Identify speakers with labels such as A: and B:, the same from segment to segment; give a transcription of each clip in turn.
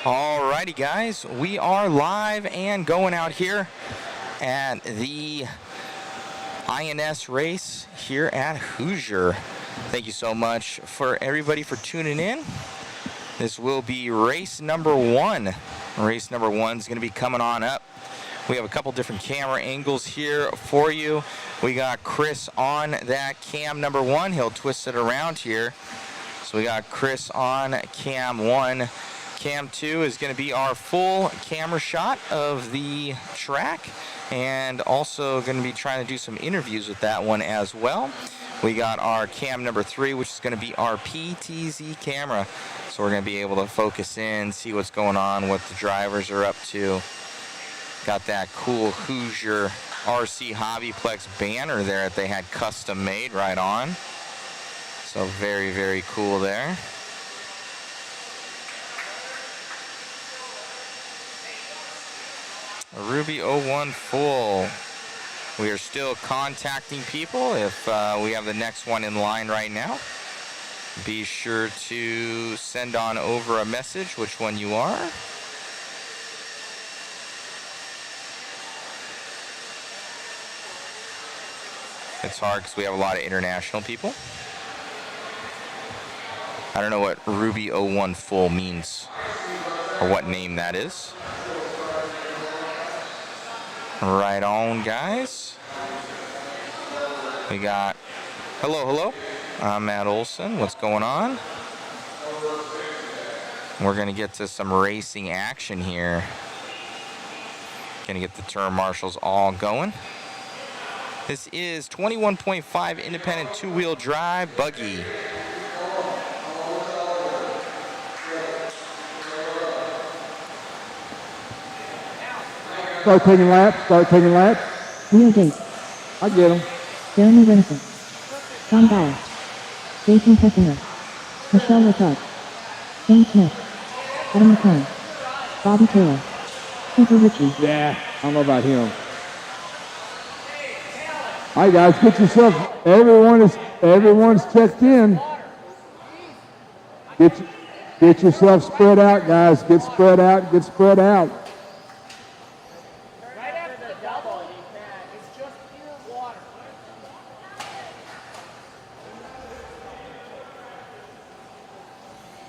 A: Alrighty guys, we are live and going out here at the INS race here at Hoosier. Thank you so much for everybody for tuning in. This will be race number one. Race number one is going to be coming on up. We have a couple different camera angles here for you. We got Chris on that cam number one. He'll twist it around here. So we got Chris on cam one. Cam 2 is going to be our full camera shot of the track, and also going to be trying to do some interviews with that one as well. We got our cam number 3, which is going to be our PTZ camera. So we're going to be able to focus in, see what's going on, what the drivers are up to. Got that cool Hoosier RC HobbyPlex banner there that they had custom made right on. So very, very cool there. Ruby 01 full. We are still contacting people. If we have the next one in line right now, be sure to send on over a message which one you are. It's hard because we have a lot of international people. I don't know what Ruby 01 full means or what name that is. Right on, guys. We got, hello. I'm Matt Olson. What's going on? We're going to get to some racing action here. Going to get the turn marshals all going. This is 21.5 independent two-wheel drive Buggy.
B: Start taking laps.
C: Wheel date.
B: I get them.
C: Jeremy Renison. Tom Bauer. Jason Kessinger. Michelle Ricard. James Smith. Adam McClain. Bobby Taylor. Cooper Ritchie.
B: Yeah, I don't know about him. All right, guys, get yourself. Everyone's checked in. Get yourself spread out, guys. Get spread out.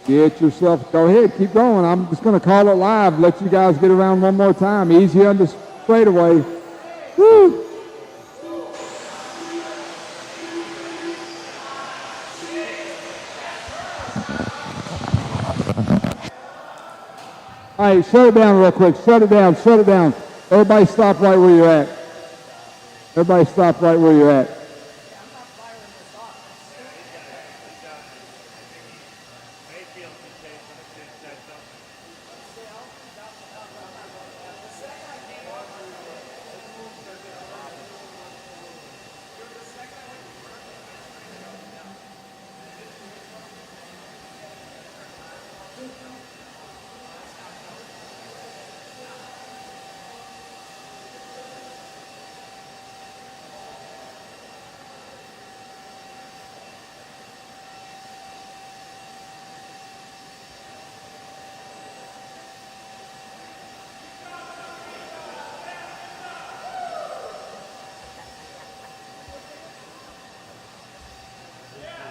B: Get yourself, go ahead, keep going. I'm just going to call it live, let you guys get around one more time. Easy on the straightaway. Woo! All right, shut it down real quick. Shut it down. Everybody stop right where you're at.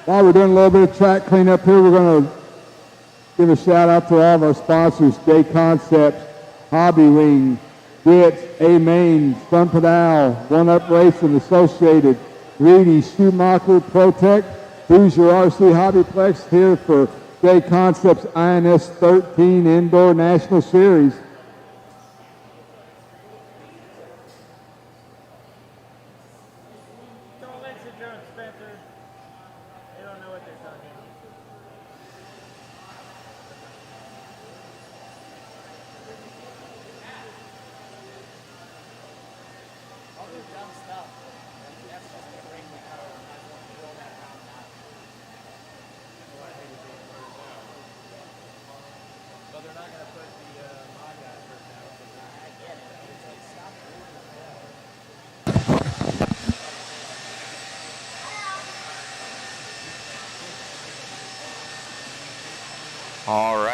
B: While we're doing a little bit of track cleanup here, we're going to give a shout out to all of our sponsors: JConcepts, Hobby Wing, Grits, A-Main, Sun Pedal, One Up Racing Associated, Reedy, Schumacher, Protect, Hoosier RC HobbyPlex here for JConcepts INS13 Indoor National Series.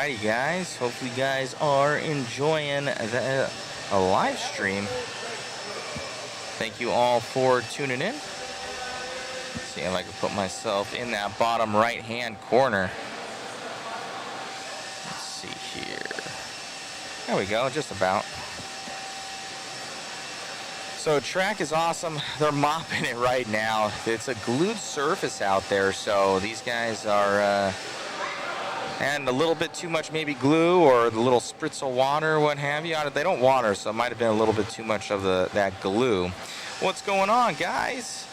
A: Alrighty, guys. Hopefully, you guys are enjoying the live stream. Thank you all for tuning in. Let's see if I can put myself in that bottom right-hand corner. Let's see here. There we go, just about. So track is awesome. They're mopping it right now. It's a glued surface out there, so these guys are and a little bit too much maybe glue or the little spritz of water or what have you. They don't water, so it might have been a little bit too much of that glue. What's going on, guys?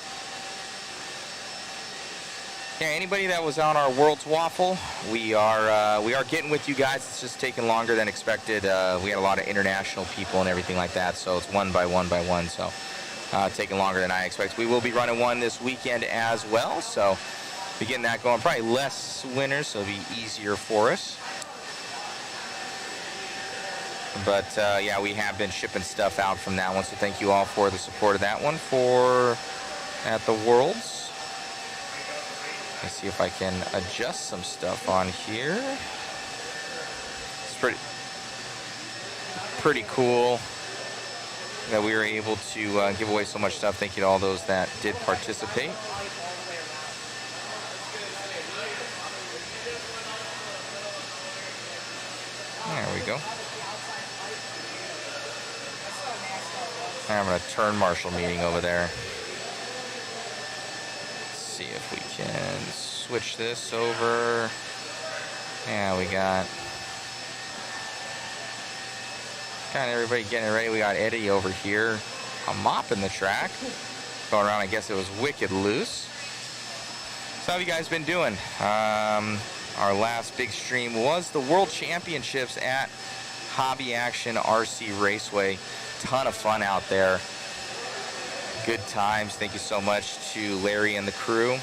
A: Yeah, anybody that was on our World's Waffle, we are getting with you guys. It's just taking longer than expected. We had a lot of international people and everything like that, so it's one by one, so taking longer than I expected. We will be running one this weekend as well, so be getting that going. Probably less winners, so it'll be easier for us. But yeah, we have been shipping stuff out from that one, so thank you all for the support of that one at the Worlds. Let's see if I can adjust some stuff on here. It's pretty cool that we were able to give away so much stuff. Thank you to all those that did participate. There we go. I'm having a turn marshal meeting over there. Let's see if we can switch this over. Yeah, we got kind of everybody getting ready. We got Eddie over here. I'm mopping the track. Going around, I guess it was wicked loose. So how have you guys been doing? Our last big stream was the World Championships at Hobby Action RC Raceway. Ton of fun out there. Good times. Thank you so much to Larry and the crew.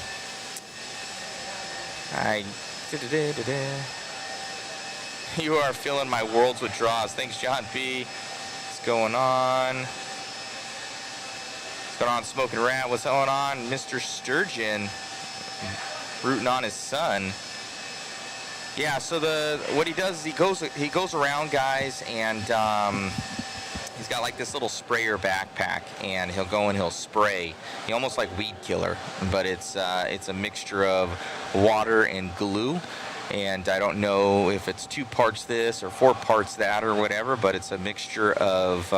A: You are filling my worlds with draws. Thanks, John B. What's going on? What's going on, Smoking Rat? What's going on, Mr. Sturgeon? Rooting on his son. Yeah, so what he does is he goes around, guys, and he's got like this little sprayer backpack, and he'll go and he'll spray. He almost like weed killer, but it's a mixture of water and glue. And I don't know if it's 2 parts this or 4 parts that or whatever, but it's a mixture of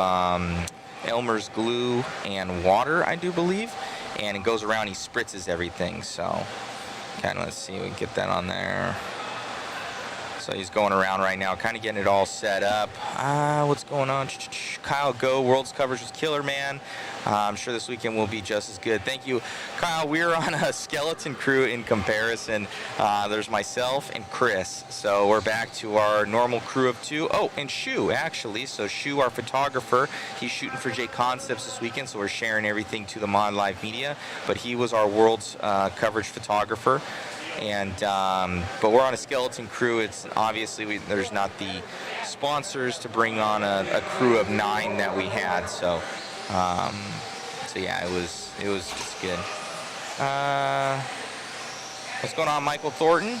A: Elmer's glue and water, I do believe. And it goes around, he spritzes everything. So kind of, let's see, we can get that on there. So he's going around right now, kind of getting it all set up. What's going on? Kyle, go. World's coverage was killer, man. I'm sure this weekend will be just as good. Thank you, Kyle. We're on a skeleton crew in comparison. There's myself and Chris. So we're back to our normal crew of 2. Oh, and Shu, actually. So Shu, our photographer, he's shooting for JConcepts this weekend, so we're sharing everything to the Mod Live Media. But he was our World's coverage photographer. And but we're on a skeleton crew. It's obviously there's not the sponsors to bring on a crew of 9 that we had. So so yeah, it was just good. What's going on, Michael Thornton?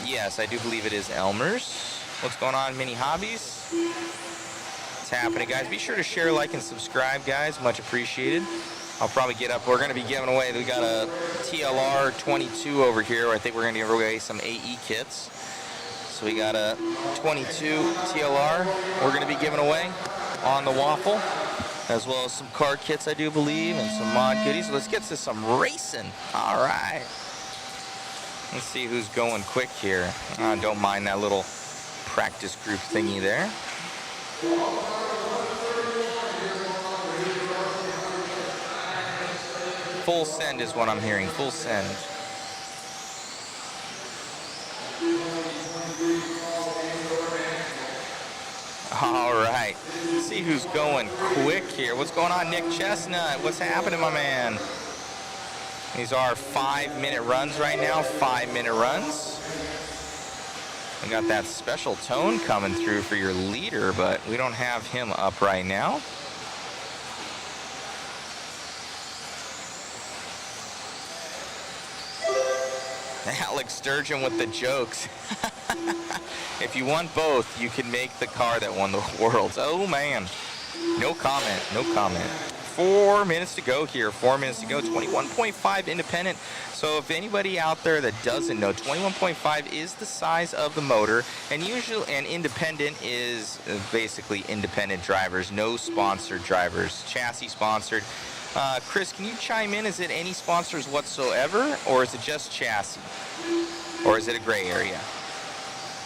A: Yes, I do believe it is Elmer's. What's going on, Mini Hobbies? What's happening, guys? Be sure to share, like, and subscribe, guys. Much appreciated. I'll probably get up. We're going to be giving away, we got a TLR 22 over here. I think we're going to give away some AE kits. So we got a 22 TLR we're going to be giving away on the waffle, as well as some card kits, I do believe, and some mod goodies. So let's get to some racing. All right. Let's see who's going quick here. Don't mind that little practice group thingy there. Full send is what I'm hearing. Full send. All right. Let's see who's going quick here. What's going on, Nick Chestnut? What's happening, my man? These are 5-minute runs right now. 5-minute runs. We got that special tone coming through for your leader, but we don't have him up right now. Alex Sturgeon with the jokes. If you want both, you can make the car that won the world. Oh man. No comment. No comment. 4 minutes to go here. 4 minutes to go. 21.5 independent. So if anybody out there that doesn't know, 21.5 is the size of the motor, and independent is basically independent drivers, no sponsored drivers. Chassis sponsored. Chris, can you chime in? Is it any sponsors whatsoever, or is it just chassis? Or is it a gray area?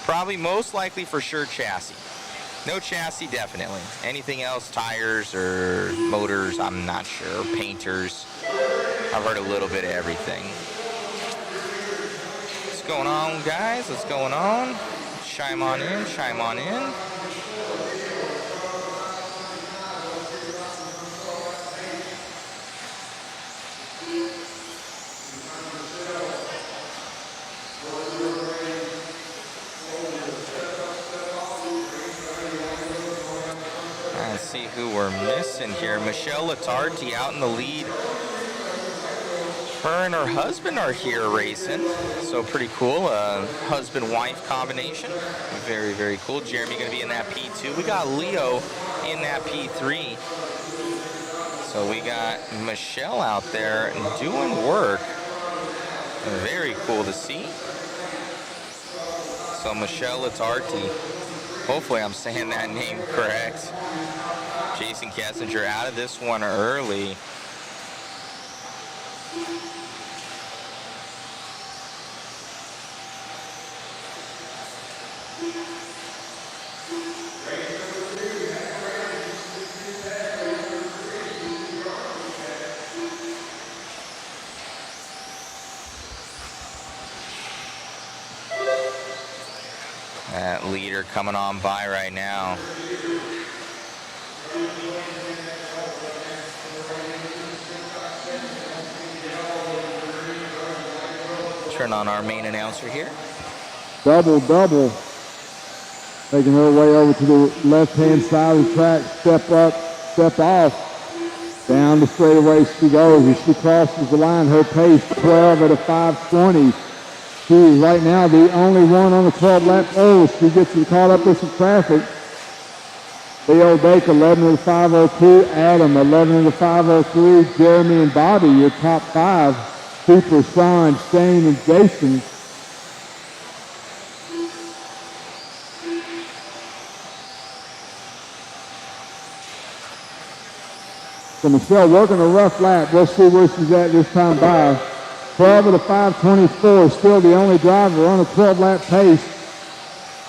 A: Probably most likely for sure chassis. No chassis, definitely. Anything else, tires or motors, I'm not sure. Painters. I've heard a little bit of everything. What's going on, guys? What's going on? Chime on in, chime on in. Let's see who we're missing here. Michelle Latardi out in the lead. Her and her husband are here racing, so pretty cool. Husband-wife combination. Very, very cool. Jeremy going to be in that P2. We got Leo in that P3. So we got Michelle out there doing work. Very cool to see. So Michelle Latardi. Hopefully I'm saying that name correct. Jason Kessinger out of this one early. That leader coming on by right now. Turn on our main announcer here.
B: Double. Making her way over to the left-hand side of the track. Step up, step off. Down the straightaway she goes. As she crosses the line, her pace 12 at a 5:20. She is right now the only one on the 12-lap pole. She gets caught up with some traffic. Leo Dake, 11 at a 5:02. Adam, 11 at a 5:03. Jeremy and Bobby, your top five. Cooper, Sean, Shane, and Jason. So Michelle working a rough lap. We'll see where she's at this time by. 12 at a 5:24, still the only driver on a 12-lap pace.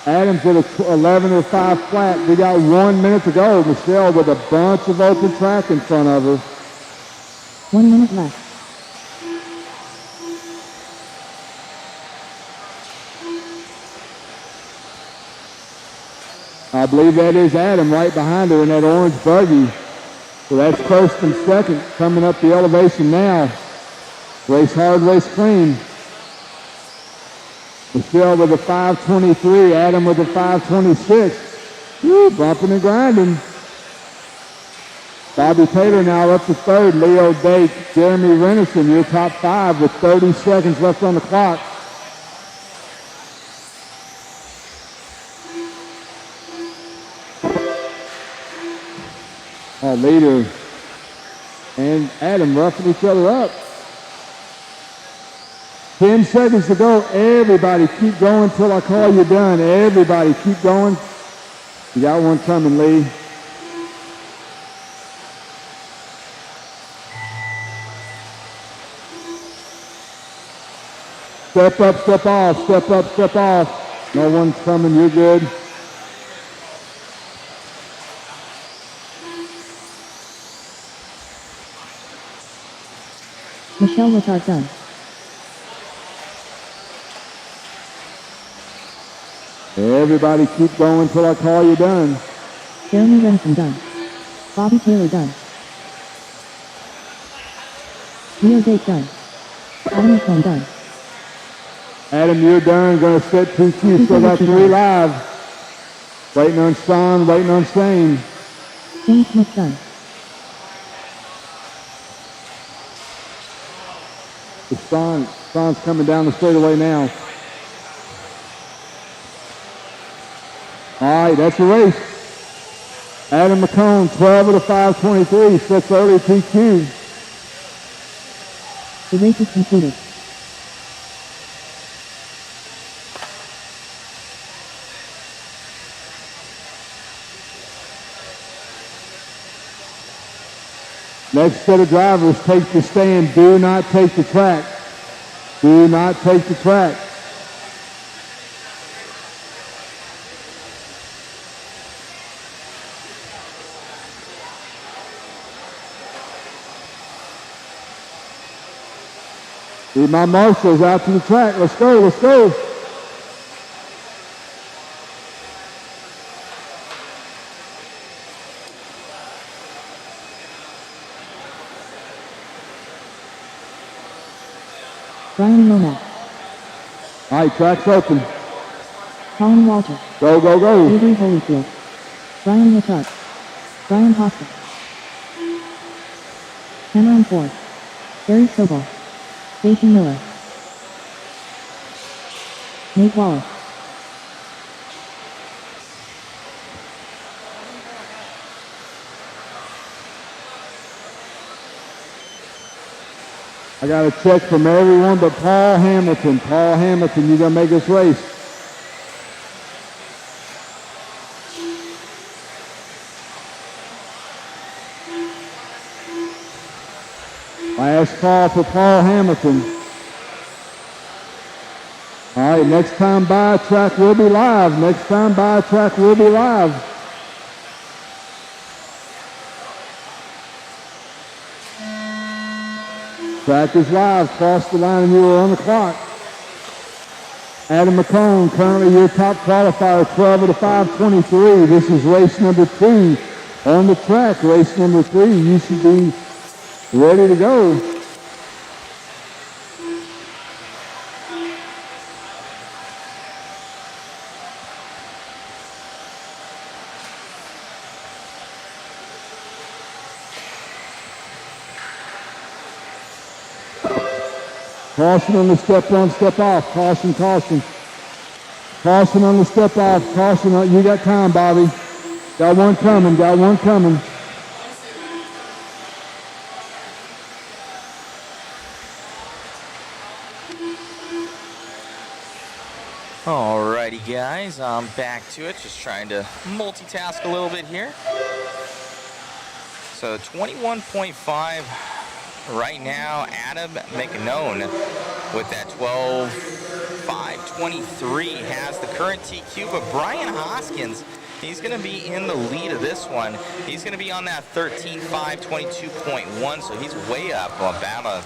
B: Adams at a 11 at a 5 flat. We got 1 minute to go. Michelle with a bunch of open track in front of her.
C: 1 minute left.
B: I believe that is Adam right behind her in that orange buggy. So that's Kirsten second, coming up the elevation now. Race hard, race clean. Michelle with a 5:23, Adam with a 5:26. Woo, bumping and grinding. Bobby Taylor now up to third. Leo Dake, Jeremy Renison, your top five with 30 seconds left on the clock. Our leader and Adam roughing each other up. 10 seconds to go. Everybody keep going till I call you done. Everybody keep going. You got one coming, Lee. Step up, step off. Step up, step off. No one's coming. You're good.
C: Michelle Latardi done.
B: Everybody keep going till I call you done.
C: Jeremy Renison done. Bobby Taylor done. Leo Dake done. Adam McComb done.
B: Adam, you're done. Gonna set 2Q. Still got 3 live. Waiting on Sean, waiting on Shane.
C: Shane Smith done.
B: Sean's coming down the straightaway now. All right, that's the race. Adam McCone, 12 of the 5:23, sets early PQ.
C: The race is concluded.
B: Next set of drivers take the stand. Do not take the track. Do not take the track. See my marshals out to the track. Let's go, let's go.
C: Brian Lomax.
B: All right, track's open.
C: Colin Walter.
B: Go, go, go.
C: Avery Holyfield. Brian Latarp. Brian Hoskins. Cameron Ford. Barry Sobel. Jason Miller. Nate Wallace.
B: I got a check from everyone but Paul Hamilton. Paul Hamilton, you gonna make this race. Last call for Paul Hamilton. All right, next time by track will be live. Next time by track will be live. Track is live. Cross the line and you are on the clock. Adam McCone, currently your top qualifier, 12 of the 5:23. This is race number 2 on the track. Race number 3. You should be ready to go. Caution on the step on, step off. Caution, caution. Caution on the step off. Caution on, you got time, Bobby. Got one coming, got one coming.
A: Alrighty guys, I'm back to it. Just trying to multitask a little bit here. So 21.5 right now, Adam McNone with that 12.523 has the current TQ, but Brian Hoskins, he's going to be in the lead of this one. He's going to be on that 13.522.1, so he's way up,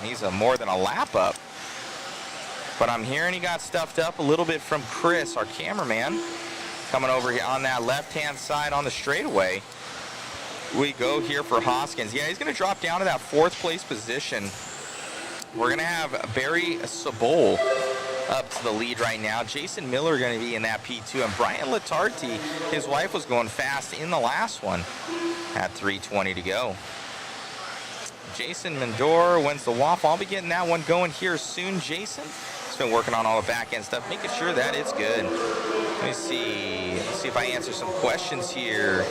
A: he's more than a lap up. But I'm hearing he got stuffed up a little bit from Chris, our cameraman, coming over here on that left-hand side on the straightaway. We go here for Hoskins. Yeah, he's going to drop down to that 4th place position. We're going to have Barry Sobel up to the lead right now. Jason Miller going to be in that P2. And Brian Latarti, his wife was going fast in the last one at 3:20 to go. Jason Mendor wins the waffle. I'll be getting that one going here soon, Jason. He's been working on all the back end stuff, making sure that it's good. Let me see. Let's see if I answer some questions here.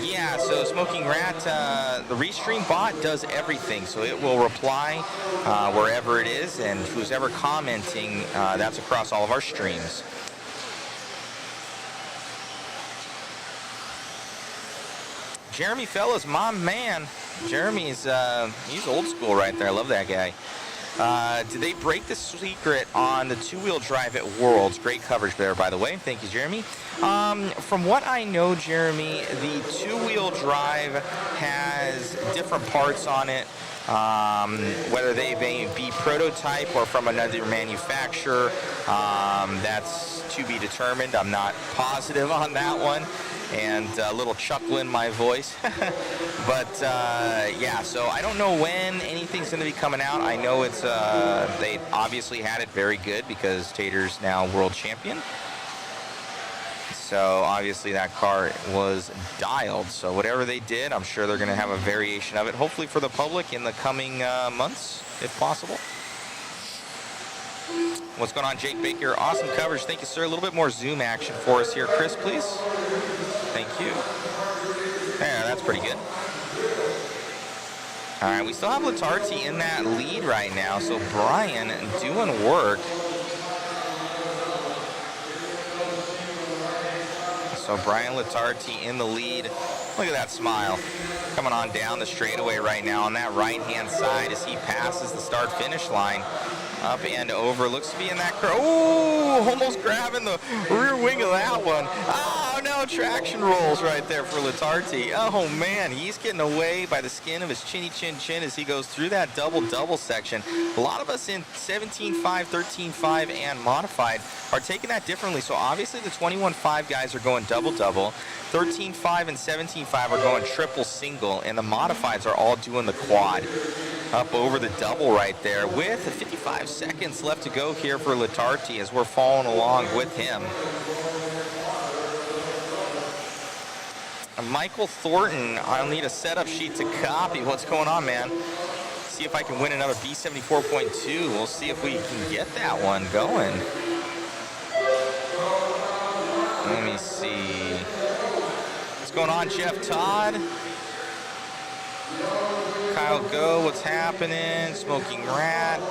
A: Yeah, so Smoking Rat, the Restream bot does everything, so it will reply wherever it is, and who's ever commenting, that's across all of our streams. Jeremy Fellas, my man. Jeremy's, he's old school right there. I love that guy. Did they break the secret on the 2-wheel drive at Worlds? Great coverage there, by the way. Thank you, Jeremy. From what I know, Jeremy, the 2-wheel drive has different parts on it, whether they may be prototype or from another manufacturer. That's to be determined. I'm not positive on that one. And a little chuckle in my voice. But yeah, so I don't know when anything's going to be coming out. I know it's they obviously had it very good because Tater's now world champion. So obviously that car was dialed. So whatever they did, I'm sure they're going to have a variation of it, hopefully for the public in the coming months, if possible. What's going on, Jake Baker? Awesome coverage. Thank you, sir. A little bit more zoom action for us here. Chris, please. Thank you. Yeah, that's pretty good. All right, we still have Latarti in that lead right now. So Brian doing work. So Brian Latarti in the lead. Look at that smile. Coming on down the straightaway right now on that right-hand side as he passes the start-finish line. Up and over. Looks to be in that curve. Oh, almost grabbing the rear wing of that one. Oh, no, traction rolls right there for Latarti. Oh, man, he's getting away by the skin of his chinny chin chin as he goes through that double-double section. A lot of us in 17.5, 13.5, and modified are taking that differently. So obviously the 21.5 guys are going double-double. 13.5 and 17.5 are going triple-single, and the modifieds are all doing the quad. Up over the double right there with 55 seconds left to go here for Latarti as we're following along with him. Michael Thornton, I'll need a setup sheet to copy. What's going on, man? See if I can win another B74.2. We'll see if we can get that one going. Let me see. What's going on, Jeff Todd? Kyle Go, what's happening? Smoking Rat.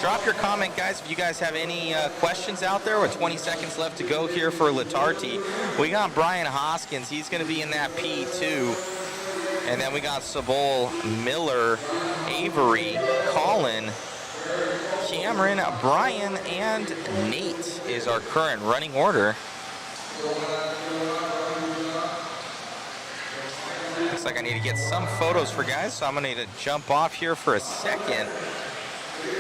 A: Drop your comment, guys, if you guys have any questions out there. With 20 seconds left to go here for Latarti. We got Brian Hoskins. He's going to be in that P2. And then we got Sabol, Miller, Avery, Colin, Cameron, Brian, and Nate is our current running order. Looks like I need to get some photos for guys, so I'm going to need to jump off here for a second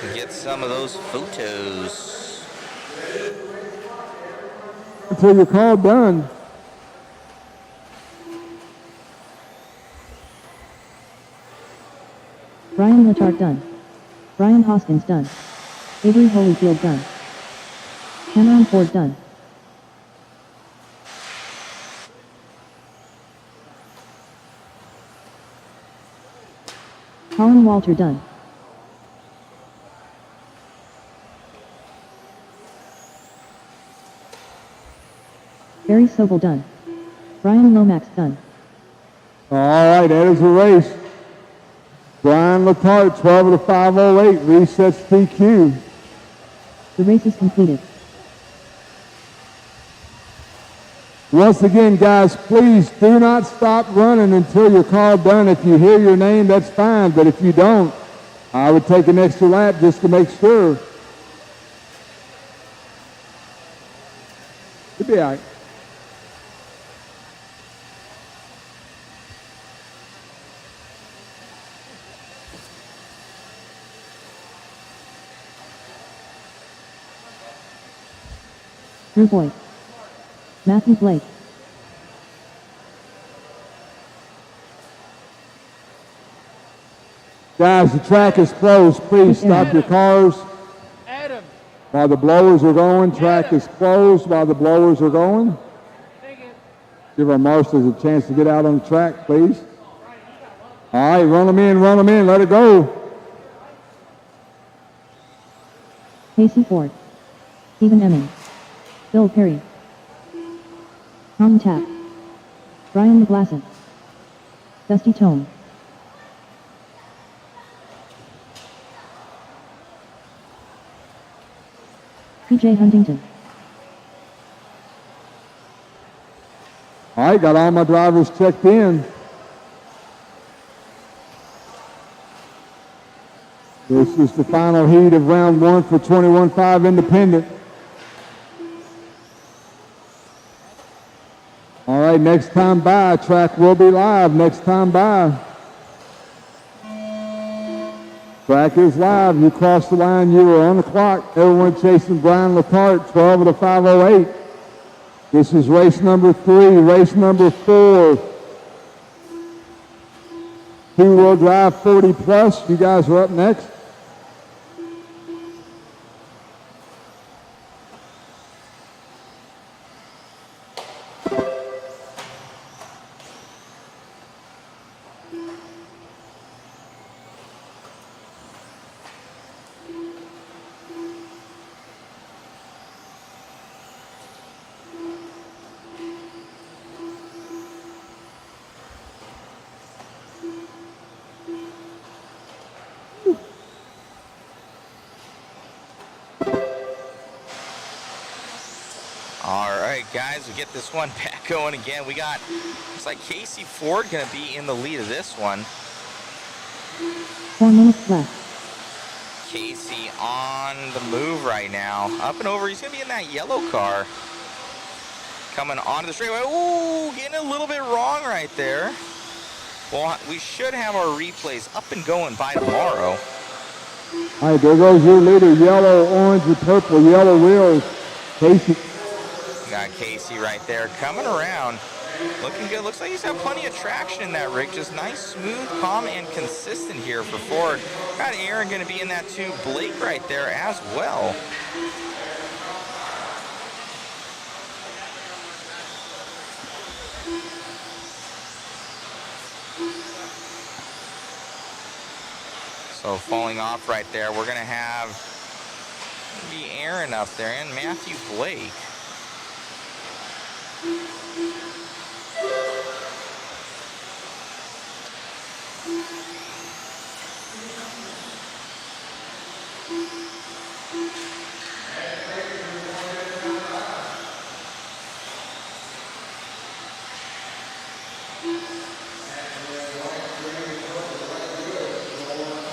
A: and get some of those photos.
B: Until your call done.
C: Brian Latard done. Brian Hoskins done. Avery Holyfield done. Cameron Ford done. Colin Walter done. Barry Sobel done. Brian Lomax done.
B: All right, that is the race. Brian Latard, 12 of the 508, resets PQ.
C: The race is completed.
B: Once again, guys, please do not stop running until your call done. If you hear your name, that's fine, but if you don't, I would take an extra lap just to make sure. You'll be all right.
C: Drew Boyd. Matthew Blake.
B: Guys, the track is closed. Please stop your cars.
D: Adam.
B: While the blowers are going, track is closed while the blowers are going. Give our marshals a chance to get out on the track, please. All right, run them in, let it go.
C: Casey Ford. Stephen Emming. Bill Perry. Tom Tapp. Brian McGlasson. Dusty Tome. PJ Huntington.
B: All right, got all my drivers checked in. This is the final heat of round one for 21.5 Independent. All right, next time by, track will be live next time by. Track is live. You crossed the line. You were on the clock. Everyone chasing Brian Latard, 12 of the 508. This is race number 3. Race number 4. Two-wheel drive 40 plus. You guys are up next.
A: we get this one back going again. We got, looks like Casey Ford going to be in the lead of this one.
C: 4 minutes left.
A: Casey on the move right now. Up and over, he's going to be in that yellow car. Coming onto the straightaway. Ooh, getting a little bit wrong right there. Well, we should have our replays up and going by tomorrow.
B: All right, there goes your leader, yellow, orange, and purple, yellow wheels. Casey.
A: Got Casey right there coming around. Looking good. Looks like he's got plenty of traction in that rig. Just nice, smooth, calm, and consistent here for Ford. Got Aaron going to be in that too. Blake right there as well. So falling off right there, we're going to have maybe Aaron up there and Matthew Blake.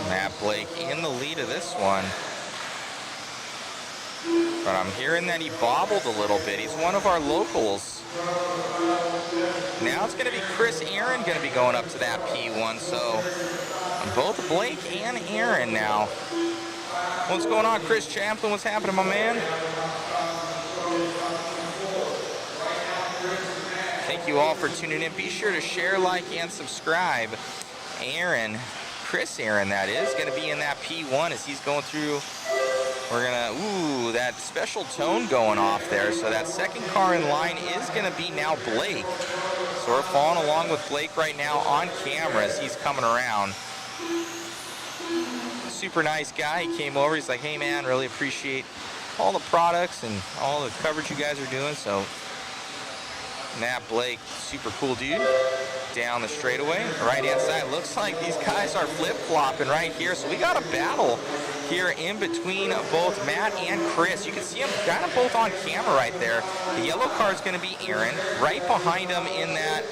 A: Matt Blake in the lead of this one. But I'm hearing that he bobbled a little bit. He's one of our locals. Now it's going to be Chris Aaron going to be going up to that P1. So both Blake and Aaron now. What's going on, Chris Champlin? What's happening, my man? Thank you all for tuning in. Be sure to share, like, and subscribe. Chris Aaron, that is, going to be in that P1 as he's going through. We're going to, ooh, that special tone going off there. So that second car in line is going to be now Blake. So we're following along with Blake right now on camera as he's coming around. Super nice guy. He came over. He's like, hey, man, really appreciate all the products and all the coverage you guys are doing. So Matt Blake, super cool dude. Down the straightaway, right-hand side. Looks like these guys are flip-flopping right here. So we got a battle here in between both Matt and Chris. You can see them kind of both on camera right there. The yellow car is going to be Aaron. Right behind him in that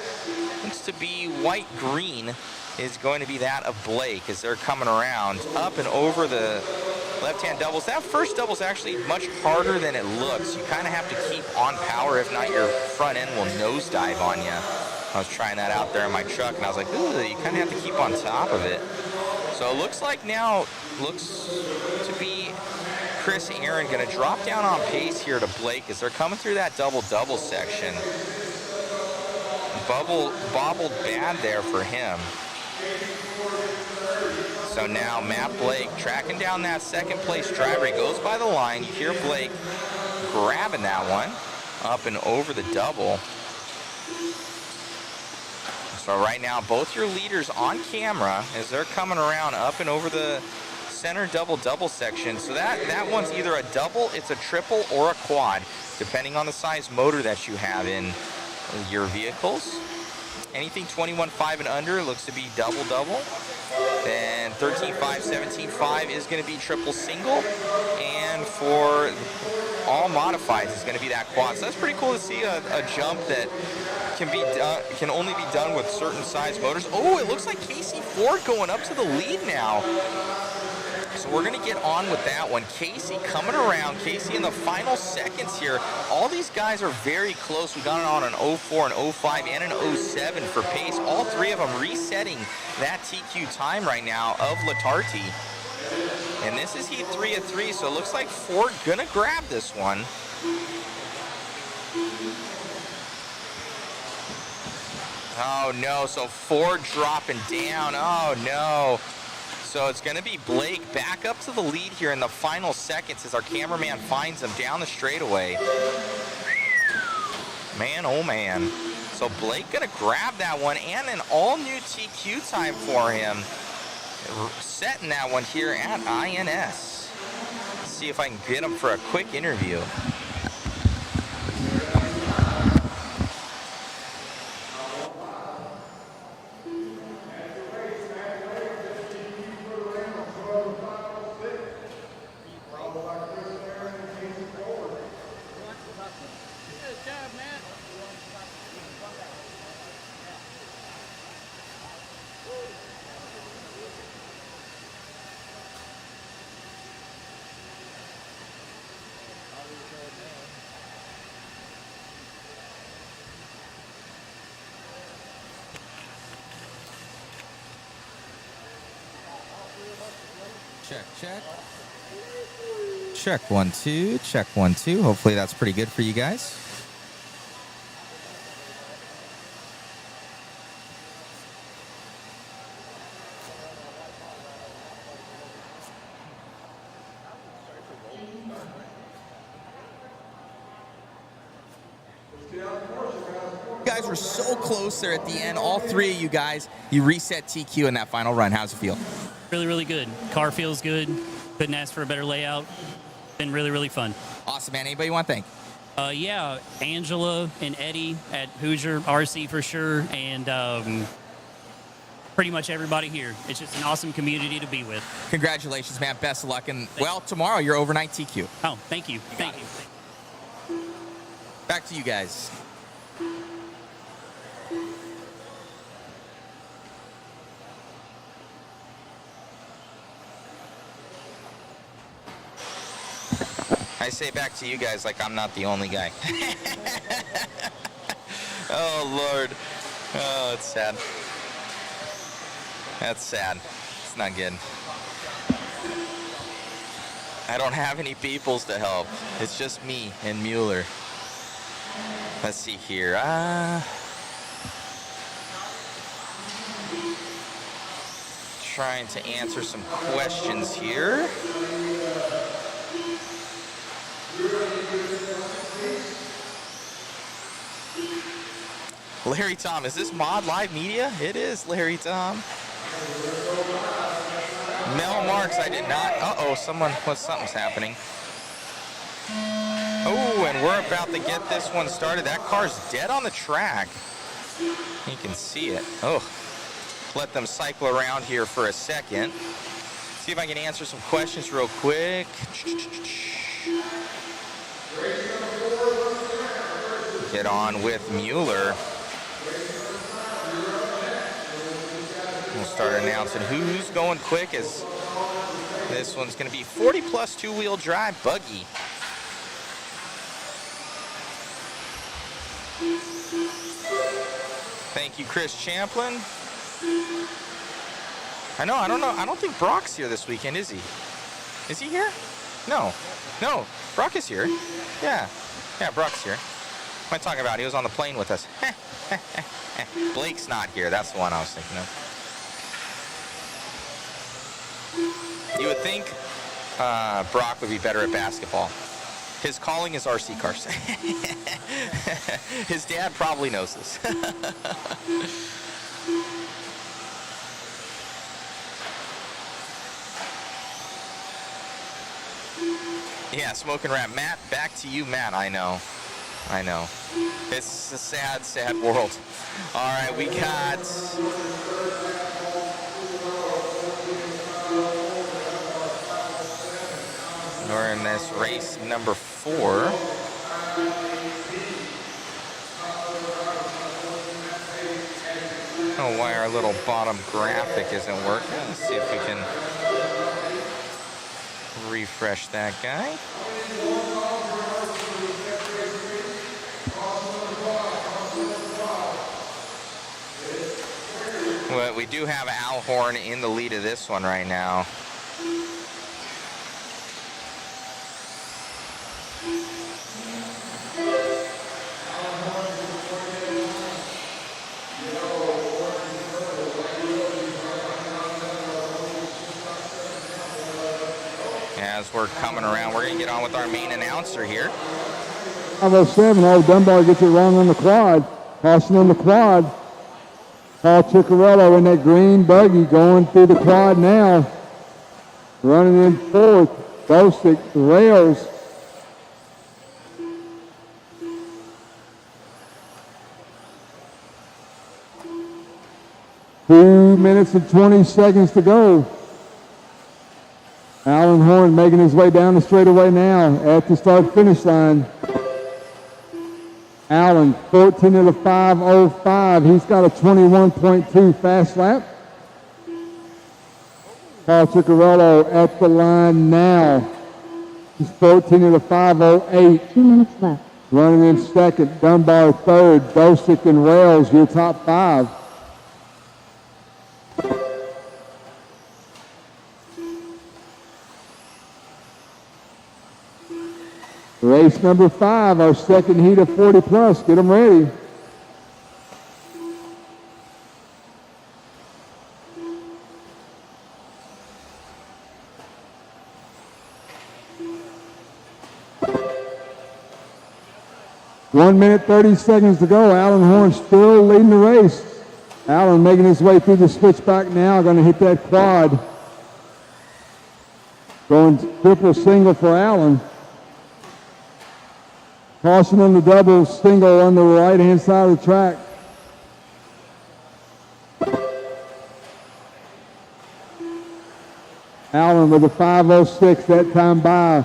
A: looks to be white-green is going to be that of Blake as they're coming around up and over the left-hand doubles. That first double is actually much harder than it looks. You kind of have to keep on power. If not, your front end will nosedive on you. I was trying that out there in my truck, and I was like, ooh, you kind of have to keep on top of it. So it looks like now, looks to be Chris Aaron going to drop down on pace here to Blake as they're coming through that double-double section. Bobbled bad there for him. So now Matt Blake tracking down that second place driver. He goes by the line. You hear Blake grabbing that one up and over the double. So right now, both your leaders on camera as they're coming around up and over the center double-double section. So that one's either a double, it's a triple, or a quad, depending on the size motor that you have in your vehicles. Anything 21.5 and under looks to be double-double. Then 13.5, 17.5 is going to be triple single. And for all modifieds, it's going to be that quad. So that's pretty cool to see a jump that can only be done with certain size motors. Oh, it looks like Casey Ford going up to the lead now. So we're going to get on with that one. Casey coming around. Casey in the final seconds here. All these guys are very close. We got it on an 04, an 05, and an 07 for pace. All three of them resetting that TQ time right now of Latarti. And this is heat 3 of 3, so it looks like Ford going to grab this one. Oh, no. So Ford dropping down. Oh, no. So it's going to be Blake back up to the lead here in the final seconds as our cameraman finds him down the straightaway. Man, oh, man. So Blake going to grab that one and an all-new TQ time for him. Setting that one here at INS. Let's see if I can get him for a quick interview.
D: Good job, Matt.
A: Check, check. Check 1 2. Check 1 2. Hopefully that's pretty good for you guys. You guys were so close there at the end. All three of you guys, you reset TQ in that final run. How's it feel?
D: Really, really good. Car feels good. Couldn't ask for a better layout. Been really, really fun.
A: Awesome, man. Anybody you want to thank?
D: Yeah, Angela and Eddie at Hoosier, RC for sure, and pretty much everybody here. It's just an awesome community to be with.
A: Congratulations, man. Best of luck. And, well, tomorrow, your overnight TQ.
D: Oh, thank you. Thank you.
A: Back to you guys. I say back to you guys like I'm not the only guy. Oh, Lord. Oh, it's sad. That's sad. It's not good. I don't have any peoples to help. It's just me and Mueller. Let's see here. Trying to answer some questions here. Larry Tom, is this Mod Live Media? It is, Larry Tom. Mel Marks, I did not. Uh-oh, something's happening. Oh, and we're about to get this one started. That car's dead on the track. You can see it. Oh, let them cycle around here for a second. See if I can answer some questions real quick. Get on with Mueller. We'll start announcing who's going quick, as this one's going to be 40 plus two-wheel drive Buggy. Thank you, Chris Champlin. I don't know. I don't think Brock's here this weekend, is he? Is he here? No. No, Brock is here. Yeah, Brock's here. What am I talking about? He was on the plane with us. Blake's not here. That's the one I was thinking of. You would think Brock would be better at basketball. His calling is RC cars. His dad probably knows this. Yeah, smoking rat. Matt, back to you, Matt. I know. It's a sad, sad world. All right, we got... We're in this race number 4. Oh, why our little bottom graphic isn't working. Let's see if we can refresh that guy. Well, we do have Al Horn in the lead of this one right now. As we're coming around, we're going to get on with our main announcer here.
B: 507, Dunbar gets it wrong on the quad. Caution on the quad. Paul Ciccarello in that green Buggy going through the quad now. Running in fourth. Bosick, rails. Two minutes and 20 seconds to go. Alan Horn making his way down the straightaway now at the start-finish line. Allen, 14 of the 5:05. He's got a 21.2 fast lap. Paul Ciccarello at the line now. He's 14 of the 5:08.
C: 2 minutes left.
B: Running in second. Dunbar third. Bosick and Rails, your top 5. Race number 5, our second heat of 40 plus. Get them ready. One minute, 30 seconds to go. Alan Horn still leading the race. Alan making his way through the switchback now. Going to hit that quad. Going triple single for Alan. Caution on the double single on the right-hand side of the track. Allen with a 5:06 that time by.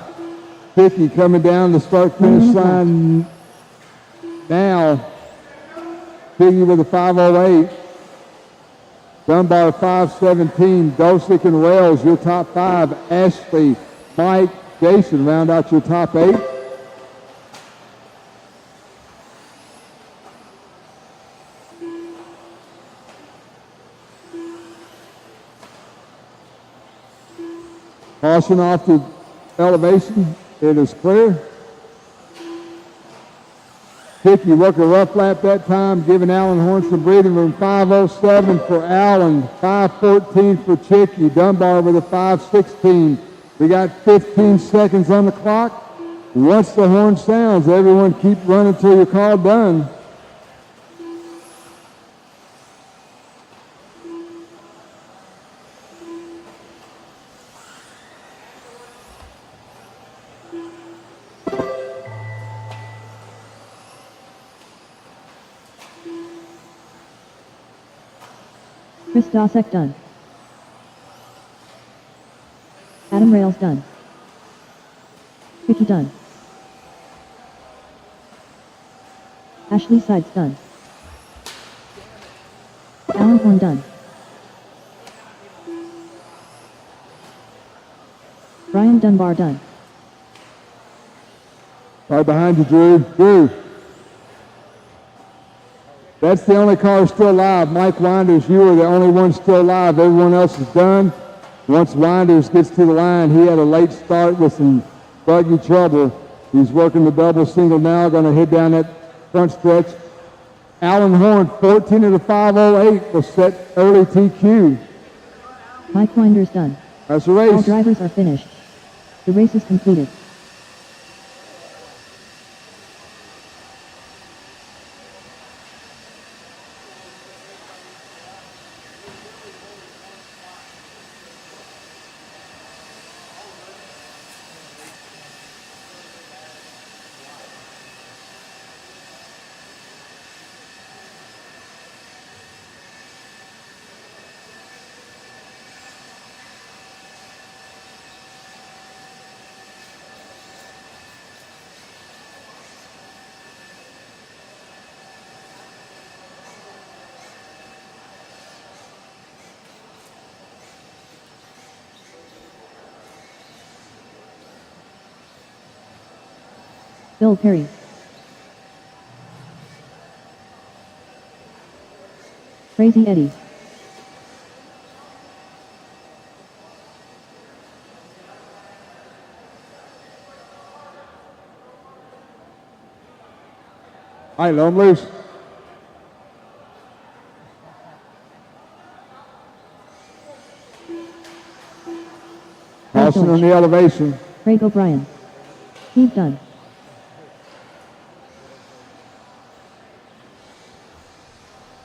B: Vicky coming down the start-finish line now. Biggie with a 5:08. Dunbar 5:17. Dosick and Wells, your top 5. Ashley, Mike, Jason round out your top 8. Caution off the elevation. It is clear. Hickey working a rough lap that time, giving Allen Horn some breathing room. 5:07 for Allen, 5:14 for Chicky. Dunbar with a 5:16. We got 15 seconds on the clock. Once the horn sounds, everyone keep running till you're called done.
C: Chris Dosek done. Adam Rails done. Vicky done. Ashley Sides done. Alan Horn done. Brian Dunbar done.
B: Right behind you, Drew. Drew. That's the only car still alive. Mike Winders, you are the only one still alive. Everyone else is done. Once Winders gets to the line, he had a late start with some buggy trouble. He's working the double single now, going to head down that front stretch. Alan Horn, 14 of the 5:08, will set early TQ.
C: Mike Winders done.
B: That's the race.
C: All drivers are finished. The race is completed. Bill Perry. Crazy Eddie.
B: All right, let him loose. Caution on the elevation.
C: Craig O'Brien. He's done.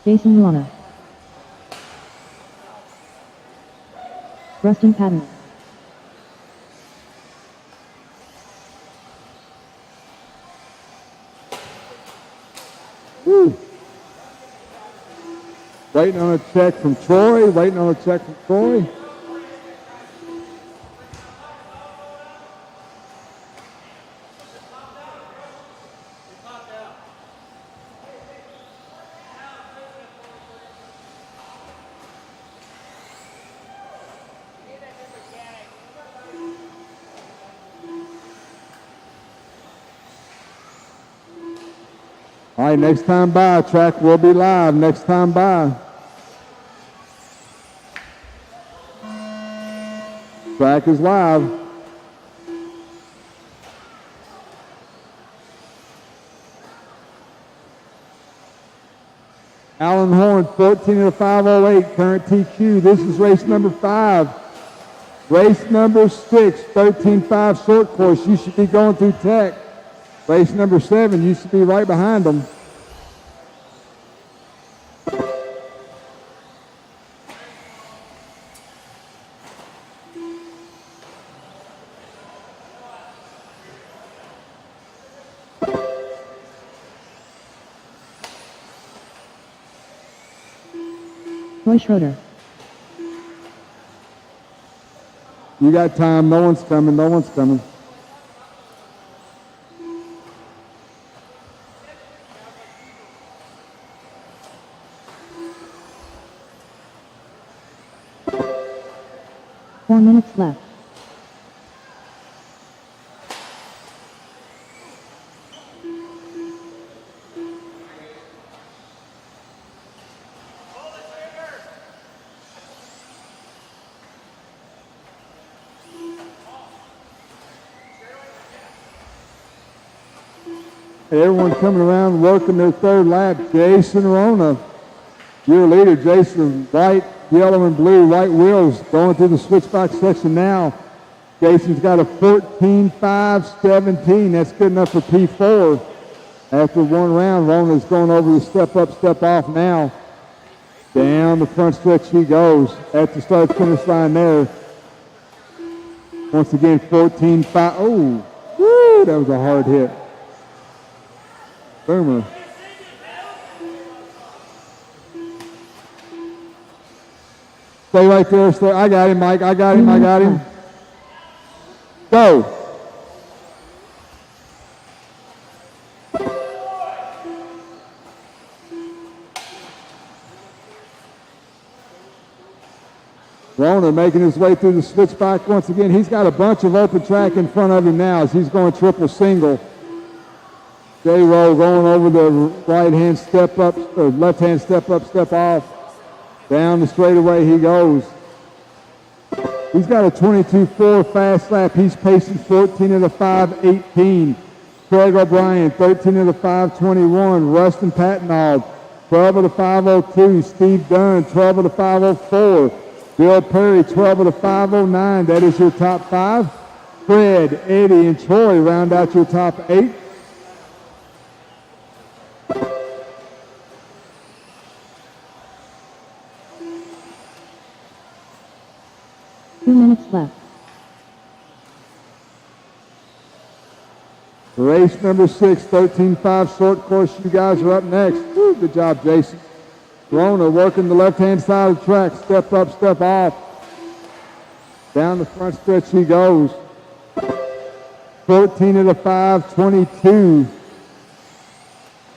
C: Jason Luana. Rustin Patton.
B: Woo. Waiting on a check from Troy. Waiting on a check from Troy. All right, next time by, track will be live next time by. Track is live. going, 14 of the 508, current TQ. This is race number 5. Race number 6, 13.5 short course. You should be going through Tech. Race number 7, you should be right behind them.
C: Roy Schroeder.
B: You got time. No one's coming. No one's coming.
C: Four minutes left.
B: Everyone coming around working their third lap. Jason Rona, your leader. Jason, white, yellow, and blue, white wheels going through the switchback section now. Jason's got a 14.5.17. That's good enough for P4. After one round, Rona's going over the step up, step off now. Down the front stretch he goes at the start finish line there. Once again, 14.5. Oh, woo, that was a hard hit. Boomer. Stay right there. Stay. I got him, Mike. I got him. I got him. Go. Rona making his way through the switchback once again. He's got a bunch of open track in front of him now as he's going triple single. J-Roll going over the right-hand step up, or left-hand step up, step off. Down the straightaway he goes. He's got a 22.4 fast lap. He's pacing 14 of the 5.18. Craig O'Brien, 13 of the 5.21. Rustin Patnaud, 12 of the 5.02. Steve Dunn, 12 of the 5.04. Bill Perry, 12 of the 5.09. That is your top 5. Fred, Eddie, and Troy round out your top 8.
C: Left.
B: Race number 6, 13.5 short course. You guys are up next. Woo, good job, Jason. Rona working the left-hand side of the track. Step up, step off. Down the front stretch he goes. 14 of the 5.22.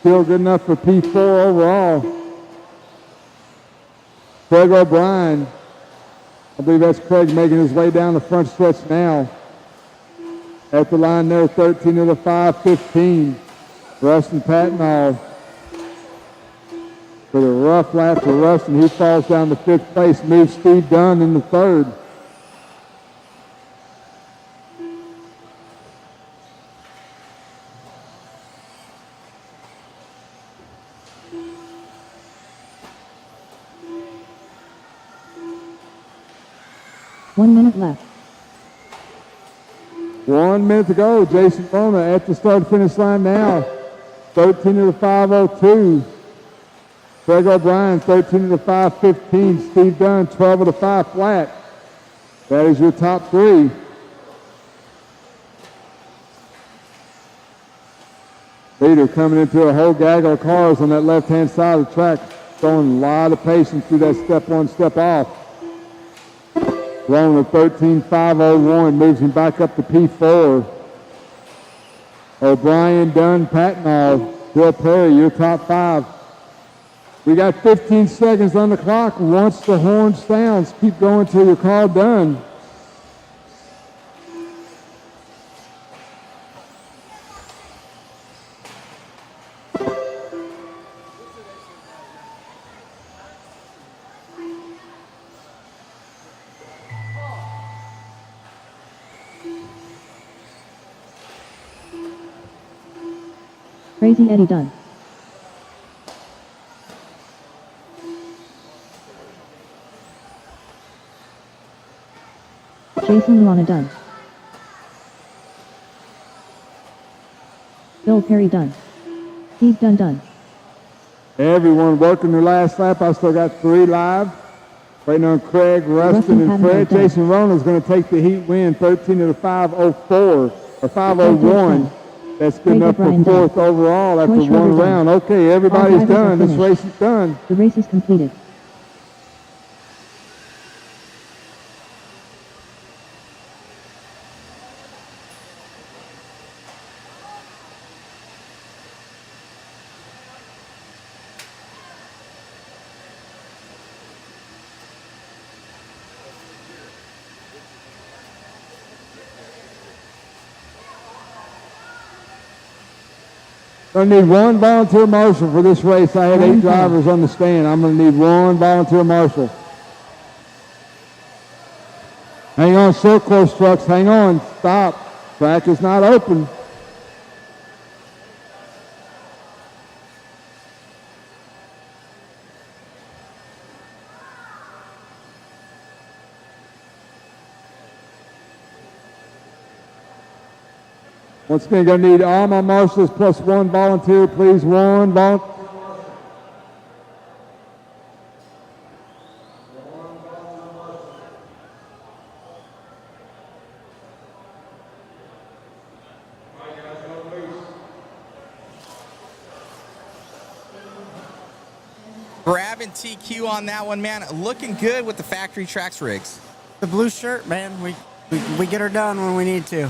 B: Still good enough for P4 overall. Craig O'Brien. I believe that's Craig making his way down the front stretch now. At the line there, 13 of the 5.15. Rustin Patnaud. For the rough lap for Rustin, he falls down to 5th place, moves Steve Dunn in the 3rd.
C: One minute left.
B: 1 minute to go. Jason Rona at the start finish line now. 13 of the 5.02. Craig O'Brien, 13 of the 5.15. Steve Dunn, 12 of the 5 flat. That is your top 3. Leader coming into a whole gaggle of cars on that left-hand side of the track, showing a lot of patience through that step on, step off. Rona 13.501 moves him back up to P4. O'Brien, Dunn, Patnaud, Bill Perry, your top 5. We got 15 seconds on the clock. Once the horn sounds, keep going till you're called done.
C: Crazy Eddie Dunn. Jason Luana done. Bill Perry done. Steve Dunn done.
B: Everyone working their last lap. I still got 3 live. Waiting on Craig, Rustin, and Fred. Jason Rona's going to take the heat win, 13 to the 5:04 or 5:01. That's good enough for 4th overall after 1 round. Okay, everybody's done. This race is done.
C: The race is completed.
B: I need 1 volunteer marshal for this race. I had 8 drivers on the stand. I'm going to need 1 volunteer marshal. Hang on, circle course trucks. Hang on. Stop. Track is not open. Once again, going to need all my marshals plus 1 volunteer, please. 1 volunteer.
A: Grabbing TQ on that one, man. Looking good with the factory tracks rigs.
E: The blue shirt, man. We get her done when we need to.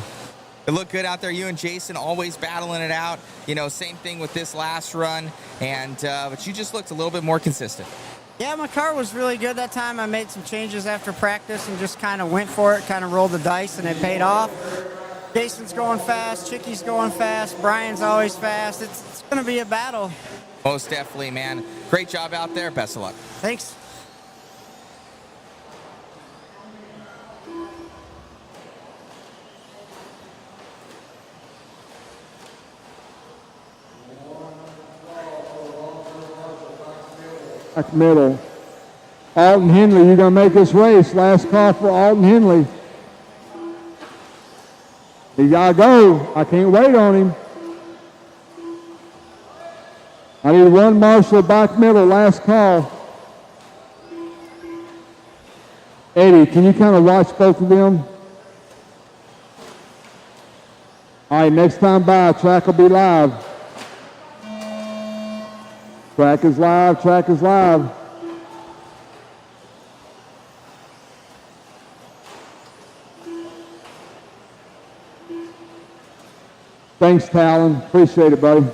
A: It looked good out there. You and Jason always battling it out. You know, same thing with this last run. And but you just looked a little bit more consistent.
E: Yeah, my car was really good that time. I made some changes after practice and just kind of went for it, kind of rolled the dice, and it paid off. Jason's going fast. Chicky's going fast. Brian's always fast. It's going to be a battle.
A: Most definitely, man. Great job out there. Best of luck.
E: Thanks.
B: Back middle. Alton Henley, you're going to make this race. Last call for Alton Henley. He got to go. I can't wait on him. I need 1 marshal back middle. Last call. Eddie, can you kind of watch both of them? All right, next time by, track will be live. Track is live, track is live. Thanks, Talon. Appreciate it, buddy.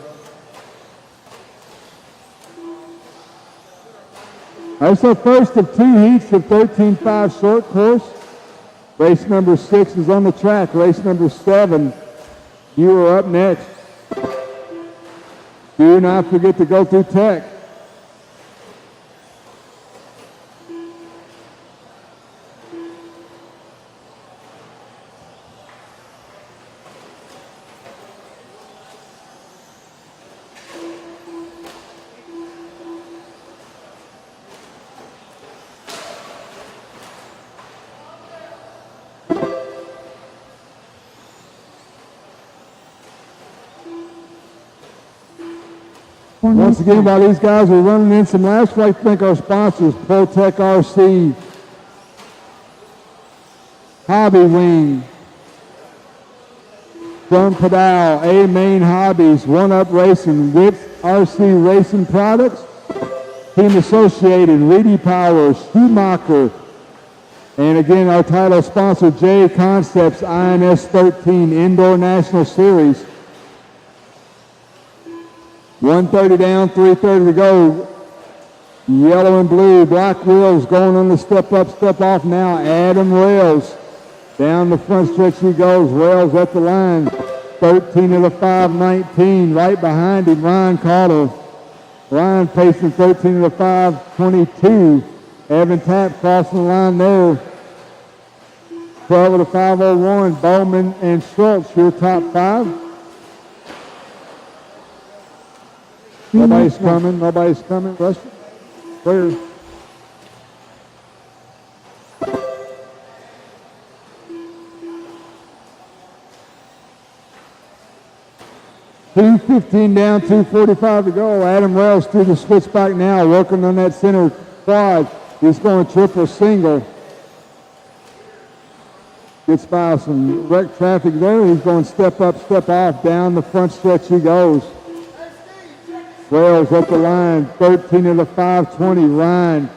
B: That's our first of 2 heats of 13.5 short course. Race number 6 is on the track. Race number 7, you are up next. Do not forget to go through tech. Once again, while these guys are running in some laps, I'd like to thank our sponsors, ProTech RC, Hobby Wing, From Padal, A Main Hobbies, One Up Racing, Whips RC Racing Products, Team Associated, Reedy Power, Schumacher, and again, our title sponsor, JConcepts INS13 Indoor National Series. 130 down, 330 to go. Yellow and blue, black wheels going on the step up, step off now. Adam Rails. Down the front stretch he goes. Rails at the line. 13 to the 5:19. Right behind him, Ryan Carter. Ryan pacing 13 to the 5:22. Evan Tapp crossing the line there. 12 to the 5:01. Bowman and Schultz, your top 5. Nobody's coming. Nobody's coming. Rush. Clear. 2:15 down, 2:45 to go. Adam Wells through the switchback now, working on that center quad. He's going triple single. Gets by some wreck traffic there. He's going step up, step off. Down the front stretch he goes. Wells up the line, 13 of the 520. Ryan,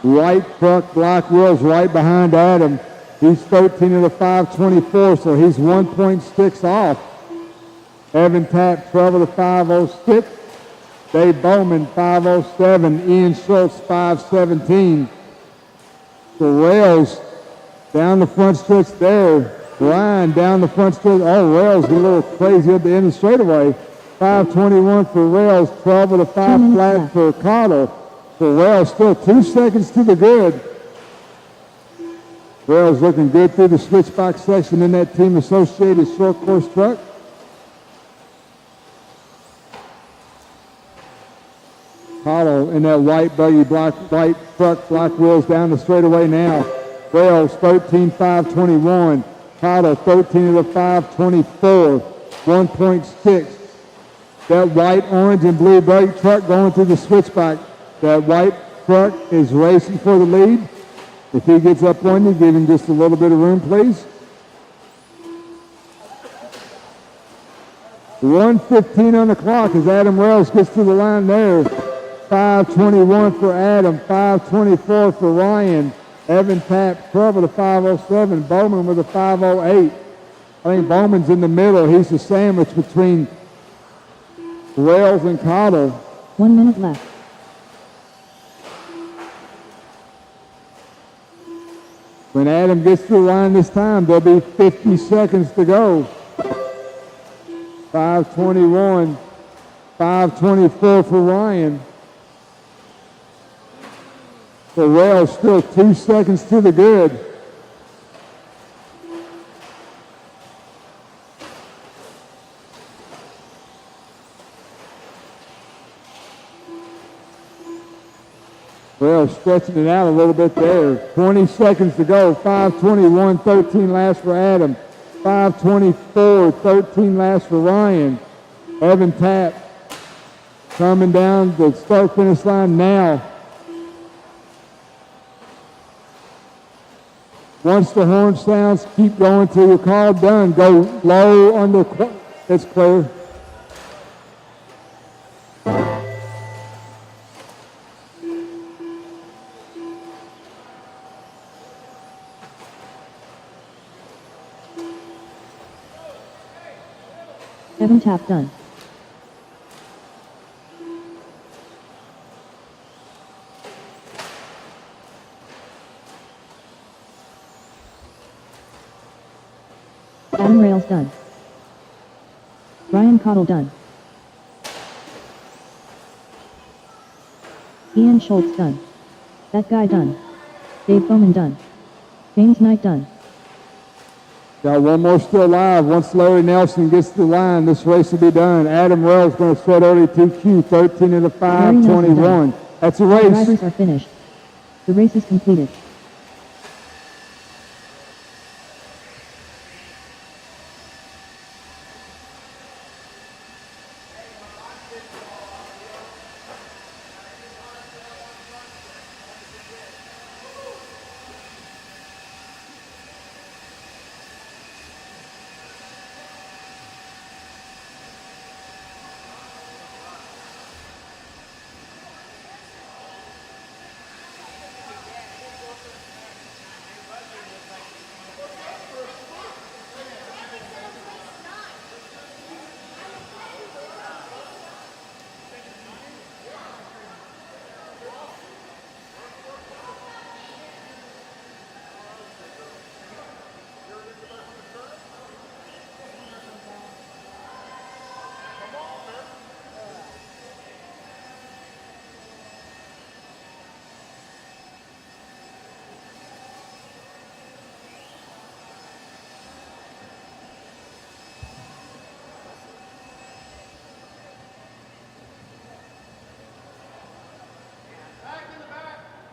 B: white truck, black wheels right behind Adam. He's 13 of the 524, so he's 1.6 off. Evan Tapp, 12 of the 506. Dave Bowman, 507. Ian Schultz, 517. So Wells down the front stretch there. Ryan down the front stretch. Oh, Wells a little crazy at the end of the straightaway. 521 for Wells, 12 of the 5 flat for Cottle. So Wells still 2 seconds to the good. Wells looking good through the switchback section in that Team Associated short course truck. Cottle in that white buggy, white truck, black wheels down the straightaway now. Wells 13.521. Cottle 13 of the 524. 1.6. That white, orange, and blue buggy truck going through the switchback. That white truck is racing for the lead. If he gets up on you, give him just a little bit of room, please. 1:15 on the clock as Adam Wells gets to the line there. 5:21 for Adam, 5:24 for Ryan. Evan Tapp, 12 of the 507. Bowman with a 508. I think Bowman's in the middle. He's the sandwich between Wells and Cottle.
C: 1 minute left.
B: When Adam gets to the line this time, there'll be 50 seconds to go. 5:21, 5:24 for Ryan. For Wells, still 2 seconds to the good. Wells stretching it out a little bit there. 20 seconds to go. 5:21, 13 laps for Adam. 5:24, 13 laps for Ryan. Evan Tapp coming down the start-finish line now. Once the horn sounds, keep going till you're called done. Go low under, it's clear.
C: Evan Tapp done. Adam Rails done. Ryan Cottle done. Ian Schultz done. That guy done. Dave Bowman done. James Knight done.
B: Got one more still alive. Once Larry Nelson gets to the line, this race will be done. Adam Wells going to set early 2Q, 13 of the 5:21. That's a race.
C: The drivers are finished. The race is completed.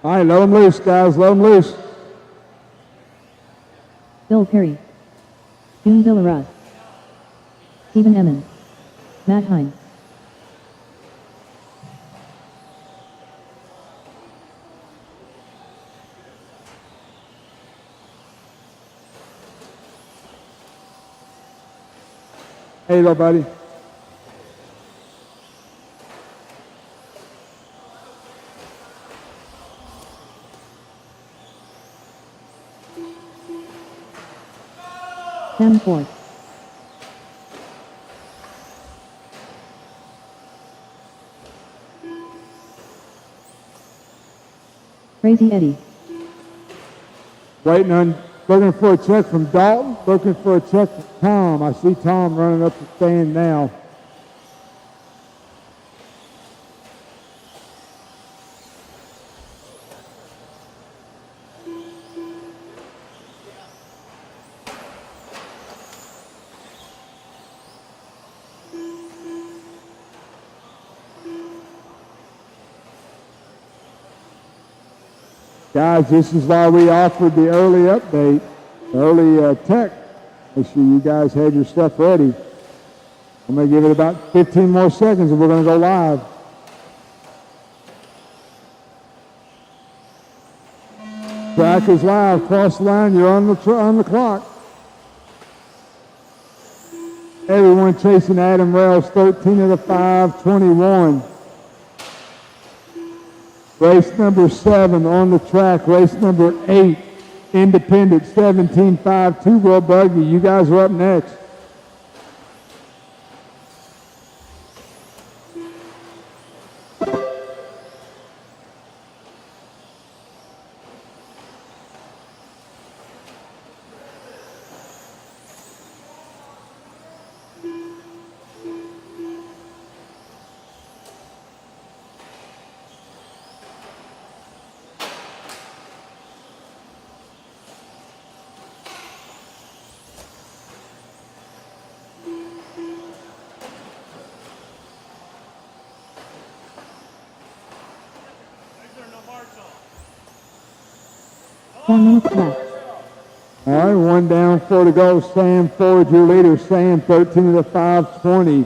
B: All right, let them loose, guys. Let them loose.
C: Bill Perry. June Villaras. Stephen Emmons. Matt Hines.
B: Hey, little buddy.
C: Sam Ford. Crazy Eddie.
B: Looking for a check from Dalton, looking for a check from Tom. I see Tom running up the stand now. Guys, this is why we offered the early update, early tech. Make sure you guys have your stuff ready. I'm going to give it about 15 more seconds and we're going to go live. Track is live. Cross the line. You're on the clock. Everyone chasing Adam Rails, 13 of the 5, 21. Race number 7 on the track. Race number 8, Independent, 17.5, 2-wheel Buggy. You guys are up next.
C: Minutes left.
B: All right, 1 down, 4 to go. Sam Ford, your leader. Sam, 13 of the 5, 20.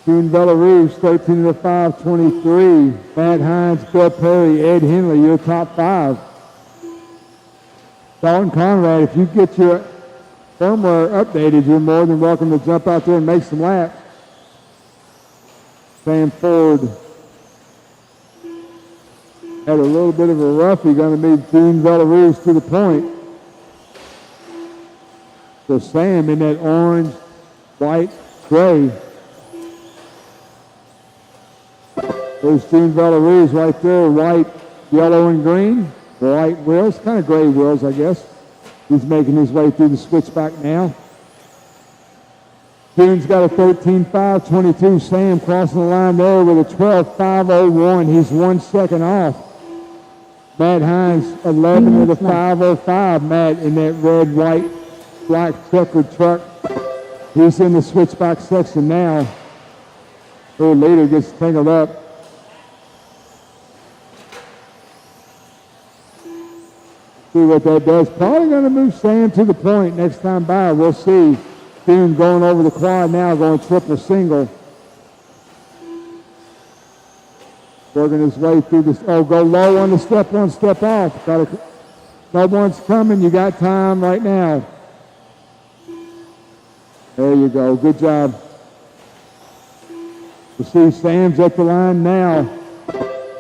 B: June Belarus, 13 of the 5, 23. Matt Hines, Bill Perry, Ed Henley, your top 5. Dalton Conrad, if you get your firmware updated, you're more than welcome to jump out there and make some laps. Sam Ford had a little bit of a roughie, going to be June Belarus to the point. So Sam in that orange, white, gray. There's June Belarus right there, white, yellow, and green. White wheels, kind of gray wheels, I guess. He's making his way through the switchback now. June's got a 13.5, 22. Sam crossing the line there with a 12.501. He's 1 second off. Matt Hines, 11 of the 505. Matt in that red, white, black checkered truck. He's in the switchback section now. Her leader gets tangled up. See what that does. Probably going to move Sam to the point next time by. We'll see. June going over the quad now, going triple single. Working his way through this. Oh, go low on the step on, step off. No one's coming. You got time right now. There you go. Good job. You see Sam's at the line now.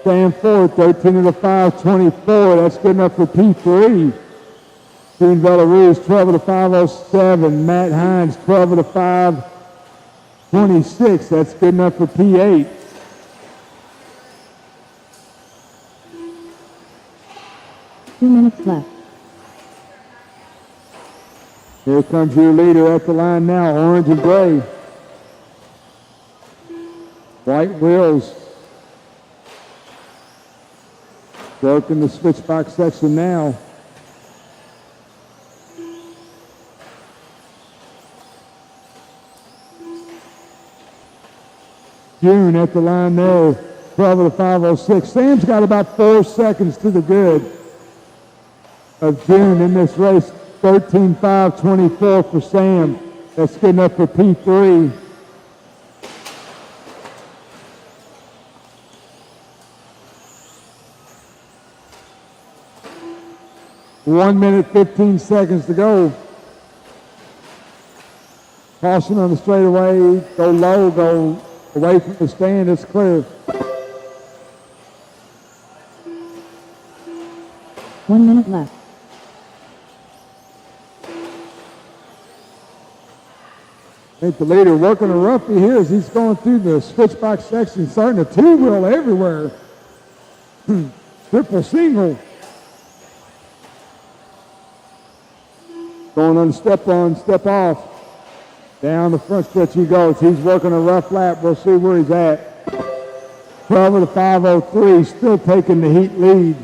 B: Sam Ford, 13 of the 5, 24. That's good enough for P3. June Belarus, 12 of the 507. Matt Hines, 12 of the 5, 26. That's good enough for P8.
C: Two minutes left.
B: Here comes your leader at the line now, orange and gray. White wheels. Working the switchback section now. June at the line there, 12 of the 506. Sam's got about 4 seconds to the good of June in this race. 13.5, 24 for Sam. That's good enough for P3. 1 minute, 15 seconds to go. Caution on the straightaway. Go low, go away from the stand. It's clear.
C: 1 minute left.
B: I think the leader working a roughie here as he's going through the switchback section, starting to two-wheel everywhere. Triple single. Going on, step off. Down the front stretch he goes. He's working a rough lap. We'll see where he's at. 12 of the 503, still taking the heat lead.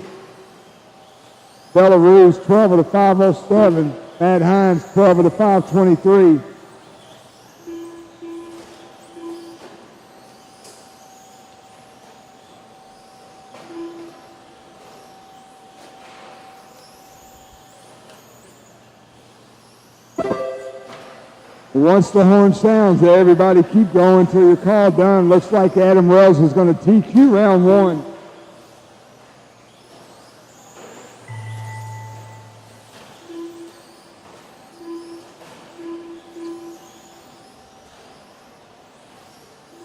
B: Belarus, 12 of the 507. Matt Hines, 12 of the 523. Once the horn sounds, everybody keep going till your call done. Looks like Adam Wells is going to TQ round one.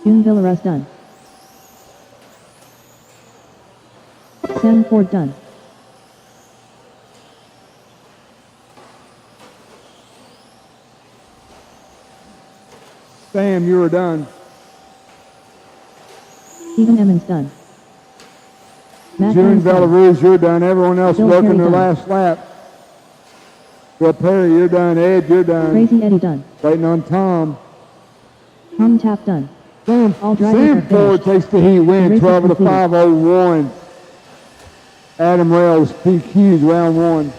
C: June Villares done. Sam Ford done.
B: Sam, you are done.
C: Stephen Emmons done. Matt
B: June
C: Hines done.
B: Belarus, you're done. Everyone else
C: Bill
B: working
C: Perry
B: their
C: done.
B: last lap. Bill Perry, you're done. Ed, you're done.
C: Crazy Eddie done.
B: Waiting on Tom.
C: Tom Tapp done. All drivers
B: Sam
C: are
B: Ford
C: finished.
B: takes the heat win,
C: The race
B: 12 of
C: is
B: the
C: completed.
B: 501. Adam Rails, PQs, round one.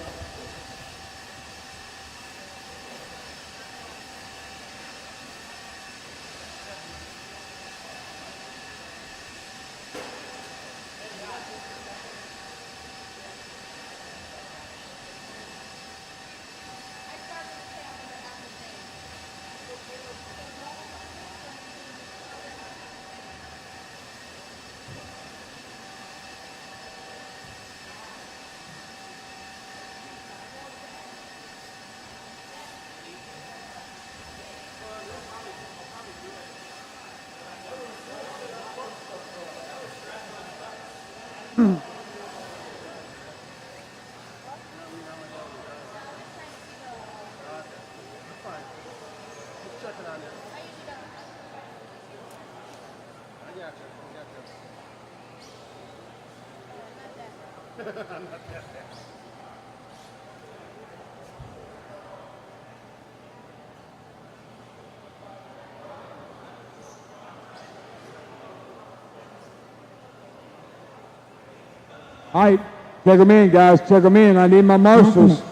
B: All right, check them in, guys. Check them in. I need my marshals.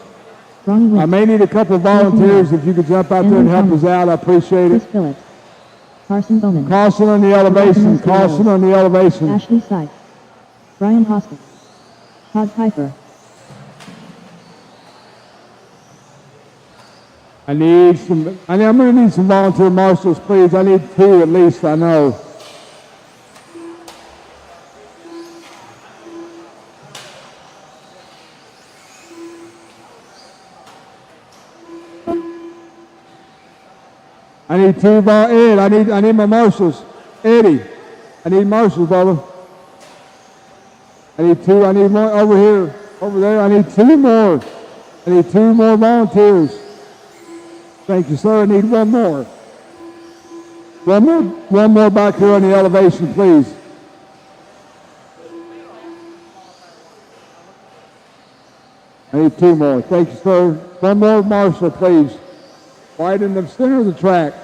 C: Ronnie
B: I
C: Wicks.
B: may need a couple of volunteers. If you could jump out there and help us out, I appreciate
C: Chris
B: it.
C: Phillips. Carson Bowman.
B: Caution on the elevation. Caution on the elevation.
C: Ashley Sykes. Brian Hoskins. Todd Piper.
B: I'm going to need some volunteer marshals, please. I need 2 at least, I know. I need 2 Ed, I need my marshals. Eddie, I need marshals, brother. I need 2, I need more over here, over there. I need 2 more. I need 2 more volunteers. Thank you, sir. I need 1 more. One more back here on the elevation, please. I need 2 more. Thank you, sir. 1 more marshal, please. Right in the center of the track.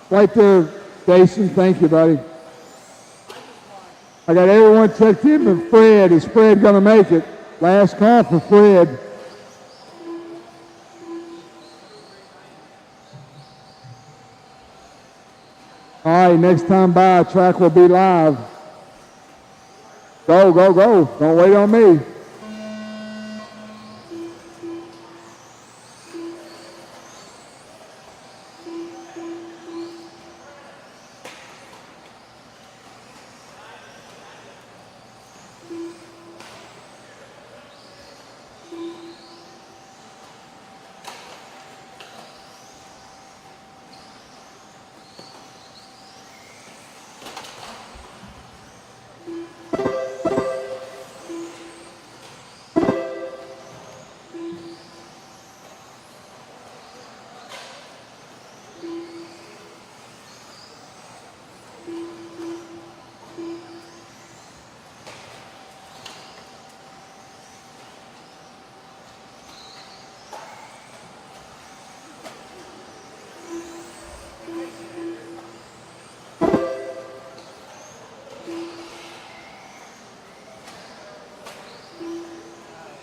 B: Right there, Jason. Thank you, buddy. I got everyone checked in but Fred. Is Fred going to make it? Last call for Fred. All right, next time by, track will be live. Go, go, go. Don't wait on me.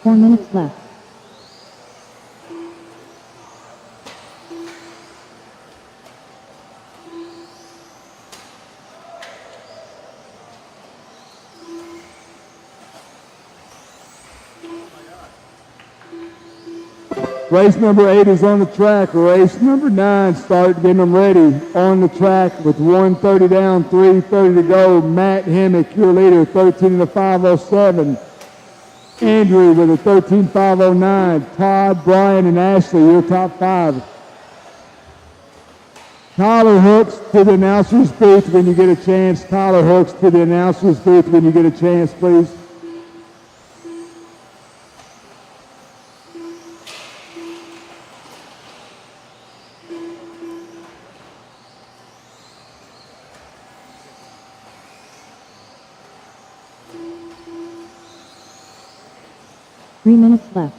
C: 4 minutes left.
B: Race number 8 is on the track. Race number 9, start getting them ready on the track with 1:30 down, 3:30 to go. Matt Hemmick, your leader, 13 in the 5:07. Andrew with a 13:509. Todd, Brian, and Ashley, your top 5. Tyler Hooks to the announcer's booth when you get a chance. Tyler Hooks to the announcer's booth when you get a chance, please.
C: Three minutes left.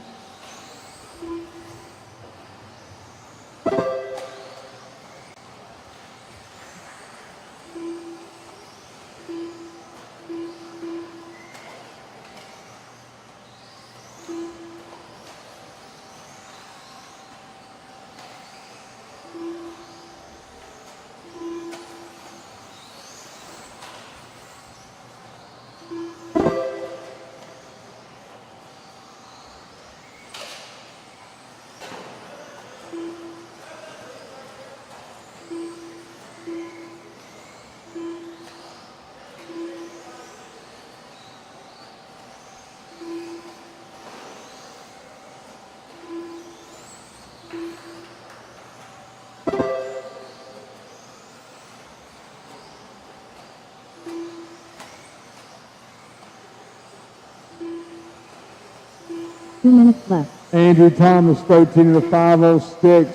C: Two minutes left.
B: Andrew Thomas, 13 in the 5:06.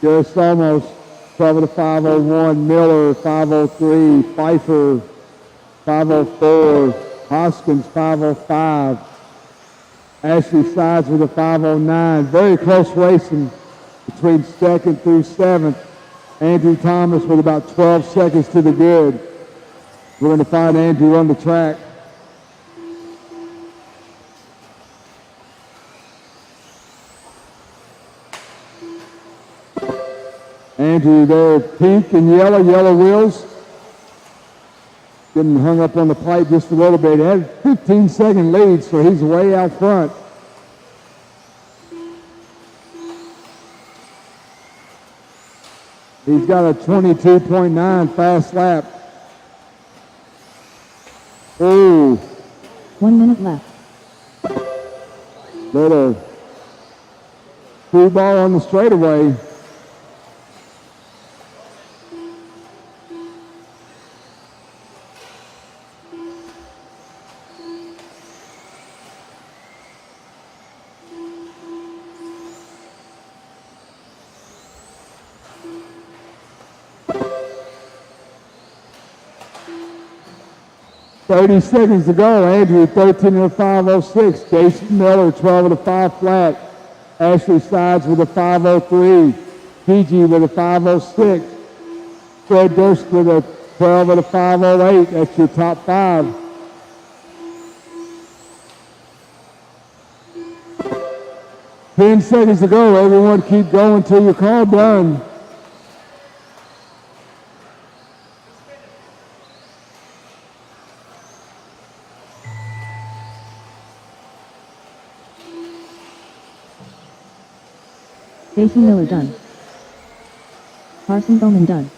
B: Just almost 12 in the 5:01. Miller, 5:03. Pfeiffer, 5:04. Hoskins, 5:05. Ashley Sides with a 5:09. Very close racing between 2nd through 7th. Andrew Thomas with about 12 seconds to the good. We're going to find Andrew on the track. Andrew there, pink and yellow wheels. Getting hung up on the pipe just a little bit. He had a 15-second lead, so he's way out front. He's got a 22.9 fast lap. Oh.
C: 1 minute left.
B: Little free ball on the straightaway. .30 seconds to go. Andrew, 13 in the 5:06. Jason Miller, 12 in the 5 flat. Ashley Sides with a 5:03. PG with a 5:06. Fred Durst with a 12 in the 5:08. That's your top 5. Ten seconds to go. Everyone keep going till your call done.
C: Jason Miller done. Carson Bowman done.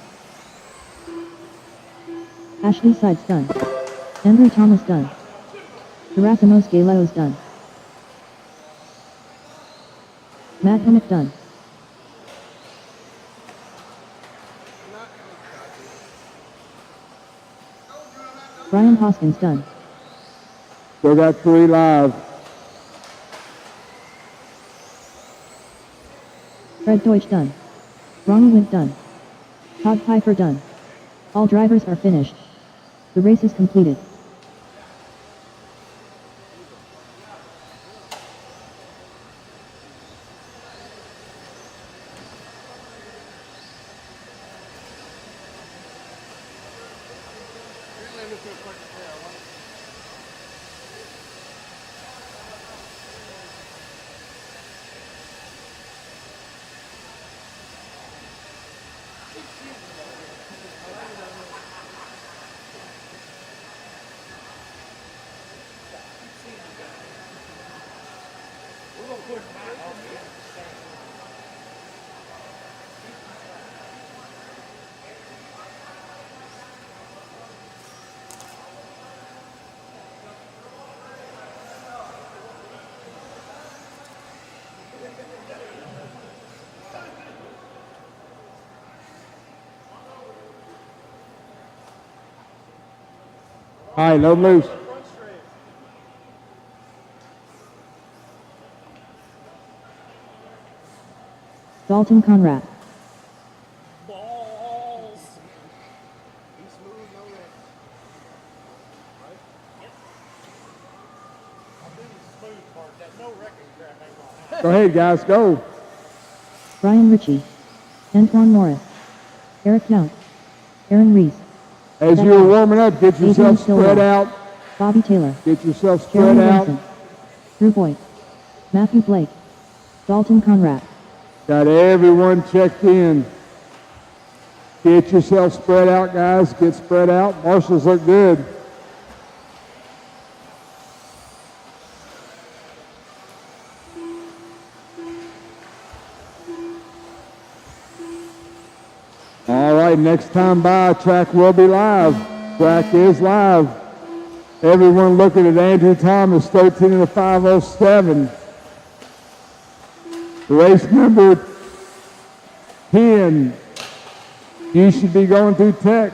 C: Ashley Sides done. Andrew Thomas done. Gerasimos Galeos done. Matt Hemmick done. Brian Hoskins done.
B: Still got 3 live.
C: Fred Deutsch done. Ronnie Wint done. Todd Pfeiffer done. All drivers are finished. The race is completed.
B: All right, load 'em loose.
C: Dalton Conrad.
B: Go ahead, guys, go.
C: Brian Ritchie. Antoine Morris. Eric Young. Aaron Reese.
B: As you're warming up, get
C: Adrian
B: yourself spread
C: Stillwell.
B: out.
C: Bobby Taylor.
B: Get yourself
C: Jeremy
B: spread out.
C: Benson. Drew Boyd. Matthew Blake. Dalton Conrad.
B: Got everyone checked in. Get yourself spread out, guys. Get spread out. Marshals look good. All right, next time by, track will be live. Track is live. Everyone looking at Andrew Thomas, 13 and a 507. Race number 10. You should be going through tech.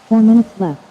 C: Four minutes left.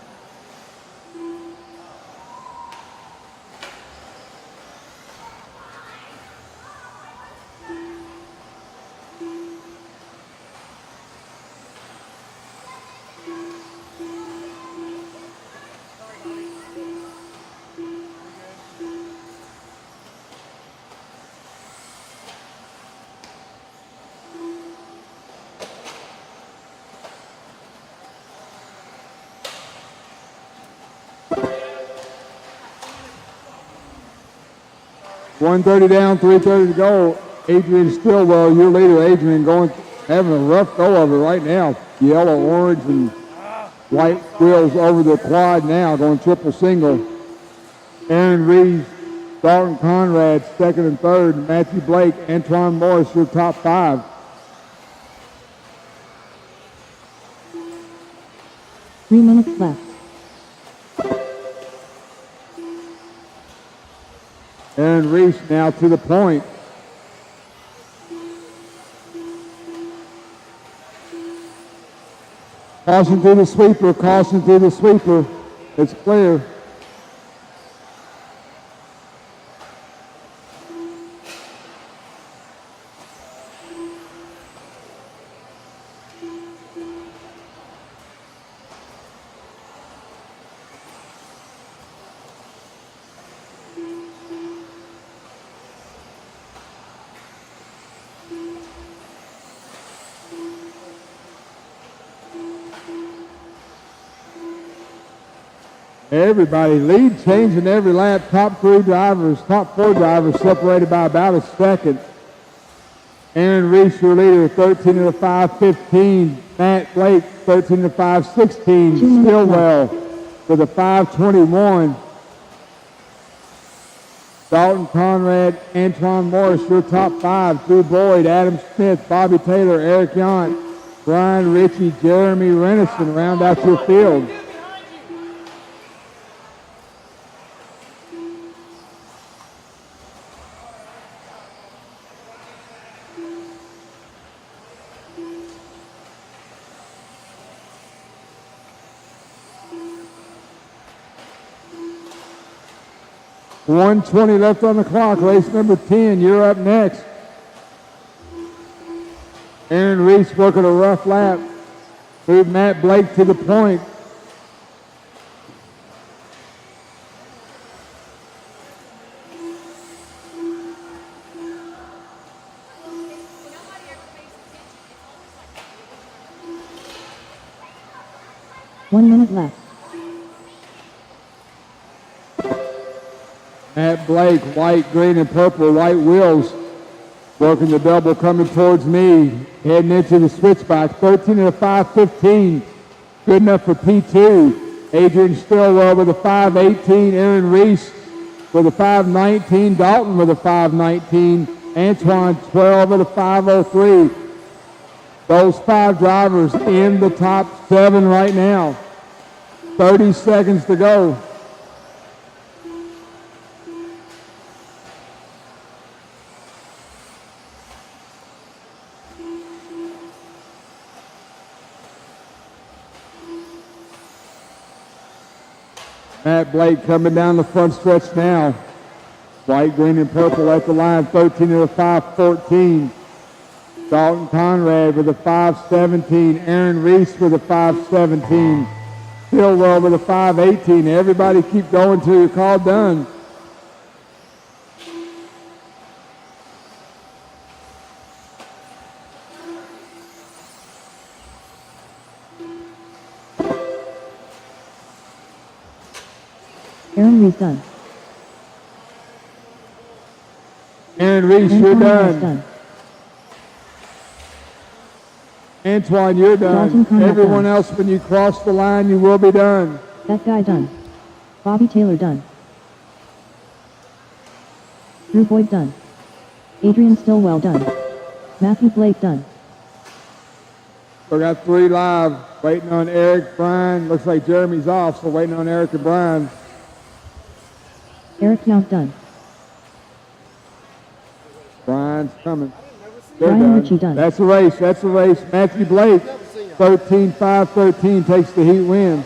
B: .130 down, 3:30 to go. Adrian Stillwell, your leader, Adrian, having a rough go of it right now. Yellow, orange, and white wheels over the quad now, going triple single. Aaron Reeves, Dalton Conrad, second and third. Matthew Blake, Antoine Morris, your top five.
C: Three minutes left.
B: Aaron Reese now to the point. Caution through the sweeper, caution through the sweeper. It's clear. Everybody lead changing every lap. Top four drivers separated by about a second. Aaron Reese, your leader, 13 and a 5:15. Matt Blake, 13 and a 5:16. Stillwell with a 5:21. Dalton Conrad, Antoine Morris, your top five. Drew Boyd, Adam Smith, Bobby Taylor, Eric Yount, Brian Ritchie, Jeremy Renison round out your field. 1:20 left on the clock. Race number 10, you're up next. Aaron Reese working a rough lap. Moved Matt Blake to the point.
C: One minute left.
B: Matt Blake, white, green, and purple, white wheels. Working the double coming towards me. Heading into the switchback. 13 and a 5:15. Good enough for P2. Adrian Stillwell with a 5:18. Aaron Reese with a 5:19. Dalton with a 5:19. Antoine 12 with a 5:03. Those 5 drivers in the top 7 right now. 30 seconds to go. Matt Blake coming down the front stretch now. White, green, and purple at the line. 13 and a 5:14. Dalton Conrad with a 5:17. Aaron Reese with a 5:17. Stillwell with a 5:18. Everybody keep going till you're called done.
C: Aaron Reese done.
B: Aaron Reese, you're
C: Antoine
B: done. Antoine, you're
C: Dalton
B: done.
C: Conrad
B: Everyone
C: done.
B: else, when you cross the line, you will be done.
C: That guy done. Bobby Taylor done. Drew Boyd done. Adrian Stillwell done. Matthew Blake done.
B: We got 3 live. Waiting on Eric, Brian. Looks like Jeremy's off, so waiting on Eric and Brian.
C: Eric Yount done.
B: Brian's coming. They're
C: Brian
B: done.
C: Ritchie done.
B: That's a race. That's a race. Matthew Blake, 13-5-13, takes the heat win.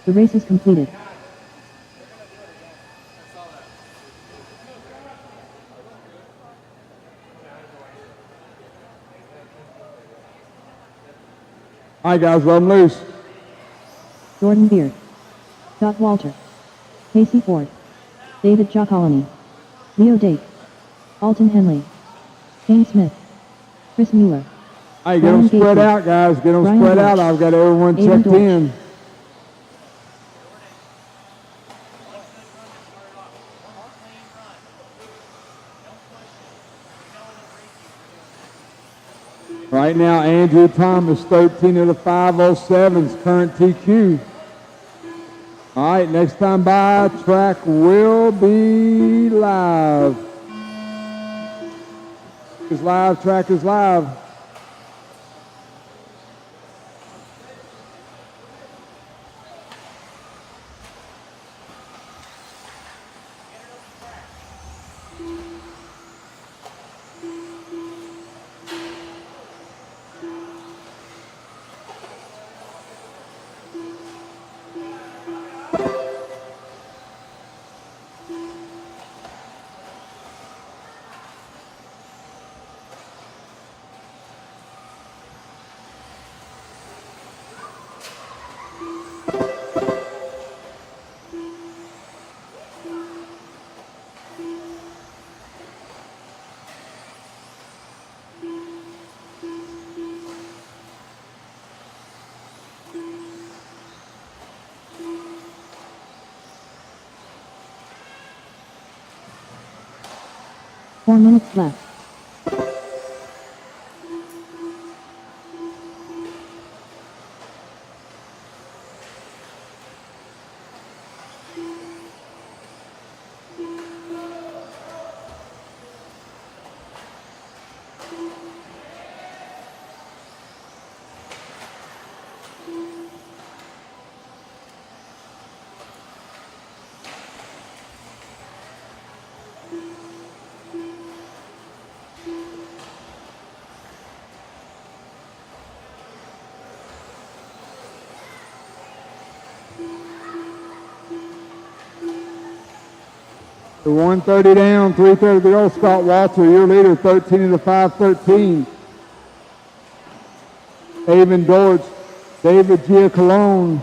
C: The race is completed.
B: All right, guys, let them loose.
C: Jordan Beard. Scott Walter. Casey Ford. David Giacolini. Leo Dake. Alton Henley. Kane Smith. Chris Mueller.
B: All right, get them spread out, guys. Get them spread out. I've got everyone checked in. Right now, Andrew Thomas, 13 of the 507s, current TQ. All right, next time by, track will be live. It's live, track is live.
C: Four minutes left.
B: The 130 down, 330 to go. Scott Walter, your leader, 13 in the 5:13. Avon Dortch, David Giacalone,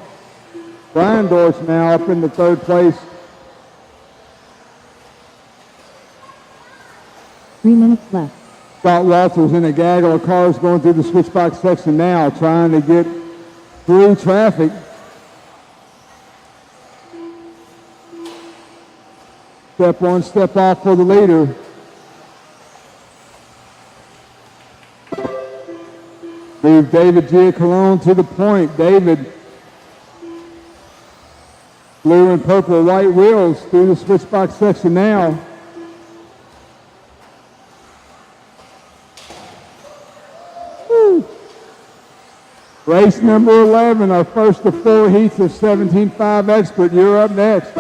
B: Brian Dortch now up in the third place.
C: 3 minutes left.
B: Scott Walters in a gaggle of cars going through the switchback section now, trying to get through traffic. Step on, step off for the leader. Move David Giacalone to the point. David, blue and purple white wheels through the switchback section now. Woo. Race number 11, our first of 4 heats of 17.5 expert. You're up next.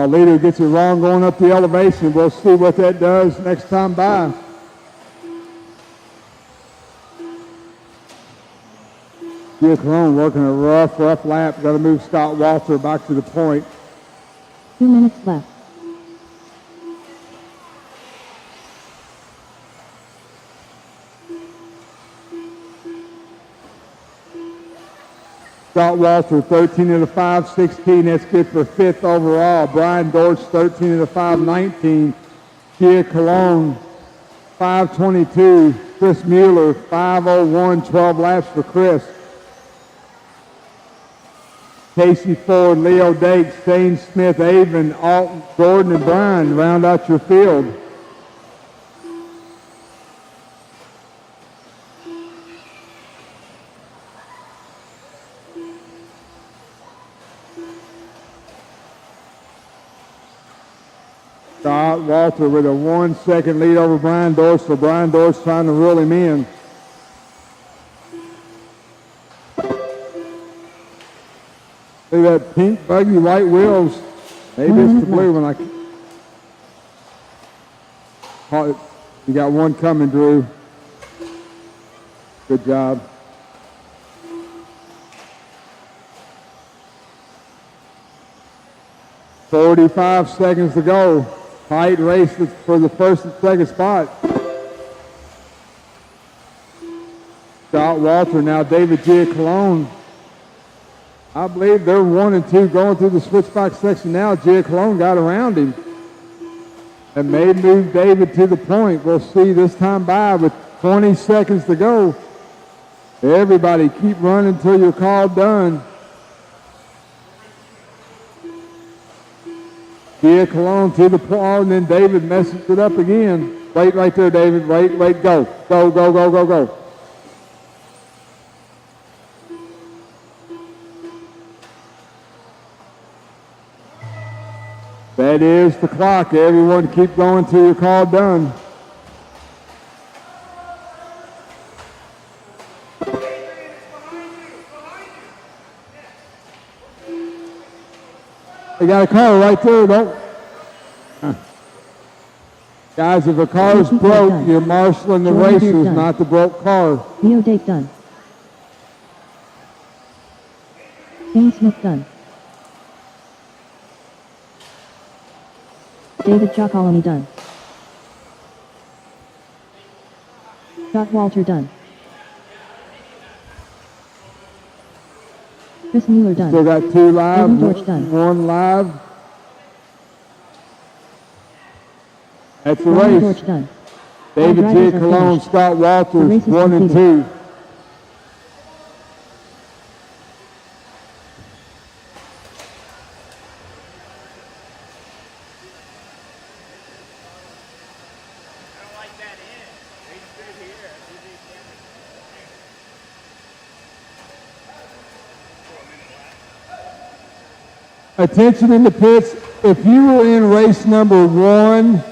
B: Leader gets it wrong going up the elevation. We'll see what that does next time by. Giacalone working a rough lap. Got to move Scott Walter back to the point.
C: 2 minutes left.
B: Scott Walter, 13 in the 5:16. That's good for 5th overall. Brian Dortch, 13 in the 5:19. Giacalone, 5:22. Chris Mueller, 5:01. 12 laps for Chris. Casey Ford, Leo Dake, Shane Smith, Avon, Alton, Gordon, and Brian round out your field. Scott Walter with a 1 second lead over Brian Dortch, so Brian Dortch trying to reel him in. See that pink buggy, white wheels. Maybe it's the blue one. You got one coming, Drew. Good job. "45 seconds to go. Tight race for the first and second spot. Scott Walter, now David Giacalone. I believe they're 1 and 2 going through the switchback section now. Giacalone got around him and may move David to the point. We'll see this time by with 20 seconds to go. Everybody keep running until you're called done. Giacalone to the point, and then David messes it up again. Wait right there, David. Wait, go. Go, go, go, go, go. That is the clock. Everyone keep going till you're called done. They got a car right there, don't. Guys, if a car's broke, you're marshaling the racers, not the broke car.
C: Leo Dake done. Shane Smith done. David Giacalone done. Scott Walter done. Chris Mueller done.
B: Still got 2 live,
C: Avon Dortch done.
B: 1 live. That's the
C: Brian
B: race.
C: Dortch done.
B: David
C: All drivers are
B: Giacalone,
C: finished.
B: Scott
C: The
B: Walters,
C: race is
B: 1 and
C: completed.
B: 2. Attention in the pits. If you were in race number 1,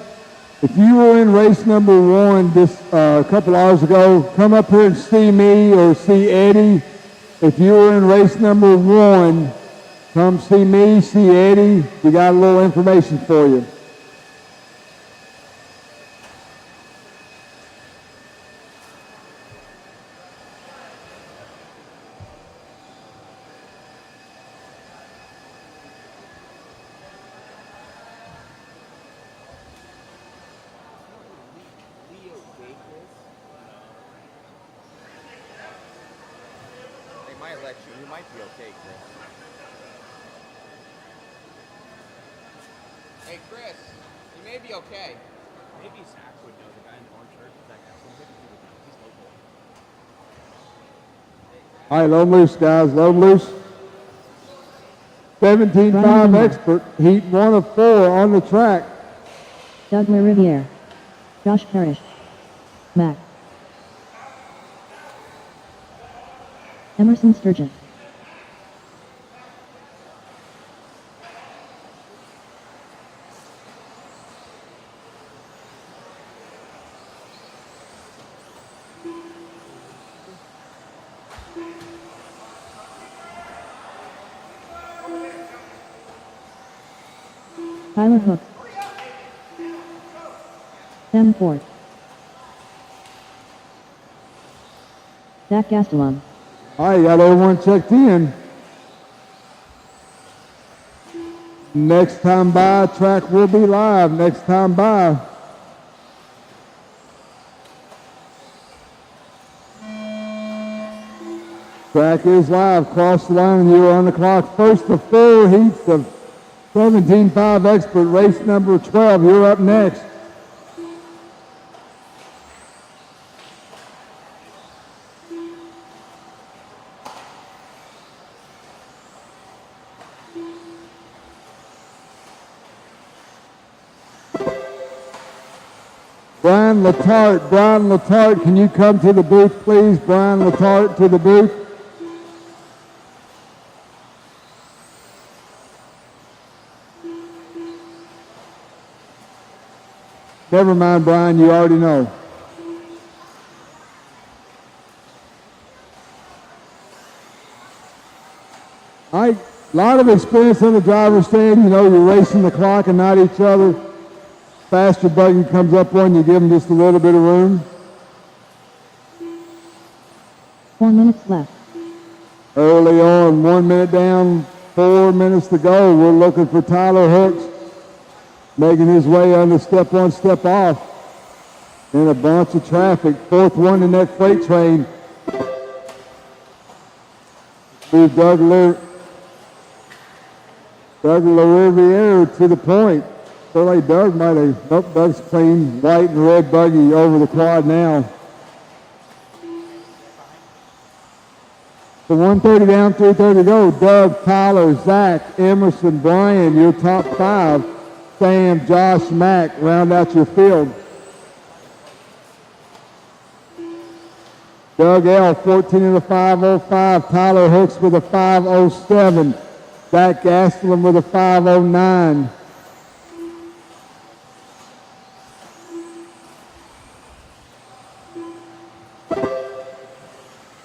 B: this a couple hours ago, come up here and see me or see Eddie. If you were in race number 1, Come see me, see Eddie. We got a little information for you.
A: They might let you. You might be okay, Chris. Hey, Chris, you may be okay.
F: Maybe Zach would know, the guy in the orange shirt. Zach Aslan, maybe he would know. He's local.
B: All right, load 'em loose, guys. Load 'em loose. 17.5 expert, heat 1 of 4 on the track.
C: Doug Riviere. Josh Parrish. Mac. Emerson Sturgeon. Tyler Hook. Sam Ford. Zach Gastelum.
B: All right, got everyone checked in. Next time by, track will be live. Next time by. Track is live. Cross the line, you are on the clock. First of 4 heats of 17.5 expert, race number 12. You're up next. Brian Letarte, can you come to the booth, please? Brian Letarte to the booth. Never mind, Brian, you already know. All right, a lot of experience on the driver's stand. You know, you're racing the clock and not each other. Faster buggy comes up on you, give them just a little bit of room.
C: 4 minutes left.
B: Early on, 1 minute down, 4 minutes to go. We're looking for Tyler Hooks, making his way on the step on, step off. In a bunch of traffic. 4th one in that freight train. Move Doug Riviere to the point. So like Doug might have, nope, Doug's clean, white and red buggy over the quad now. So 130 down, 330 to go. Doug, Tyler, Zach, Emerson, Brian, your top 5. Sam, Josh, Mac, round out your field. Doug L, 14 in the 505. Tyler Hooks with a 507. Zach Gastelum with a 509.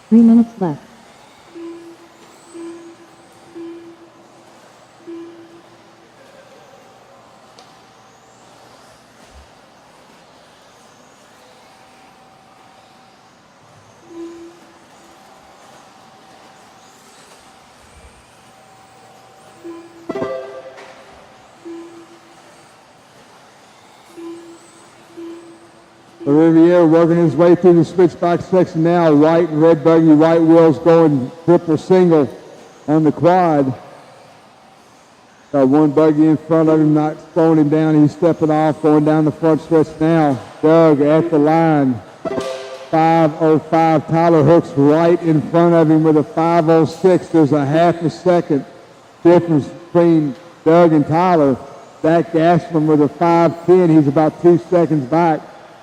C: Three minutes left.
B: Riviere working his way through the switchback section now. White and red buggy, white wheels going triple single on the quad. Got one buggy in front of him, not slowing him down. He's stepping off, going down the front stretch now. Doug at the line. 5:05. Tyler Hooks right in front of him with a 5:06. There's a half a second difference between Doug and Tyler. Zach Gastelum with a 5:10. He's about 2 seconds back.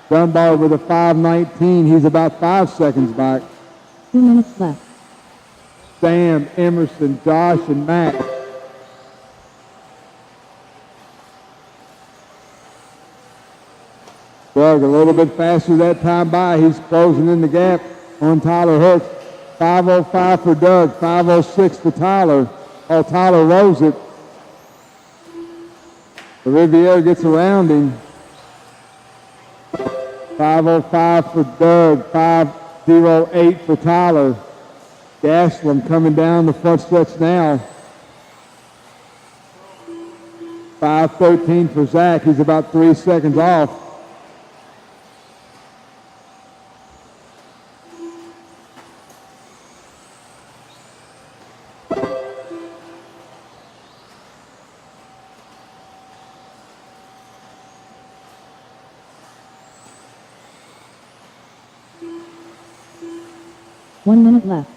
B: Dunbar with a 5:19. He's about 5 seconds back.
C: 2 minutes left.
B: Sam, Emerson, Josh, and Matt. Doug a little bit faster that time by. He's closing in the gap on Tyler Hooks. 5:05 for Doug, 5:06 for Tyler. Oh, Tyler rolls it. The Riviera gets around him. 5:05 for Doug, 5:08 for Tyler. Gaslam coming down the front stretch now. 5:13 for Zach. He's about 3 seconds off.
C: One minute left.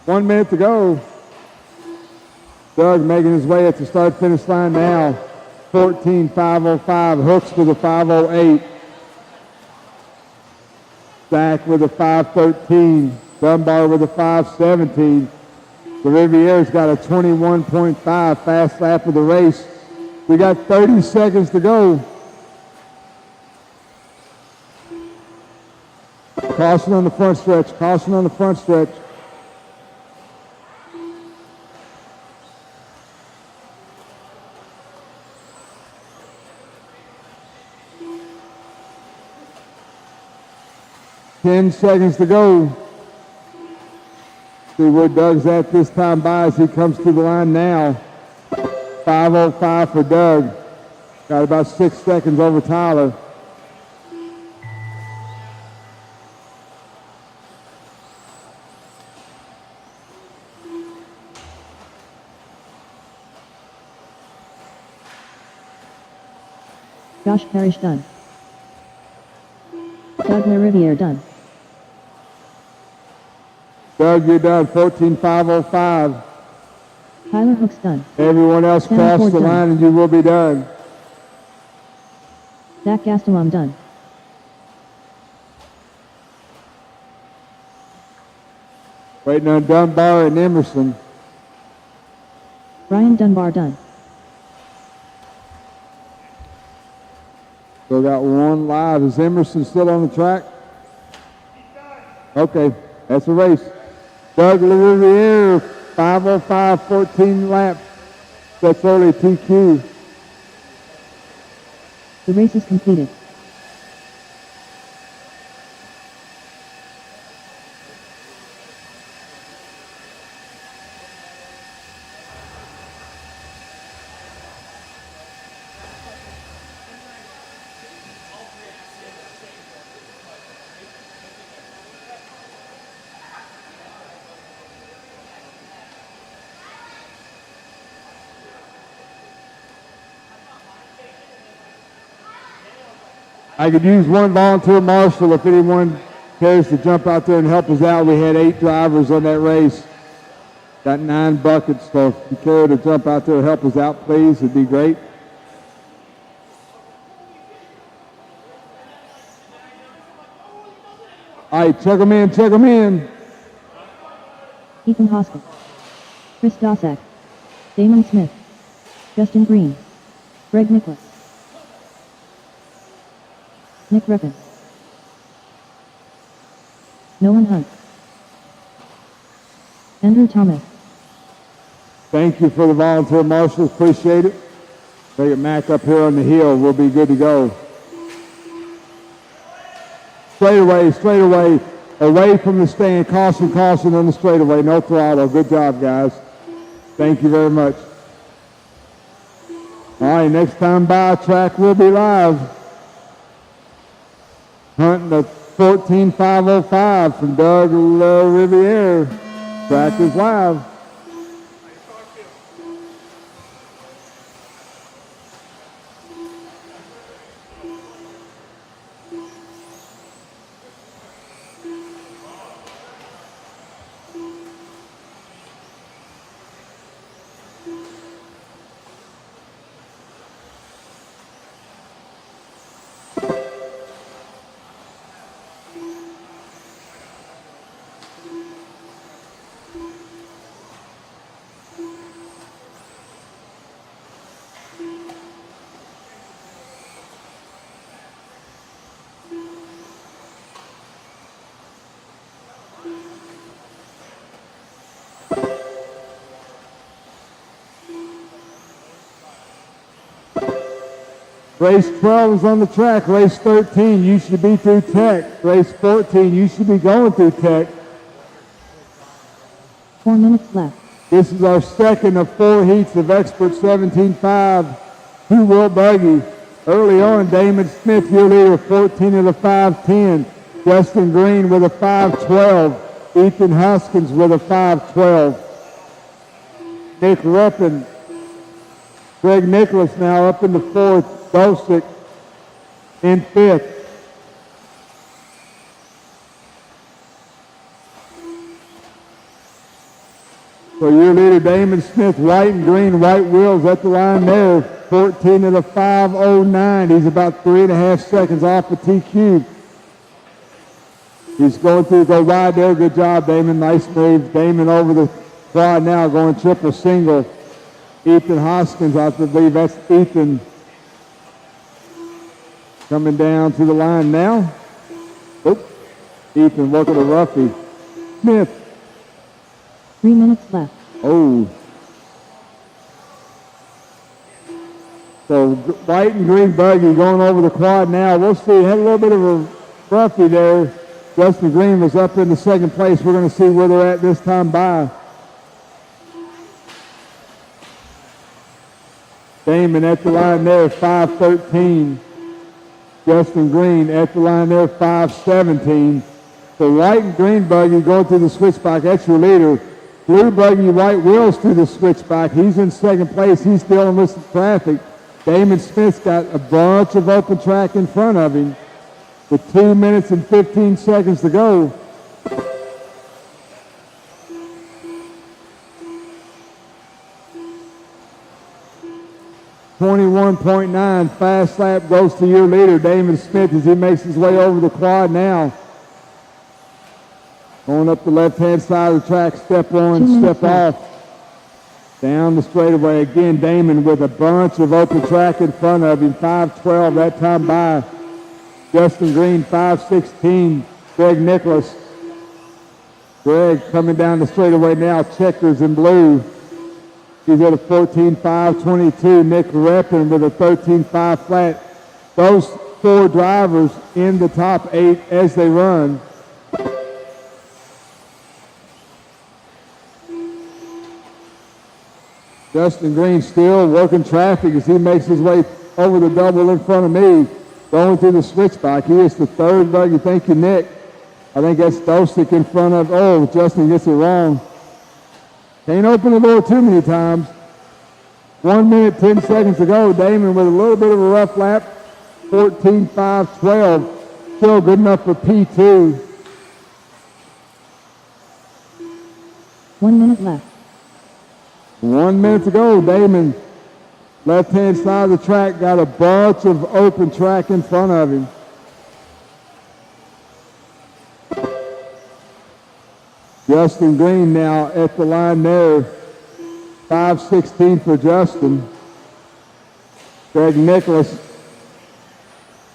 B: 1 minute to go. Doug making his way at the start-finish line now. 14:5:05. Hooks with a 5:08. Zach with a 5:13. Dunbar with a 5:17. The Riviera's got a 21.5 fast lap of the race. We got 30 seconds to go. Caution on the front stretch. Caution on the front stretch. Ten seconds to go. See where Doug's at this time by as he comes to the line now. 5:05 for Doug. Got about 6 seconds over Tyler.
C: Josh Parrish done. Doug LaRiviere done.
B: Doug, you're done. 14:5:05.
C: Tyler Hooks done.
B: Everyone else
C: Sam
B: cross
C: Ford
B: the
C: done.
B: line and you will be done.
C: Zach Gastelum done.
B: Waiting on Dunbar and Emerson.
C: Brian Dunbar done.
B: Still got one live. Is Emerson still on the track? Okay, that's a race. Doug LaRiviere, 5:05, 14 laps. That's early TQ.
C: The race is completed.
B: I could use one volunteer marshal if anyone cares to jump out there and help us out. We had 8 drivers on that race. Got 9 buckets, so if you care to jump out there and help us out, please, it'd be great. All right, check them in, check them in.
C: Ethan Hoskins. Chris Dossack. Damon Smith. Justin Green. Greg Nicholas. Nick Reppin. Nolan Hunt. Andrew Thomas.
B: Thank you for the volunteer marshals, appreciate it. Take it Mac up here on the hill, we'll be good to go. Straightaway, away from the stand, caution on the straightaway, no throttle. Good job, guys. Thank you very much. All right, next time by, track will be live. Hunting the 14:5:05 from Doug LaRiviere. Track is live. Race 12 is on the track. Race 13, you should be through tech. Race 14, you should be going through tech.
C: 4 minutes left.
B: This is our second of 4 heats of Expert 17.5 two-wheel buggy. Early on, Damon Smith, your leader, 14 of the 5:10. Justin Green with a 5:12. Ethan Hoskins with a 5:12. Nick Ruppin. Greg Nicholas now up in the 4th. Dosick in 5th. So your leader, Damon Smith, white and green, white wheels at the line there. 14 of the 5:09. He's about 3.5 seconds off the TQ. He's going to go wide there. Good job, Damon. Nice move. Damon over the quad now, going triple single. Ethan Hoskins, I believe that's Ethan. Coming down to the line now. Oop. Ethan working a roughie. Smith.
C: 3 minutes left.
B: Oh. So white and green buggy going over the quad now. We'll see. Had a little bit of a roughie there. Justin Green was up in the 2nd place. We're going to see where they're at this time by. Damon at the line there, 5:13. Justin Green at the line there, 5:17. So white and green buggy going through the switchback. That's your leader. Blue buggy, white wheels through the switchback. He's in 2nd place. He's dealing with some traffic. Damon Smith's got a bunch of open track in front of him with 2 minutes and 15 seconds to go. .9 fast lap goes to your leader, Damon Smith, as he makes his way over the quad now. Going up the left-hand side of the track, step on, step off. Down the straightaway again, Damon with a bunch of open track in front of him. 5:12 that time by. Justin Green, 5:16. Greg Nicholas. Greg coming down the straightaway now, checkers in blue. He's at a 14.522. Nick Reppin with a 13.5 flat. Those 4 drivers in the top 8 as they run. Justin Green still working traffic as he makes his way over the double in front of me, going through the switchback. He is the 3rd buggy. Thank you, Nick. I think that's Dosick in front of, oh, Justin gets it wrong. Can't open the door too many times. 1 minute, 10 seconds to go. Damon with a little bit of a rough lap. 14.512. Still good enough for P2.
C: 1 minute left.
B: 1 minute to go. Damon, left-hand side of the track, got a bunch of open track in front of him. Justin Green now at the line there. 5:16 for Justin. Greg Nicholas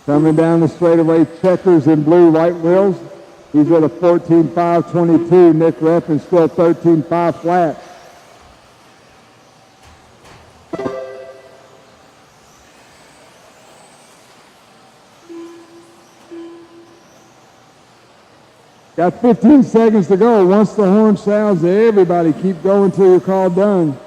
B: coming down the straightaway, checkers in blue, white wheels. He's at a 14.522. Nick Reppin still 13.5 flat. Got 15 seconds to go. Once the horn sounds, everybody keep going till you're called done.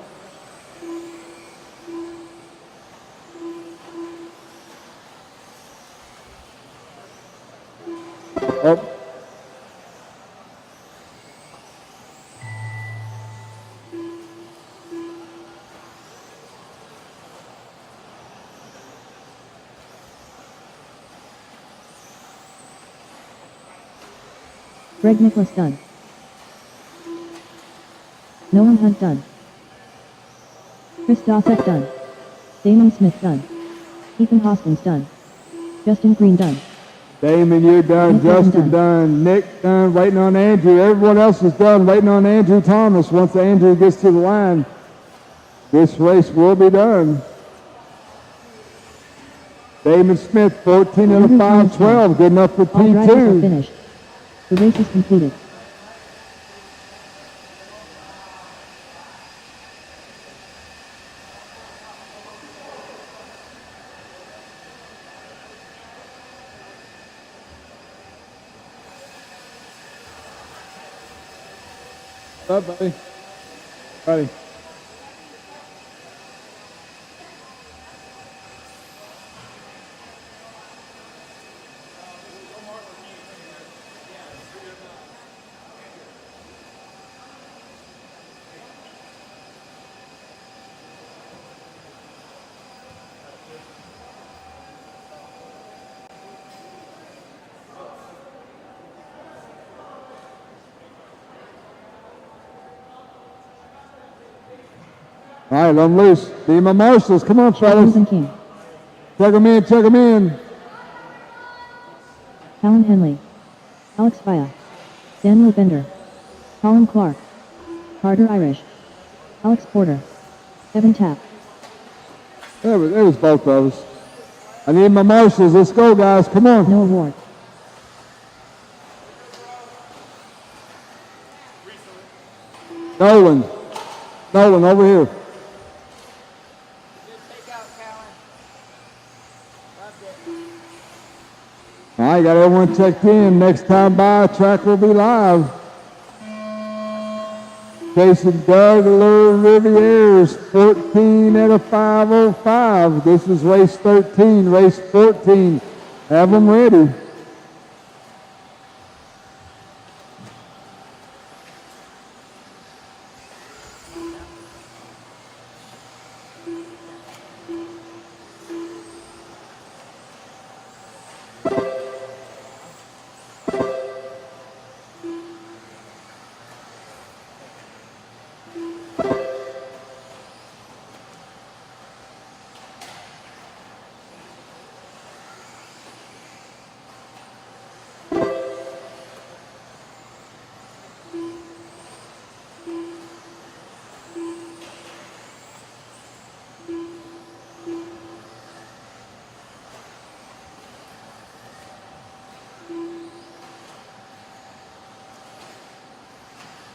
B: Oh.
C: Greg Nicholas done. Nolan Hunt done. Chris Dosick done. Damon Smith done. Ethan Hoskins done. Justin Green done.
B: Damon, you're done.
C: Nick
B: Justin done. Nick done. Waiting on Andrew. Everyone else is done. Waiting on Andrew Thomas. Once Andrew gets to the line, this race will be done. Damon Smith, 14 and a 5:12. Good enough for
C: All drivers are
B: P2.
C: finished. The race is completed.
B: What's up, buddy? Buddy. All right, let them loose. Be my marshals. Come on, fellas.
C: Crimson King.
B: Check them in, check them in.
C: Talon Henley. Alex Vaya. Daniel Bender. Colin Clark. Carter Irish. Alex Porter. Evan Tapp.
B: There was both of us. I need my marshals. Let's go, guys. Come on.
C: Noah Ward.
B: Nolan. Nolan, over here. All right, got everyone checked in. Next time by, track will be live. Chasing Doug Rivieres, 14 at a 5:05. This is race 13, race 14. Have them ready.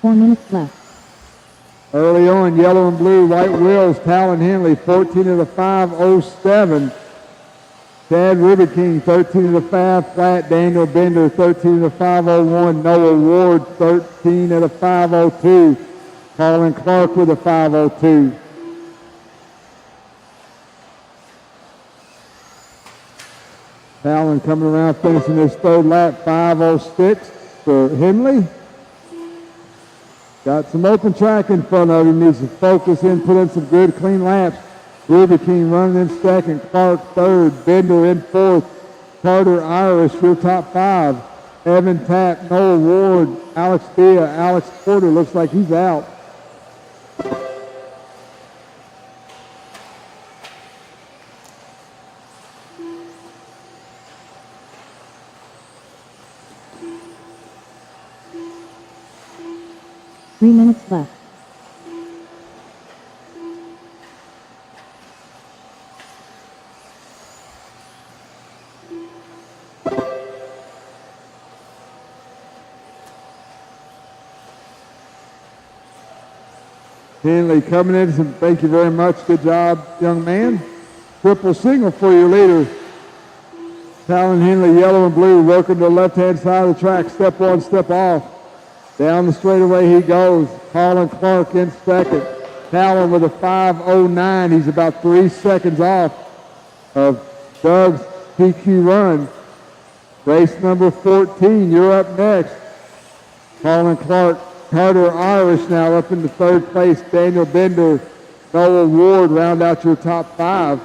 C: Four minutes left.
B: Early on, yellow and blue, white wheels, Talon Henley, 14 of the 5:07. Chad King, 13 of the 5 flat. Daniel Bender, 13 of the 5:01. Noah Ward, 13 of the 5:02. Colin Clark with a 5:02. Talon coming around, finishing his third lap, 5:06 for Henley. Got some open track in front of him. Needs to focus in, put in some good, clean laps. King running in second. Clark third. Bender in fourth. Carter Irish, your top 5. Evan Tapp, Noah Ward, Alex Bia, Alex Porter. Looks like he's out.
C: Three minutes left.
B: Henley coming in. Thank you very much. Good job, young man. Triple single for your leader. Talon Henley, yellow and blue, working to the left-hand side of the track. Step on, step off. Down the straightaway he goes. Colin Clark in second. Talon with a 5:09. He's about 3 seconds off of Doug's PQ run. Race number 14, you're up next. Colin Clark, Carter Irish now up into third place. Daniel Bender, Noah Ward round out your top 5.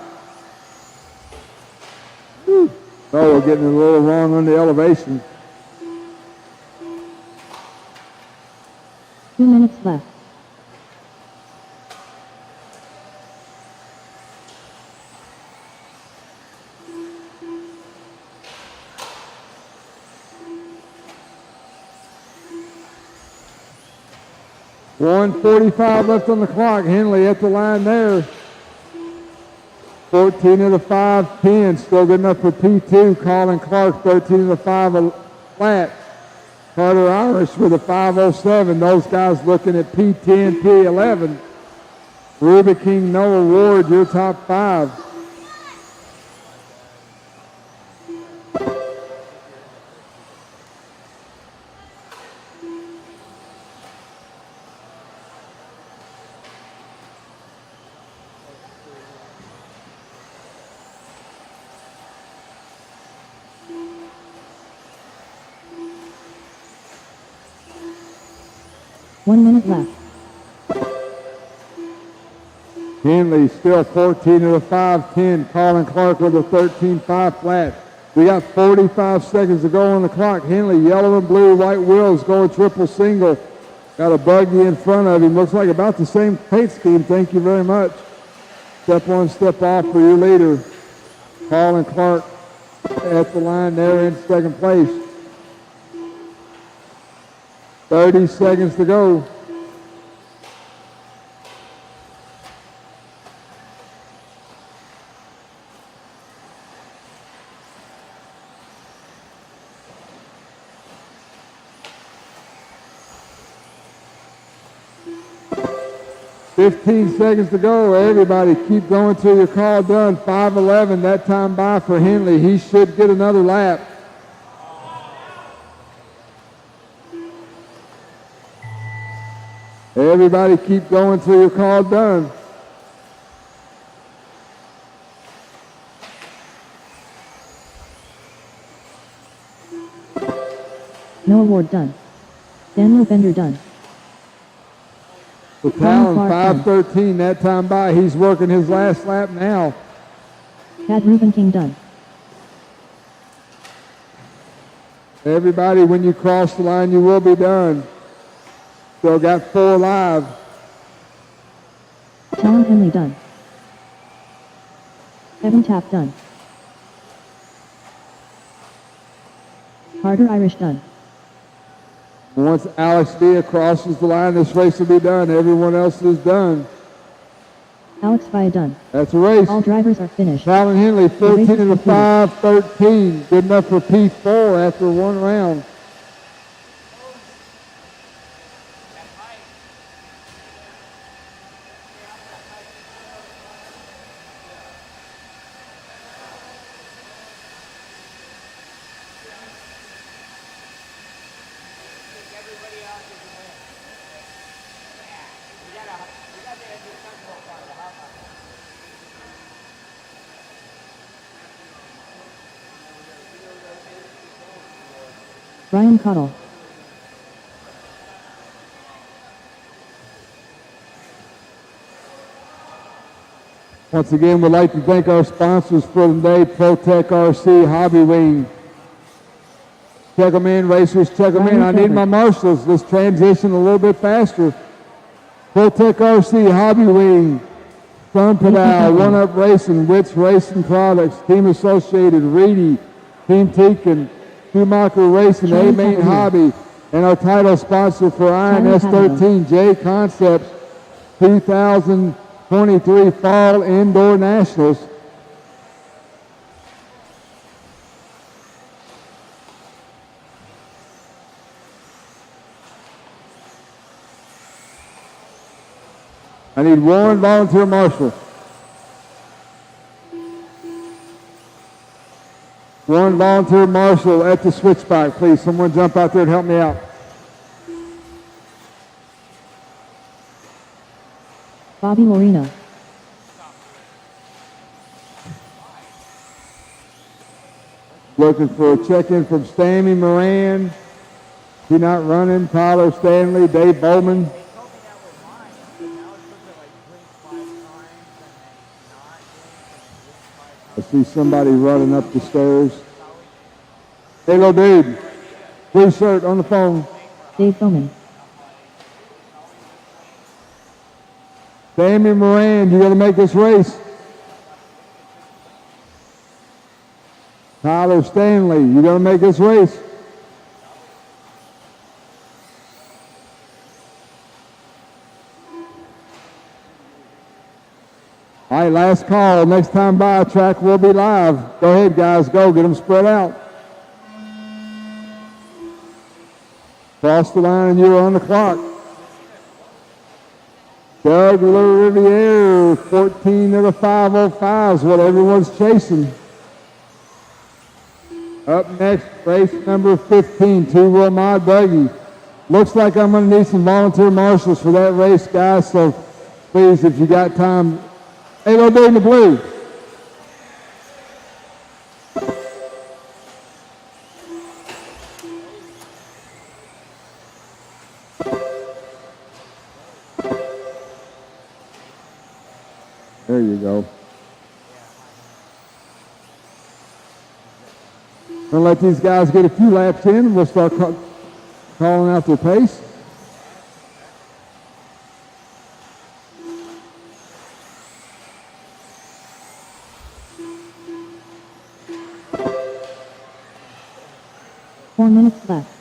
B: Whew. Noah getting a little wrong on the elevation.
C: 2 minutes left.
B: .145 left on the clock. Henley at the line there. 14 of the 5:10. Still good enough for P2. Colin Clark, 13 of the 5 flat. Carter Irish with a 5:07. Those guys looking at P10, P11. King, Noah Ward, your top 5.
C: 1 minute left.
B: Henley still 14 of the 5-10. Colin Clark with a 13-5 flat. We got 45 seconds to go on the clock. Henley, yellow and blue, white wheels, going triple single. Got a buggy in front of him. Looks like about the same paint scheme. Thank you very much. Step on, step off for your leader. Colin Clark at the line there in second place. 30 seconds to go. Fifteen seconds to go. Everybody keep going till your call done. 5:11 that time by for Henley. He should get another lap. Everybody keep going till your call done.
C: No award done. Daniel Bender done.
B: So Talon 5:13 that time by. He's working his last lap now.
C: Chad Ruben King done.
B: Everybody, when you cross the line, you will be done. Still got 4 live.
C: Talon Henley done. Evan Tapp done. Carter Irish done.
B: Once Alex Villa crosses the line, this race will be done. Everyone else is done.
C: Alex Villa done.
B: That's a race.
C: All drivers are finished.
B: Talon Henley, 14
C: race
B: of the
C: is
B: 5:13. Good enough for P4 after 1 round.
C: Ryan Cottle.
B: Once again, we'd like to thank our sponsors for the day, ProTech RC, Hobby Wing. Check them in, racers, check them in. I need my marshals. Let's transition a little bit faster. ProTech RC, Hobby Wing, Sun Pedal, One Up Racing, Wits Racing Products, Team Associated, Reedy, Team Teakin, Schumacher Racing, A-Main Hobby, and our title sponsor for INS13, JConcepts 2023 Fall Indoor Nationals. I need 1 volunteer marshal. 1 volunteer marshal at the switchback, please. Someone jump out there and help me out.
C: Bobby Lorena.
B: Looking for a check-in from Stanley Moran. He not running. Tyler Stanley, Dave Bowman. I see somebody running up the stairs. Hey, little dude. Blue shirt on the phone.
C: Dave Bowman.
B: Damian Moran, you got to make this race. Tyler Stanley, you got to make this race. All right, last call. Next time by, track will be live. Go ahead, guys. Go. Get them spread out. Cross the line and you're on the clock. Doug Riviere, 14 of the 505s, what everyone's chasing. Up next, race number 15, two-wheel mod buggy. Looks like I'm going to need some volunteer marshals for that race, guys, so please, if you got time, hey, go do in the blue. There you go. Gonna let these guys get a few laps in. We'll start calling out their pace.
C: Four minutes left.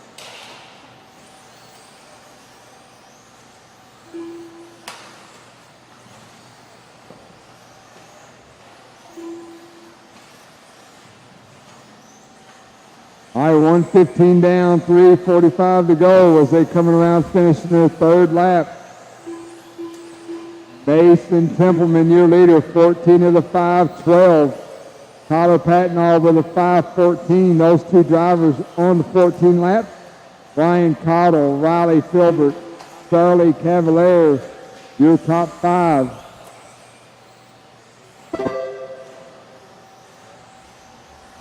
B: All right, 1:15 down, 3:45 to go as they coming around finishing their third lap. Mason Templeman, your leader, 14 of the 5:12. Tyler Patnall with a 5:14. Those two drivers on the 14 laps. Ryan Cottle, Riley Filbert, Charlie Cavalier, your top five.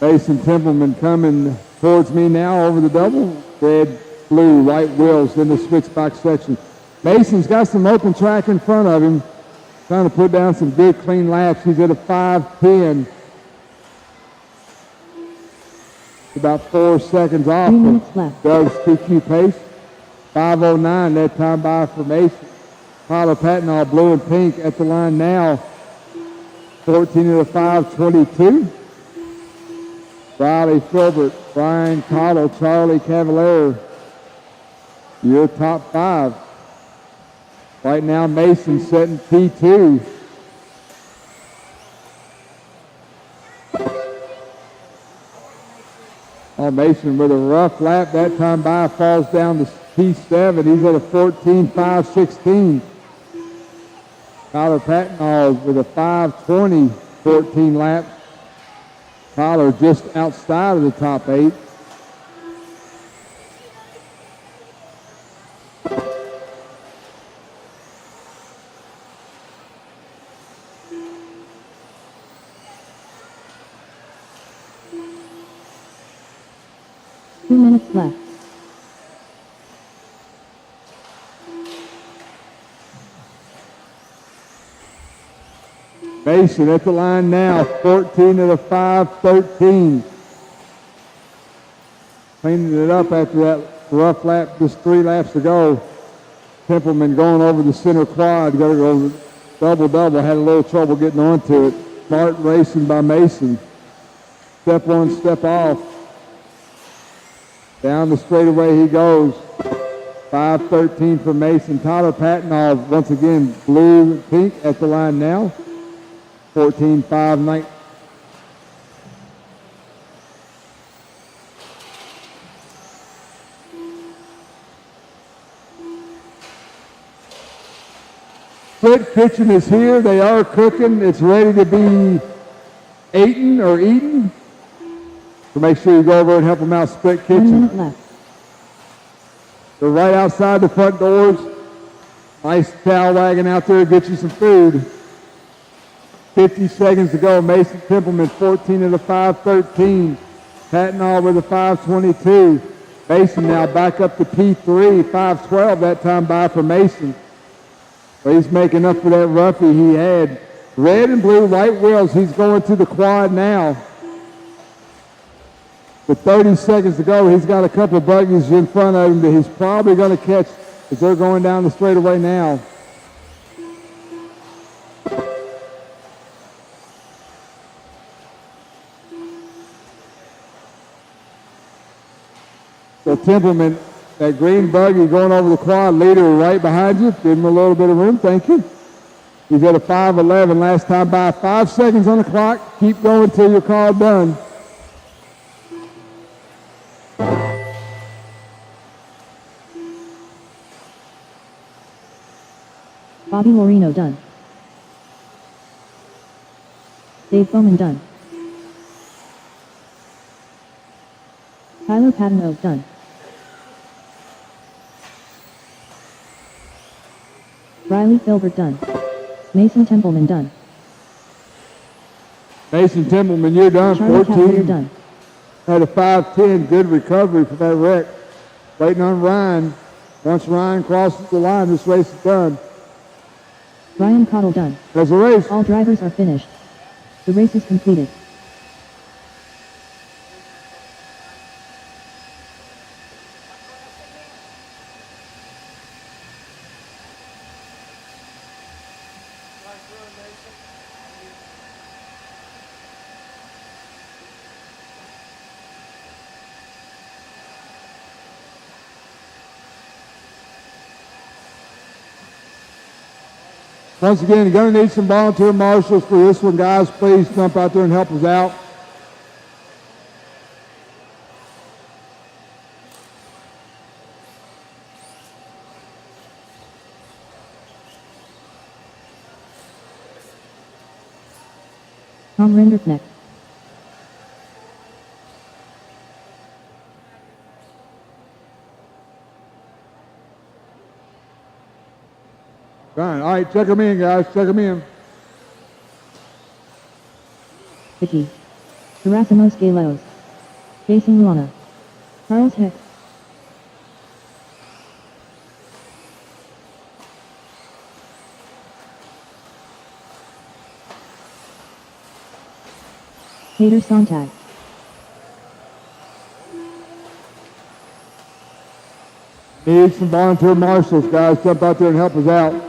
B: Mason Templeman coming towards me now over the double. Red, blue, white wheels in the switchback section. Mason's got some open track in front of him. Trying to put down some good clean laps. He's at a 5:10. About 4 seconds off
C: 3 minutes left.
B: Doug's TQ pace. 5:09 that time by for Mason. Tyler Patnall, blue and pink at the line now. 14 of the 5:22. Riley Filbert, Brian Cottle, Charlie Cavalier, your top five. Right now, Mason setting P2. Oh, Mason with a rough lap. That time by falls down to P7. He's at a 14.516. Tyler Patnall with a 5:20, 14 laps. Tyler just outside of the top 8.
C: Two minutes left.
B: Mason at the line now, 14 of the 5:13. Cleaning it up after that rough lap, just 3 laps to go. Templeman going over the center quad, got to go double-double, had a little trouble getting onto it. Smart racing by Mason. Step on, step off. Down the straightaway he goes. 5:13 for Mason. Tyler Patnall, once again, blue and pink at the line now. 14.5. Split kitchen is here. They are cooking. It's ready to be eaten or eaten. So make sure you go over and help them out. Split
C: 1
B: kitchen.
C: minute left.
B: They're right outside the front doors. Nice cow wagon out there to get you some food. 50 seconds to go. Mason Templeman, 14 of the 5:13. Patnall with a 5:22. Mason now back up to P3, 5:12 that time by for Mason. But he's making up for that roughie he had. Red and blue, white wheels. He's going to the quad now. With 30 seconds to go, he's got a couple of buggies in front of him that he's probably going to catch as they're going down the straightaway now. So Templeman, that green buggy going over the quad, leader right behind you. Give him a little bit of room, thank you. He's at a 5:11 last time by. 5 seconds on the clock. Keep going till your call done.
C: Bobby Lorino done. Dave Bowman done. Tyler Patino done. Riley Filbert done. Mason Templeman done.
B: Mason Templeman, you're done.
C: Charlie
B: 14.
C: Cavalier done.
B: Had a 5:10. Good recovery for that wreck. Waiting on Ryan. Once Ryan crosses the line, this race is done.
C: Ryan Cottle done.
B: That's a race.
C: All drivers are finished. The race is completed.
B: Once again, you're going to need some volunteer marshals for this one, guys. Please jump out there and help us out.
C: Tom Renderknecht.
B: Fine. All right, check them in, guys. Check them in.
C: Vicky. Gerasimos Galos. Jason Luana. Charles Heck. Tater Sontag.
B: Need some volunteer marshals, guys. Jump out there and help us out.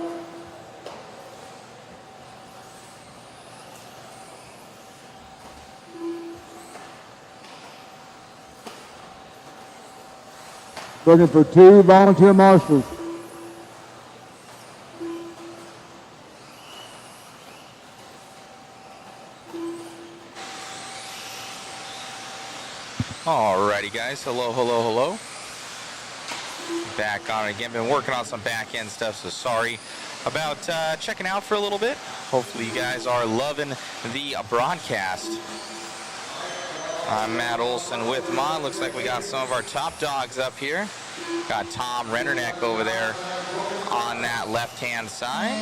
B: Looking for 2 volunteer marshals.
A: Alrighty, guys. Hello, hello, hello. Back on it again. Been working on some back end stuff, so sorry about checking out for a little bit. Hopefully you guys are loving the broadcast. I'm Matt Olson with Mon. Looks like we got some of our top dogs up here. Got Tom Renderknecht over there on that left-hand side.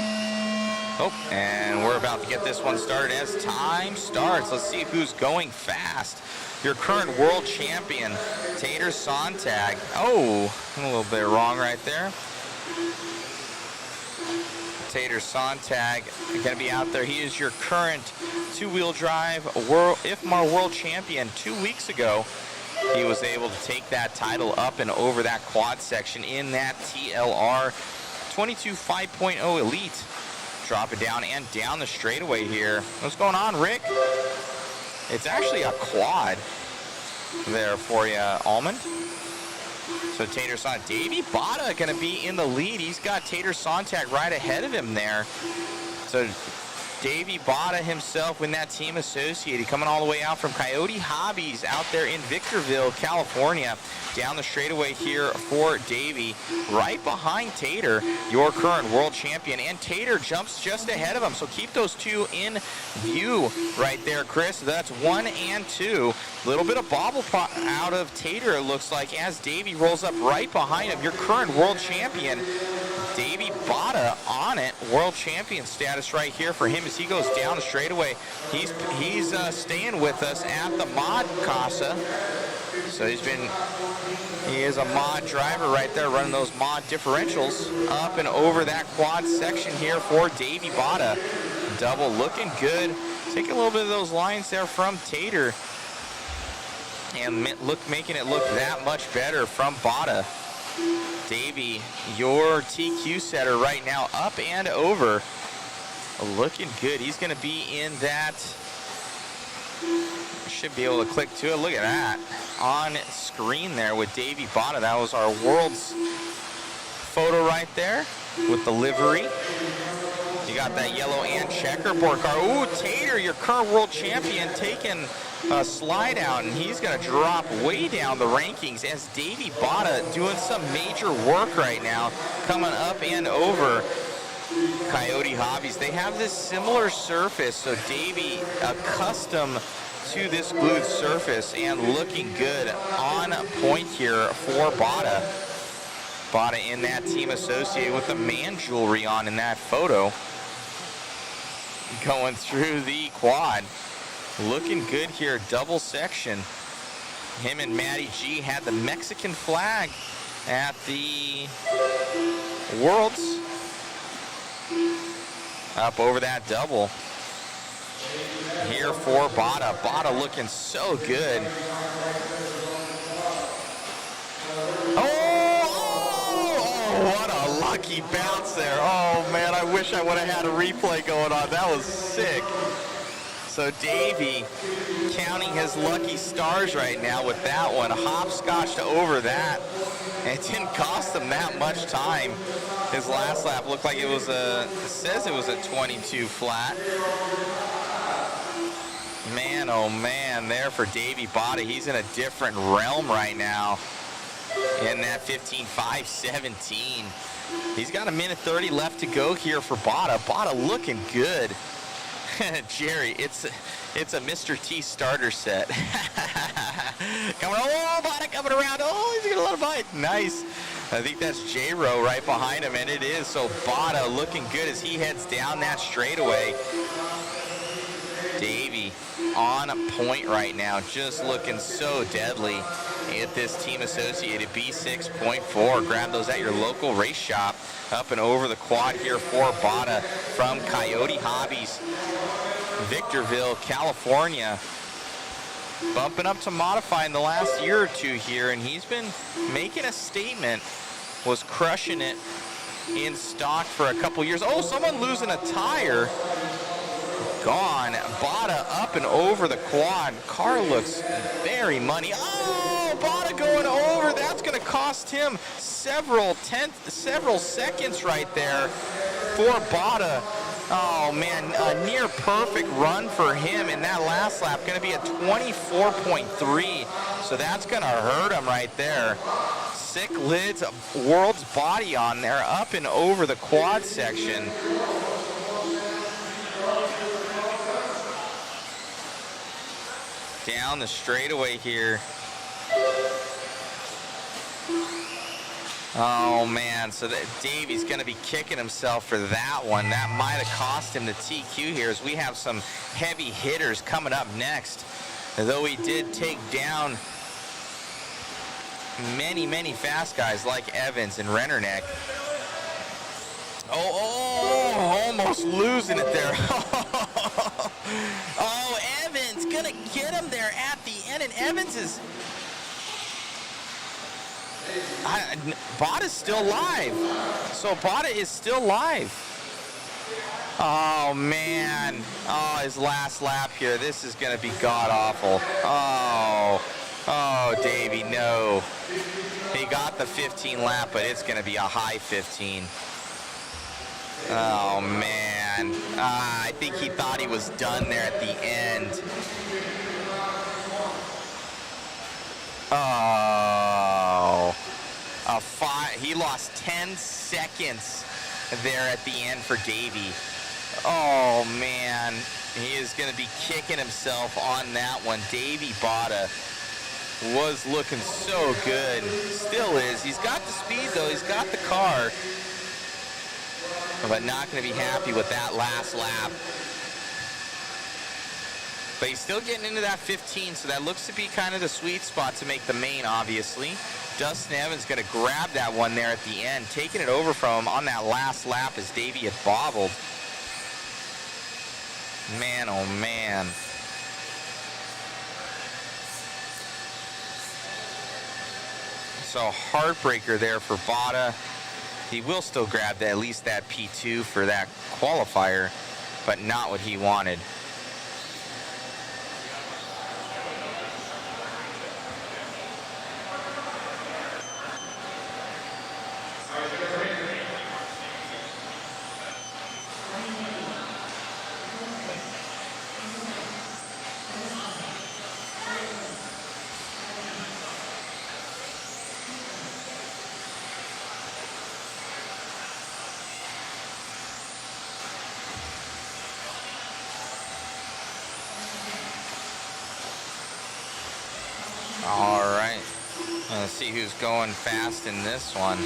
A: Oh, and we're about to get this one started as time starts. Let's see who's going fast. Your current world champion, Tater Sontag. Oh, I'm a little bit wrong right there. Tater Sontag going to be out there. He is your current two-wheel drive IFMAR world champion. 2 weeks ago, he was able to take that title up and over that quad section in that TLR 22 5.0 Elite. Drop it down and down the straightaway here. What's going on, Rick? It's actually a quad there for you, Almond. So Tater Sontag, Davey Botta going to be in the lead. He's got Tater Sontag right ahead of him there. So Davey Botta himself in that team associated, coming all the way out from Coyote Hobbies out there in Victorville, California. Down the straightaway here for Davey. Right behind Tater, your current world champion. And Tater jumps just ahead of him. So keep those two in view right there, Chris. That's 1 and 2. Little bit of bobble out of Tater, it looks like, as Davey rolls up right behind him. Your current world champion, Davey Botta, on it. World champion status right here for him as he goes down the straightaway. He's staying with us at the Mod Casa. So he is a mod driver right there, running those mod differentials up and over that quad section here for Davey Botta. Double looking good. Taking a little bit of those lines there from Tater and making it look that much better from Botta. Davey, your TQ setter right now up and over. Looking good. He's going to be in that. Should be able to click to it. Look at that on screen there with Davey Botta. That was our world's photo right there with the livery. You got that yellow and checkerboard car. Ooh, Tater, your current world champion, taking a slide out, and he's going to drop way down the rankings as Davey Botta doing some major work right now, coming up and over Coyote Hobbies. They have this similar surface, so Davey accustomed to this glued surface and looking good on point here for Botta. Botta in that team associated with the man jewelry on in that photo. Going through the quad. Looking good here, double section. Him and Matty G had the Mexican flag at the Worlds. up over that double. Here for Bada. Bada looking so good. Oh, what a lucky bounce there. Oh, man, I wish I would have had a replay going on. That was sick. So Davey counting his lucky stars right now with that one. Hopscotched over that. And it didn't cost him that much time. His last lap looked like it was it says it was a 22 flat. Man, oh man, there for Davey Bada. He's in a different realm right now in that 15.5.17. He's got a minute 30 left to go here for Bada. Bada looking good. Jerry, it's a Mr. T starter set. Coming, oh, Bada coming around. Oh, he's gonna let him bite. Nice. I think that's J-Ro right behind him, and it is. So Bada looking good as he heads down that straightaway. Davey on point right now, just looking so deadly at this Team Associated B6.4. Grab those at your local race shop. Up and over the quad here for Bada from Coyote Hobbies, Victorville, California. Bumping up to modify in the last year or two here, and he's been making a statement. Was crushing it in stock for a couple years. Oh, someone losing a tire. Gone. Bada up and over the quad. Car looks very money. Oh, Bada going over. That's going to cost him several seconds right there for Bada. Oh man, a near perfect run for him in that last lap. Going to be a 24.3. So that's going to hurt him right there. Sick lids, world's body on there, up and over the quad section. Down the straightaway here. Oh man, so that Davey's going to be kicking himself for that one. That might have cost him the TQ here, as we have some heavy hitters coming up next. Though he did take down many fast guys like Evans and Rennerneck. Oh, almost losing it there. Oh, Evans gonna get him there at the end, and Evans is... Bada's still live. So Bada is still live. Oh, man. Oh, his last lap here. This is gonna be god-awful. Oh, Davey, no. He got the 15 lap, but it's gonna be a high 15. Oh, man. I think he thought he was done there at the end. Oh. He lost 10 seconds there at the end for Davey. Oh, man. He is going to be kicking himself on that one. Davey Bada was looking so good. Still is. He's got the speed, though. He's got the car. But not going to be happy with that last lap. But he's still getting into that 15, so that looks to be kind of the sweet spot to make the main, obviously. Dustin Evans going to grab that one there at the end, taking it over from him on that last lap as Davey had bobbled. Man, oh man. So heartbreaker there for Bada. He will still grab at least that P2 for that qualifier, but not what he wanted. All right, let's see who's going fast in this one.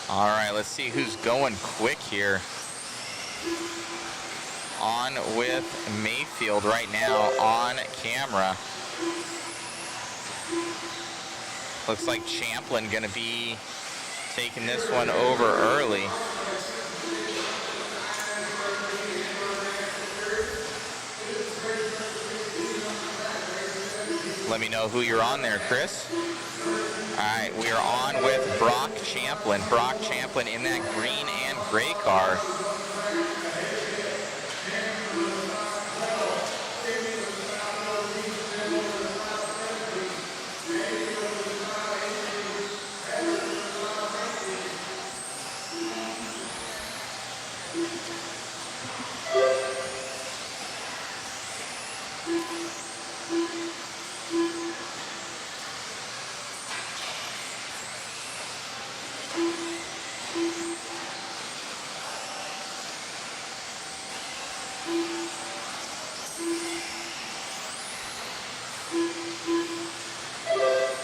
A: All right, let's see who's going quick here. On with Mayfield right now on camera. Looks like Champlin gonna be taking this one over early. Let me know who you're on there, Chris. All right, we are on with Brock Champlin. Brock Champlin in that green and gray car.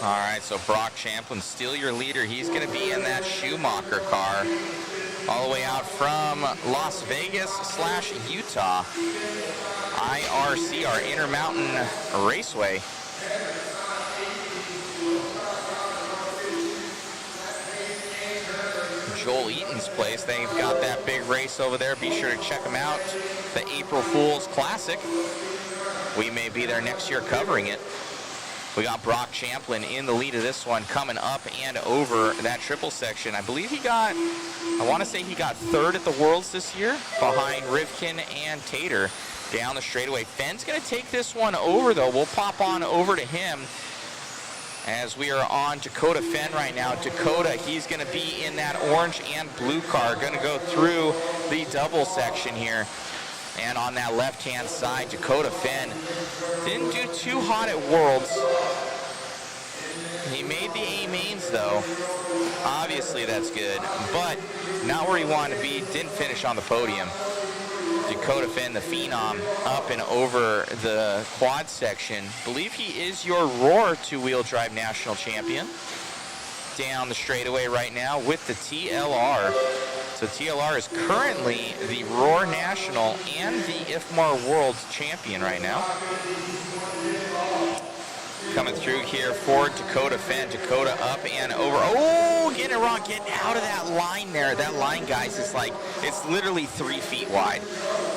A: All right, so Brock Champlin, still your leader. He's going to be in that Schumacher car all the way out from Las Vegas / Utah. IRC, our Intermountain Raceway. Joel Eaton's place. They've got that big race over there. Be sure to check them out. The April Fool's Classic. We may be there next year covering it. We got Brock Champlin in the lead of this one, coming up and over that triple section. I believe I want to say he got third at the Worlds this year, behind Rivkin and Tater down the straightaway. Fenn's going to take this one over, though. We'll pop on over to him as we are on Dakota Fenn right now. Dakota, he's going to be in that orange and blue car, going to go through the double section here. And on that left-hand side, Dakota Fenn didn't do too hot at Worlds. He made the A-mains, though. Obviously, that's good, but not where he wanted to be. Didn't finish on the podium. Dakota Fenn, the Phenom, up and over the quad section. Believe he is your Roar two-wheel drive national champion. Down the straightaway right now with the TLR. So TLR is currently the Roar National and the IFMAR World Champion right now. Coming through here for Dakota Fenn. Dakota up and over. Oh, getting it wrong. Getting out of that line there. That line, guys, is like, it's literally 3 feet wide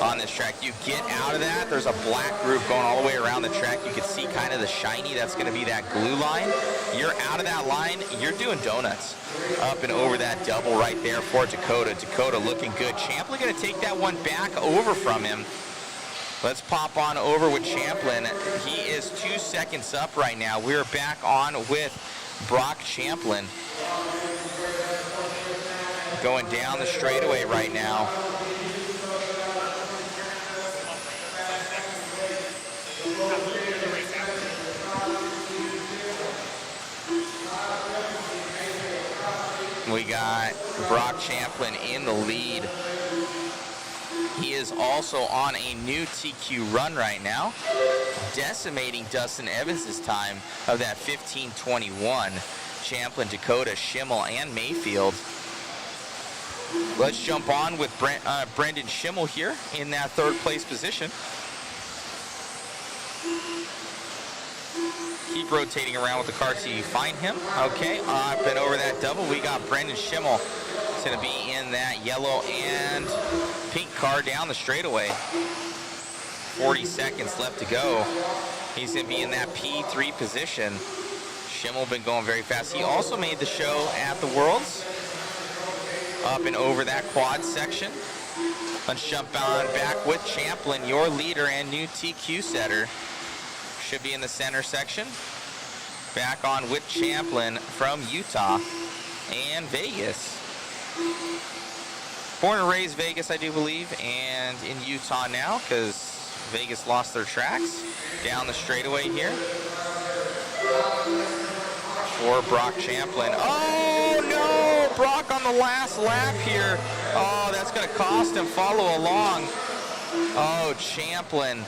A: on this track. You get out of that. There's a black groove going all the way around the track. You can see kind of the shiny. That's going to be that glue line. You're out of that line. You're doing donuts. Up and over that double right there for Dakota. Dakota looking good. Champlin going to take that one back over from him. Let's pop on over with Champlin. He is 2 seconds up right now. We're back on with Brock Champlin. Going down the straightaway right now. We got Brock Champlin in the lead. He is also on a new TQ run right now, decimating Dustin Evans' time of that 15:21. Champlin, Dakota, Schimmel, and Mayfield. Let's jump on with Brendan Schimmel here in that 3rd place position. Keep rotating around with the car till you find him. Okay, up and over that double, we got Brendan Schimmel. It's going to be in that yellow and pink car down the straightaway. 40 seconds left to go. He's going to be in that P3 position. Schimmel been going very fast. He also made the show at the Worlds. Up and over that quad section. Let's jump on back with Champlin, your leader and new TQ setter. Should be in the center section. Back on with Champlin from Utah and Vegas. Born and raised Vegas, I do believe, and in Utah now because Vegas lost their tracks. Down the straightaway here for Brock Champlin. Oh no! Brock on the last lap here. Oh, that's going to cost him. Follow along. Oh, Champlin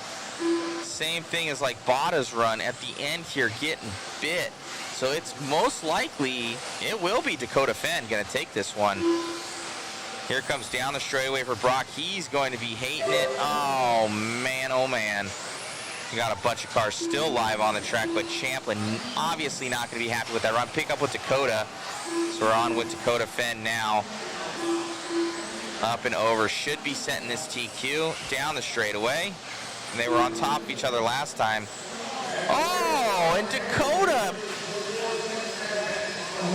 A: same thing as like Bada's run at the end here, getting bit. So it's most likely, it will be Dakota Fenn going to take this one. Here comes down the straightaway for Brock. He's going to be hating it. Oh, man, oh, man. You got a bunch of cars still live on the track, but Champlin obviously not going to be happy with that run. Pick up with Dakota. So we're on with Dakota Fenn now. Up and over. Should be setting this TQ down the straightaway. And they were on top of each other last time. Oh, and Dakota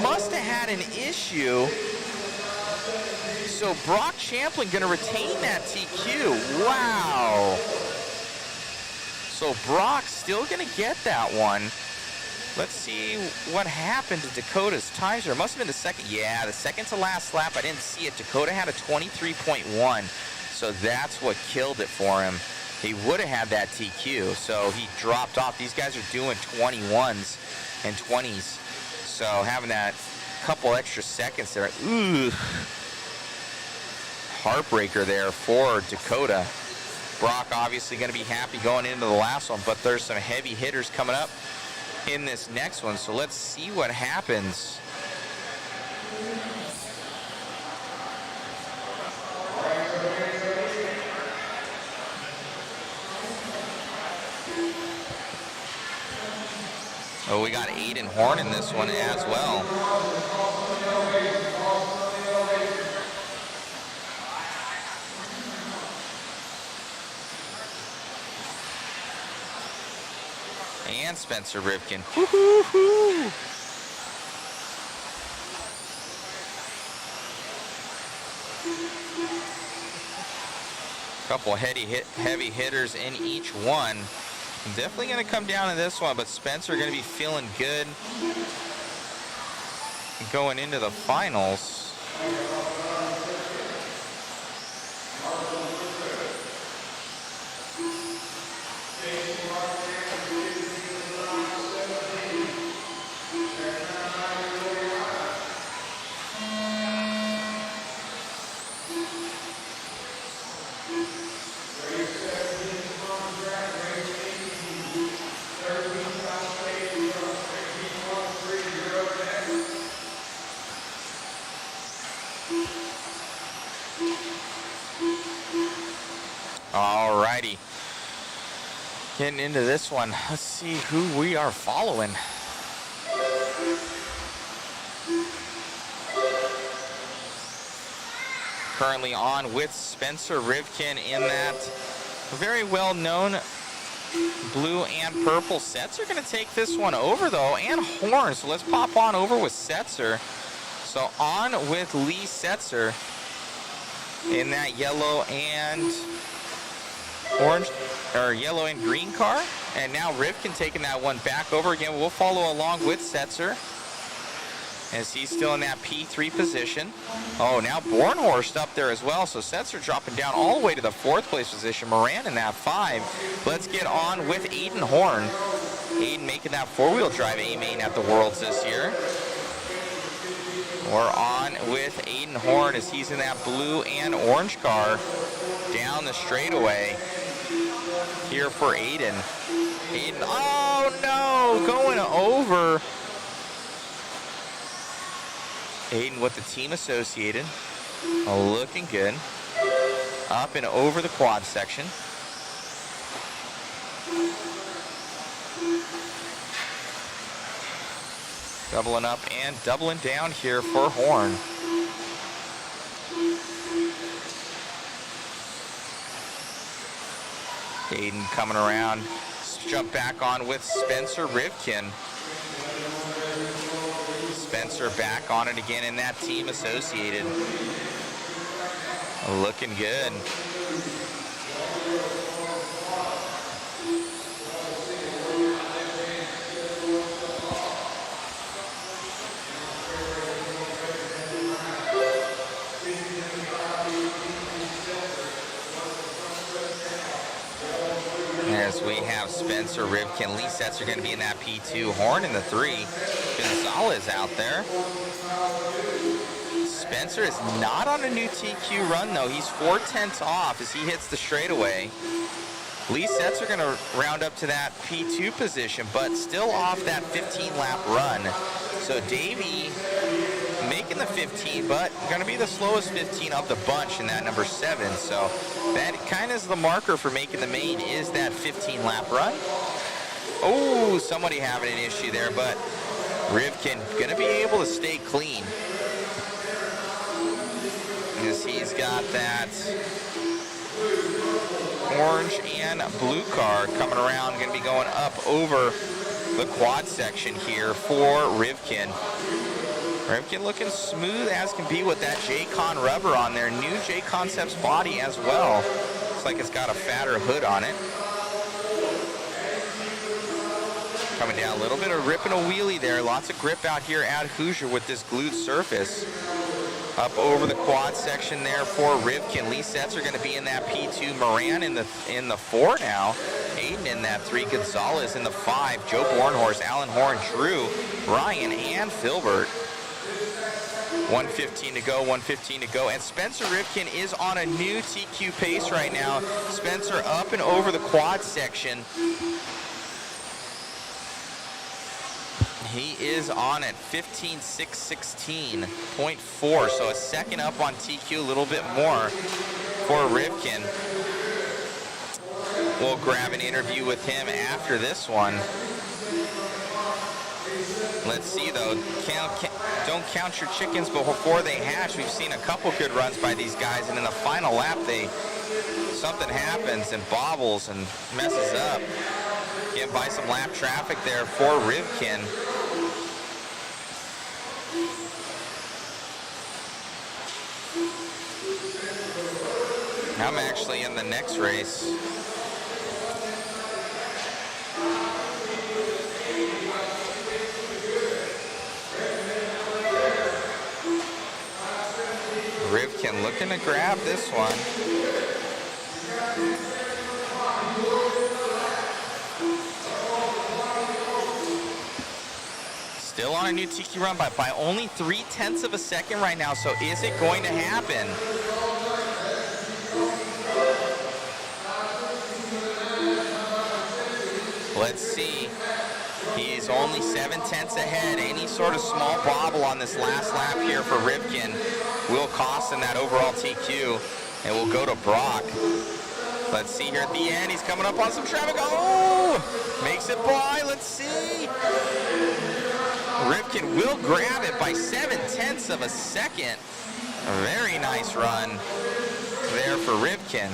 A: must have had an issue. So Brock Champlin going to retain that TQ. Wow. So Brock still going to get that one. Let's see what happened to Dakota's times. There must have been the second. Yeah, the second to last lap. I didn't see it. Dakota had a 23.1. So that's what killed it for him. He would have had that TQ. So he dropped off. These guys are doing 21s and 20s. So having that couple extra seconds there. Ooh. Heartbreaker there for Dakota. Brock obviously going to be happy going into the last one, but there's some heavy hitters coming up in this next one, so let's see what happens. Oh, we got Aiden Horn in this one as well. And Spencer Rivkin. Woo-hoo-hoo. Couple heavy hitters in each one. Definitely going to come down to this one, but Spencer going to be feeling good going into the finals. Alrighty. Getting into this one. Let's see who we are following. Currently on with Spencer Rivkin in that very well-known blue and purple. Setzer going to take this one over, though, and Horn. So let's pop on over with Setzer. So on with Lee Setzer in that yellow and orange, or yellow and green car. And now Rivkin taking that one back over again. We'll follow along with Setzer as he's still in that P3 position. Oh, now Bornhorst up there as well. So Setzer dropping down all the way to the 4th place position. Moran in that 5. Let's get on with Aiden Horn. Aiden making that 4-wheel drive A-main at the Worlds this year. We're on with Aiden Horn as he's in that blue and orange car down the straightaway here for Aiden. Aiden, oh no, going over. Aiden with the Team Associated, looking good. Up and over the quad section. Doubling up and doubling down here for Horn. Aiden coming around. Jump back on with Spencer Rivkin. Spencer back on it again in that Team Associated. Looking good. As we have Spencer Rivkin, Lee Setzer going to be in that P2, Horn in the 3. Gonzalez out there. Spencer is not on a new TQ run though. He's 4/10 off as he hits the straightaway. Lee Sets are going to round up to that P2 position, but still off that 15-lap run. So Davey making the 15, but going to be the slowest 15 of the bunch in that number 7. So that kind of is the marker for making the main, is that 15-lap run. Oh, somebody having an issue there, but Rivkin going to be able to stay clean, as he's got that orange and blue car coming around, going to be going up over the quad section here for Rivkin. Rivkin looking smooth as can be with that JCon rubber on there. New JConcepts body as well. Looks like it's got a fatter hood on it. Coming down, a little bit of ripping a wheelie there. Lots of grip out here at Hoosier with this glued surface. Up over the quad section there for Rivkin. Lee Sets are going to be in that P2. Moran in the 4 now. Aiden in that 3. Gonzalez in the 5. Joe Bornhorst, Alan Horn, Drew, Ryan, and Filbert. 1:15 to go, 1:15 to go. And Spencer Rivkin is on a new TQ pace right now. Spencer up and over the quad section. He is on at 15.616.4, so a second up on TQ, a little bit more for Rivkin. We'll grab an interview with him after this one. Let's see though, don't count your chickens before they hatch. We've seen a couple good runs by these guys, and in the final lap, something happens and bobbles and messes up. Getting by some lap traffic there for Rivkin. I'm actually in the next race. Rivkin looking to grab this one. Still on a new TQ run by only 0.3 of a second right now, so is it going to happen? Let's see. He's only 0.7 ahead. Any sort of small bobble on this last lap here for Rivkin will cost him that overall TQ, and we'll go to Brock. Let's see here at the end. He's coming up on some traffic. Oh! Makes it by. Let's see. Rivkin will grab it by 0.7 of a second. A very nice run there for Rivkin.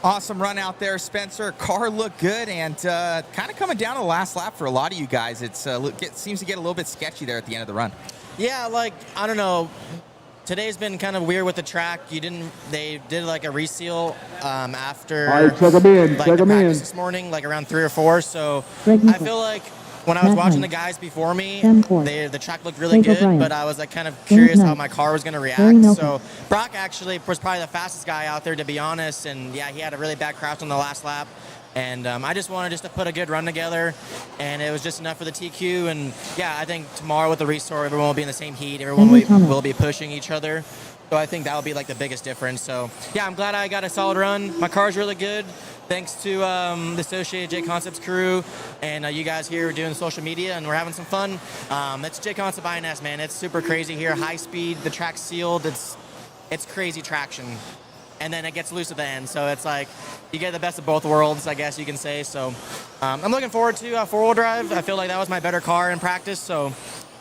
A: Awesome run out there, Spencer. Car looked good, and kind of coming down to the last lap for a lot of you guys. It seems to get a little bit sketchy there at the end of the run.
G: Yeah, like, I don't know. Today's been kind of weird with the track. They did like a reseal after.
B: All right, check them in.
G: Like
B: check
G: the
B: them in.
G: practice this morning, like around 3 or 4. So
C: Greg
G: I feel like when I was watching the guys before me, the track looked really good, but I was like kind of curious how my car was going to react. So Brock actually was probably the fastest guy out there, to be honest. And yeah, he had a really bad crash on the last lap. And I just wanted to put a good run together, and it was just enough for the TQ. And yeah, I think tomorrow with the restore, everyone will be in the same heat. Everyone will be pushing each other. So I think that will be like the biggest difference. So yeah, I'm glad I got a solid run. My car's really good. Thanks to the Associated JConcepts crew and you guys here doing social media, and we're having some fun. It's JConcept INS, man. It's super crazy here. High speed, the track's sealed. It's crazy traction. And then it gets loose at the end. So it's like you get the best of both worlds, I guess you can say. So I'm looking forward to four-wheel drive. I feel like that was my better car in practice. So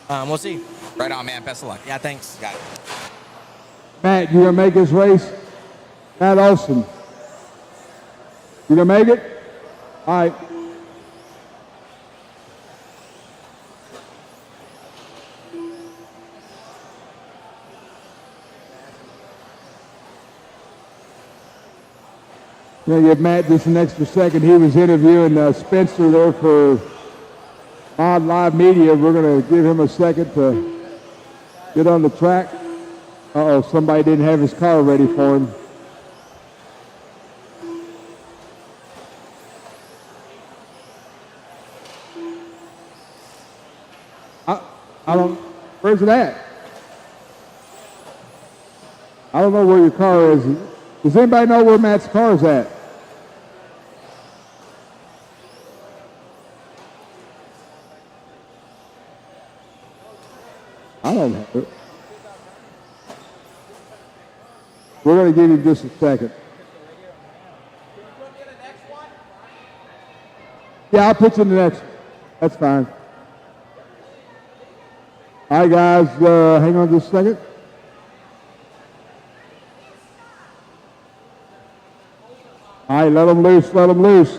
G: we'll see.
A: Right on, man. Best of luck.
G: Yeah, thanks.
A: Got it.
B: Matt, you gonna make this race? Matt Olson. You gonna make it? All right. Gonna give Matt just an extra second. He was interviewing Spencer there for Mod Live Media. We're gonna give him a second to get on the track. Uh-oh, somebody didn't have his car ready for him. I don't, where's it at? I don't know where your car is. Does anybody know where Matt's car is at? I don't know. We're going to give him just a second. Yeah, I'll put you in the next one. That's fine. All right, guys, hang on just a second. All right, let them loose, let them loose.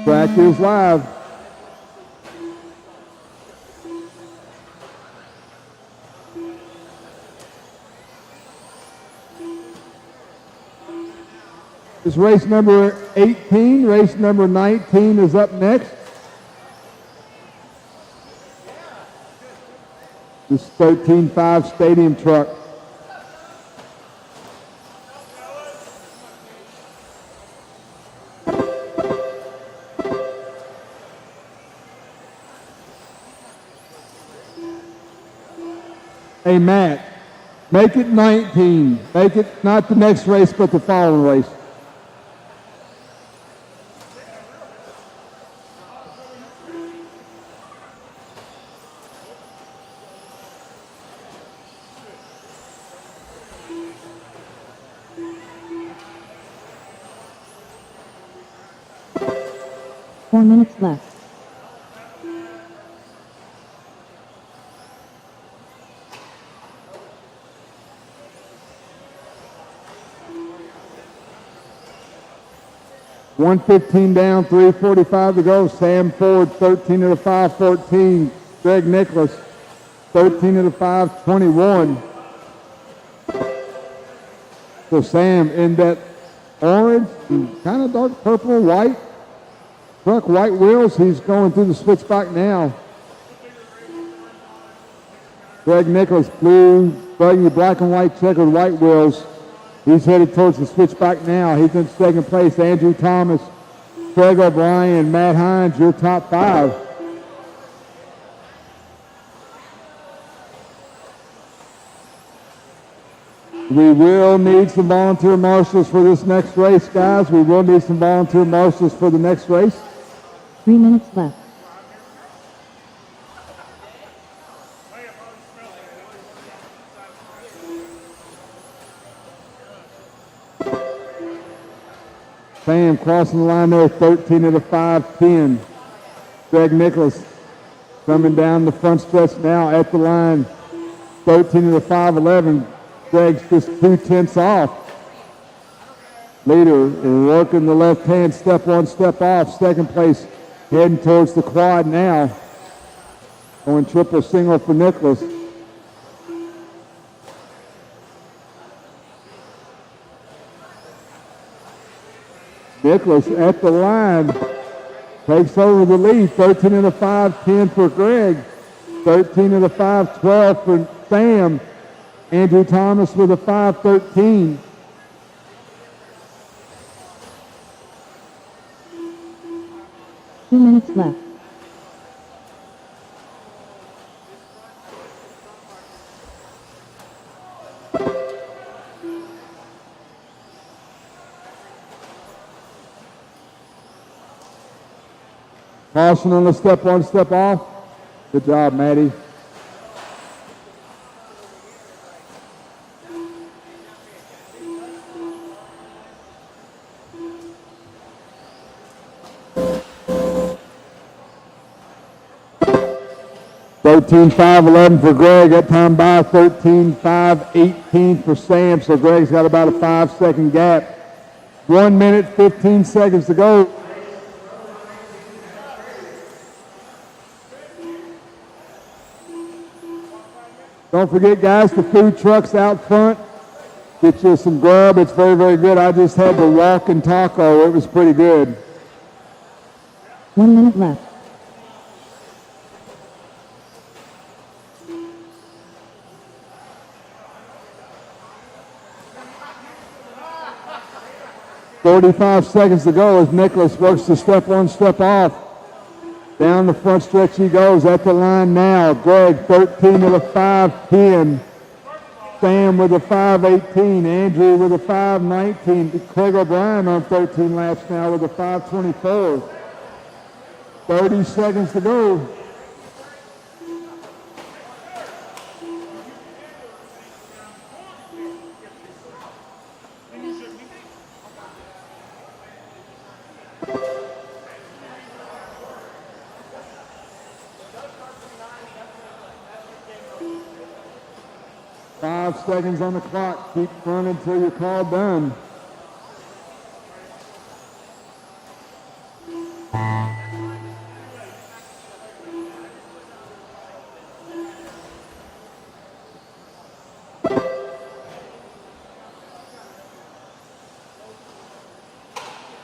B: Track is live. This race number 18, race number 19 is up next. This 13.5 stadium truck. Hey, Matt, make it 19. Make it not the next race, but the following race.
C: Four minutes left.
B: $115 down, 3:45 to go. Sam Ford, 13 of the 5, 14. Greg Nicholas, 13 of the 5, 21. So Sam in that orange, kind of dark purple, white truck, white wheels. He's going through the switchback now. Greg Nicholas, blue, buggy, black and white checkered white wheels. He's headed towards the switchback now. He's in second place. Andrew Thomas, Craig O'Brien, Matt Hines, your top 5. We will need some volunteer marshals for this next race, guys. We will need some volunteer marshals for the next race.
C: 3 minutes left.
B: Sam crossing the line there, 13 of the 5, 10. Greg Nicholas coming down the front stretch now at the line, 13 of the 5, 11. Greg's just 2/10 off. Leader working the left hand, step on, step off. Second place heading towards the quad now. Going triple single for Nicholas. Nicholas at the line takes over the lead. 13 of the 5, 10 for Greg. 13 of the 5, 12 for Sam. Andrew Thomas with a 5, 13.
C: Two minutes left.
B: Caution on the step on, step off. Good job, Maddie. 13.5.11 for Greg. That time by 13.5.18 for Sam. So Greg's got about a 5-second gap. 1 minute, 15 seconds to go. Don't forget, guys, the food truck's out front. Get you some grub. It's very, very good. I just had the walking taco. It was pretty good.
C: 1 minute left.
B: "45 seconds to go as Nicholas works to step on, step off. Down the front stretch he goes at the line now. Greg 13 with a 5.10. Sam with a 5.18. Andrew with a 5.19. Craig O'Brien on 13 laps now with a 5.24. 30 seconds to go. Five seconds on the clock. Keep running until you're called done.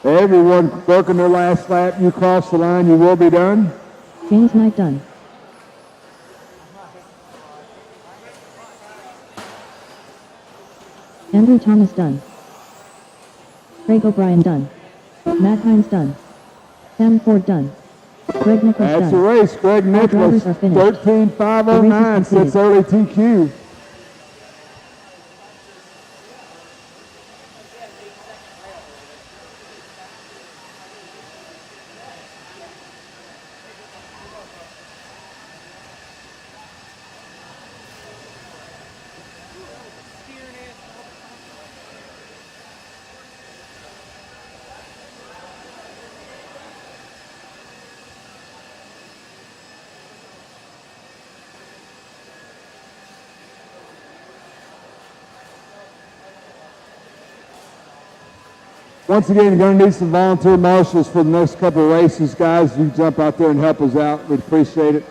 B: Everyone working their last lap. You cross the line, you will be done.
C: James Knight done. Andrew Thomas done. Craig O'Brien done. Matt Hines done. Sam Ford done. Greg Nichols done.
B: That's the race. Greg Nichols, 13.509, sits early TQ. Once again, you're going to need some volunteer marshals for the next couple of races, guys. You jump out there and help us out. We'd appreciate it.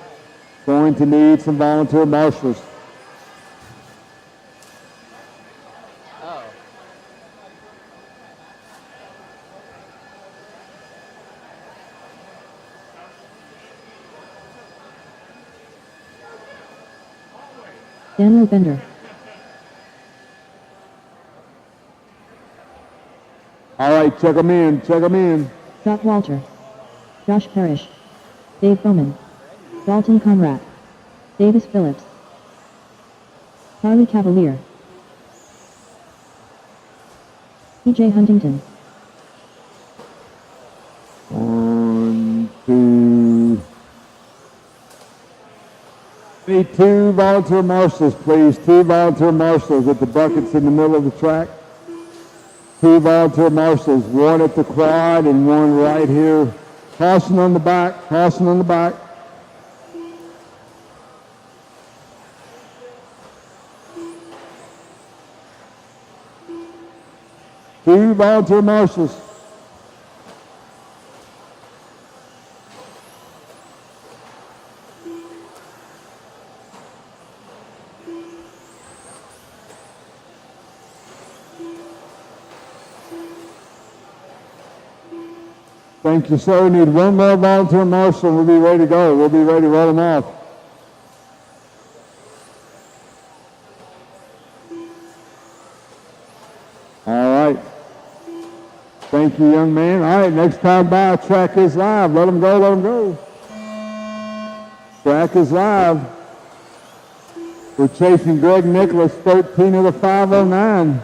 B: Going to need some volunteer marshals.
G: Oh.
C: Daniel Bender.
B: All right, check them in, check them in.
C: Scott Walter. Josh Parrish. Dave Bowman. Dalton Conrad. Davis Phillips. Charlie Cavalier. PJ Huntington.
B: 1, 2. Need 2 volunteer marshals, please. 2 volunteer marshals at the buckets in the middle of the track. 2 volunteer marshals, 1 at the quad and 1 right here. Caution on the back, caution on the back. Two volunteer marshals. Thank you, sir. Need 1 more volunteer marshal. We'll be ready to go. We'll be ready to roll them off. All right. Thank you, young man. All right, next time by, track is live. Let them go, let them go. Track is live. We're chasing Greg Nicholas, 13 of the 509.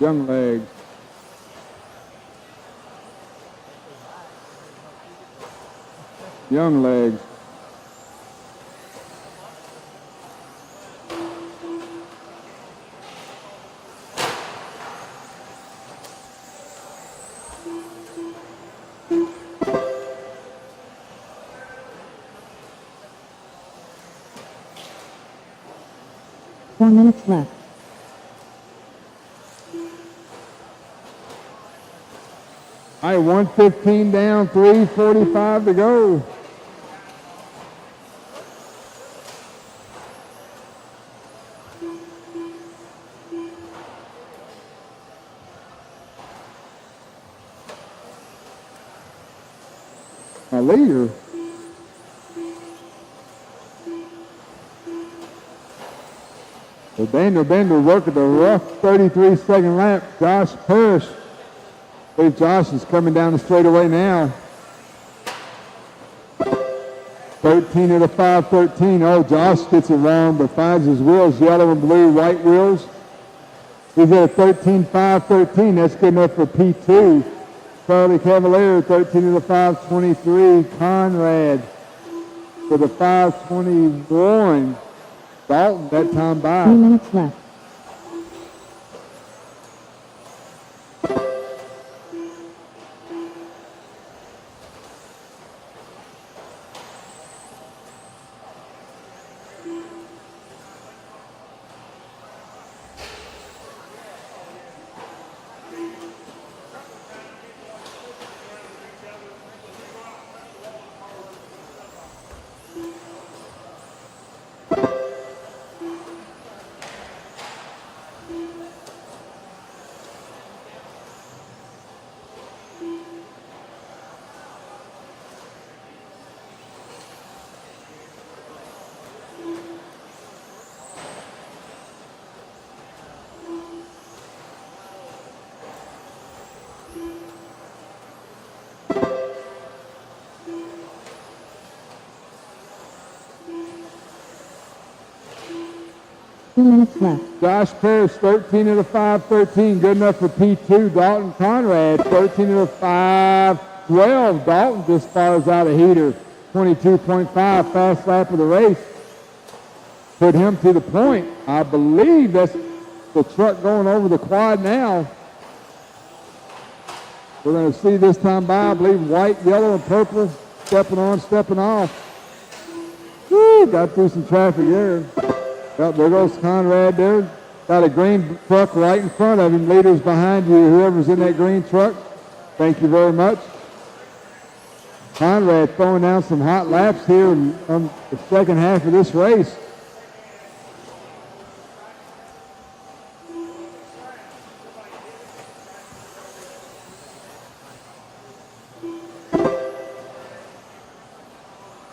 B: Young legs. Young legs.
C: Four minutes left.
B: All right, 115 down, 3:45 to go. A leader. So Daniel Bender working the rough 33-second lap. Josh Parrish. I believe Josh is coming down the straightaway now. 13 of the 5:13. Oh, Josh gets it wrong, but finds his wheels, yellow and blue, white wheels. He's at a 13.513. That's good enough for P2. Charlie Cavalier, 13 of the 5:23. Conrad for the 5:21. Dalton, that time by.
C: 3 minutes left. Left.
B: Josh Parrish, 13 of the 5:13, good enough for P2. Dalton Conrad, 13 of the 5:12. Dalton just fires out a heater, 22.5, fast lap of the race. Put him to the point. I believe that's the truck going over the quad now. We're going to see this time by, I believe, white, yellow, and purple, stepping on, stepping off. Woo, got through some traffic there. Well, there goes Conrad there. Got a green truck right in front of him. Leaders behind you, whoever's in that green truck. Thank you very much. Conrad throwing down some hot laps here on the second half of this race.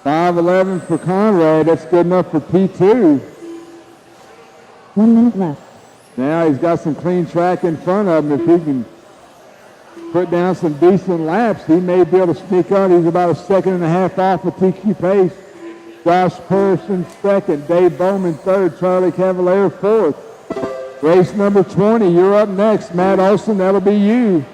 B: .511 for Conrad. That's good enough for P2.
C: 1 minute left.
B: Now he's got some clean track in front of him. If he can put down some decent laps, he may be able to sneak on. He's about a second and a half off of TQ pace. Josh Person second, Dave Bowman third, Charlie Cavalier fourth. Race number 20, you're up next. Matt Olson, that'll be you.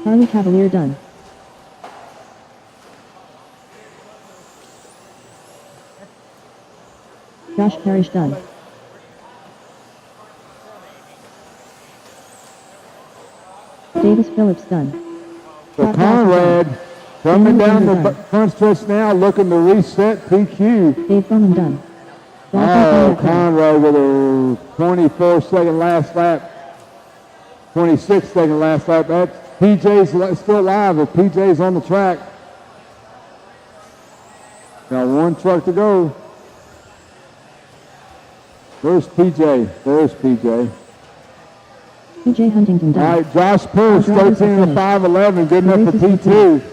C: Charlie Cavalier done. Josh Parrish done. Davis Phillips done.
B: So Conrad coming down the front stretch now, looking to reset PQ.
C: Dave Bowman done.
B: Oh, Conroy with a 24-second last lap. 26-second last lap. That's PJ's still alive if PJ's on the track. Got one truck to go. Where's PJ? There's PJ.
C: PJ Huntington done.
B: All right, Josh Pierce, 13 and a 5.11, good enough for P2.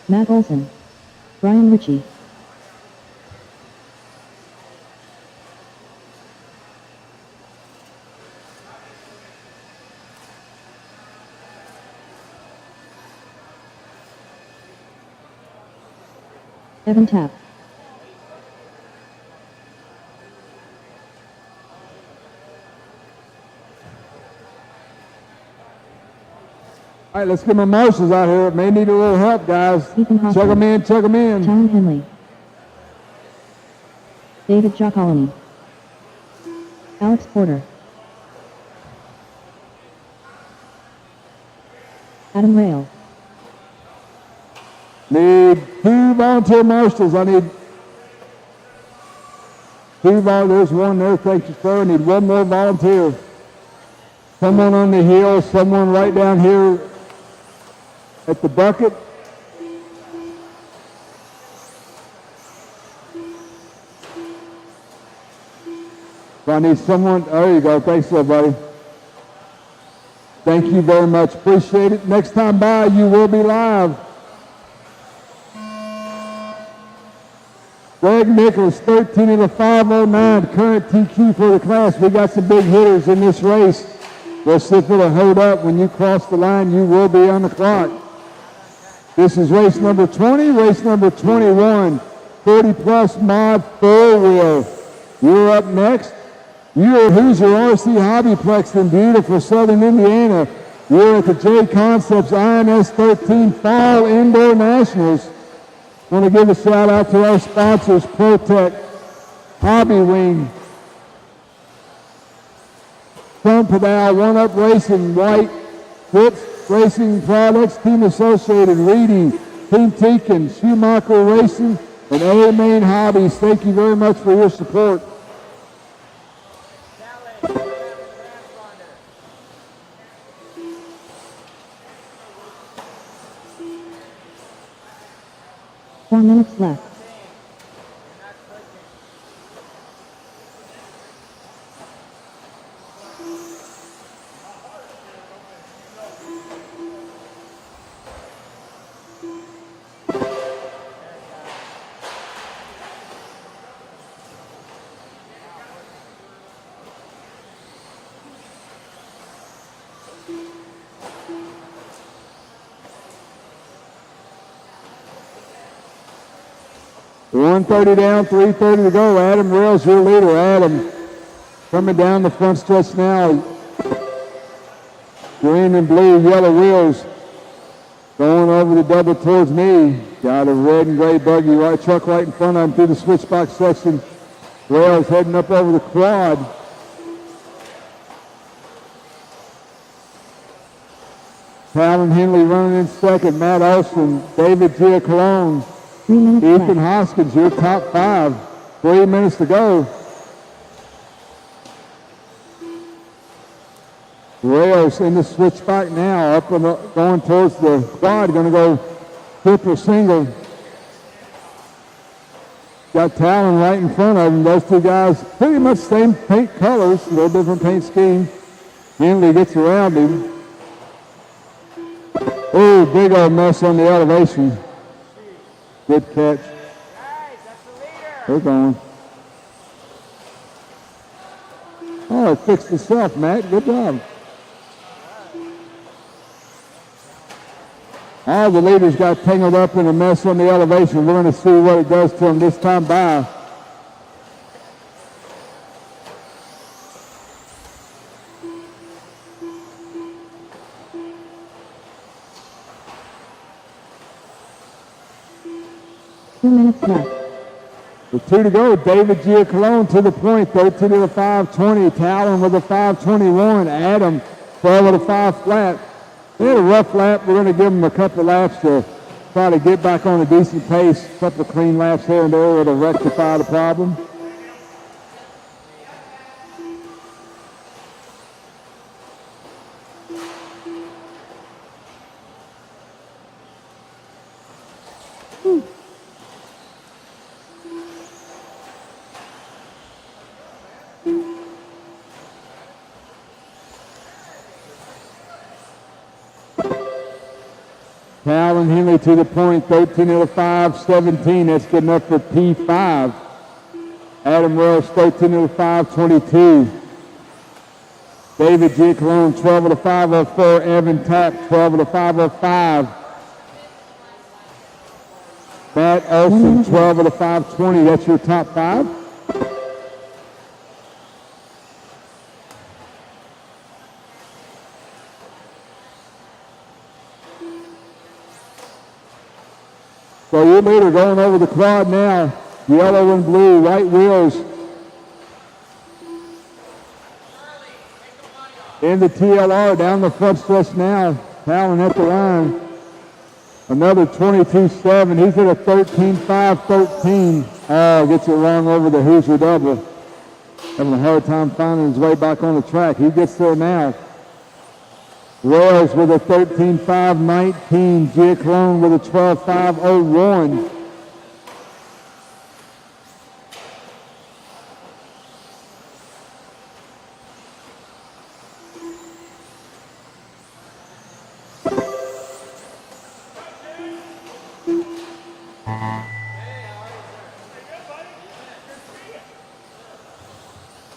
C: Matt Olson. Brian Ritchie. Evan Tapp.
B: All right, let's get my marshals out here. May need a little help, guys. Chug them in, chug them in.
C: Talon Henley. David Giacolini. Alex Porter. Adam Rail.
B: Need 2 volunteer marshals. I need 2 volunteers. There's one there. Thank you, sir. I need one more volunteer. Someone on the hill, someone right down here at the bucket. So I need someone. There you go. Thanks, everybody. Thank you very much. Appreciate it. Next time by, you will be live. Greg Nichols, 13 and a 5.09, current TQ for the class. We got some big hitters in this race. We'll see if it'll hold up. When you cross the line, you will be on the clock. This is race number 20, race number 21, 40-plus mod 4-wheel. You're up next. You're at Hoosier RC HobbyPlex in beautiful southern Indiana. You're at the JConcepts INS13 Fall Indoor Nationals. Want to give a shout out to our sponsors, ProTech, Hobby Wing, Front Pedal, One Up Racing, White, Fitz Racing Products, Team Associated, Reedy, Team Teakin, Schumacher Racing, and A-Main Hobbies. Thank you very much for your support.
C: Four minutes left.
B: .130 down, 3:30 to go. Adam Rails, your leader. Adam coming down the front stretch now. Green and blue, yellow wheels going over the double towards me. Got a red and gray buggy right truck right in front of him through the switchback section. Rails heading up over the quad. Talon Henley running in second. Matt Olson, David Giacolone.
C: 3 minutes
B: Ethan
C: left.
B: Hoskins, your top 5. 3 minutes to go. Rails in the switchback now, up and going towards the quad, going to go triple single. Got Talon right in front of him. Those two guys, pretty much same paint colors, a little different paint scheme. Henley gets around him. Oh, big old mess on the elevation. Good catch. They're going. Oh, it fixed itself, Matt. Good job. All the leaders got tangled up in a mess on the elevation. We're going to see what it does to them this time by.
C: 2 minutes left.
B: With 2 to go, David Giacalone to the point, 13 to the 520. Talon with a 521. Adam 12 to the 5 flat. They had a rough lap. We're going to give them a couple laps to try to get back on a decent pace. A couple of clean laps here and there that'll rectify the problem. Talon Henley to the point, 13 to the 517. That's good enough for P5. Adam Wells, 13 to the 522. David Giacalone, 12 to the 504. Evan Tapp, 12 to the 505. Matt Olson, 12 to the 520. That's your top 5. So your leader going over the quad now. Yellow and blue, white wheels. In the TLR, down the front stretch now. Talon at the line. Another 22.7. He's at a 13.513. Oh, gets it wrong over the Hoosier double. Having a hard time finding his way back on the track. He gets there now. Wells with a 13.519. Giacalone with a 12.501.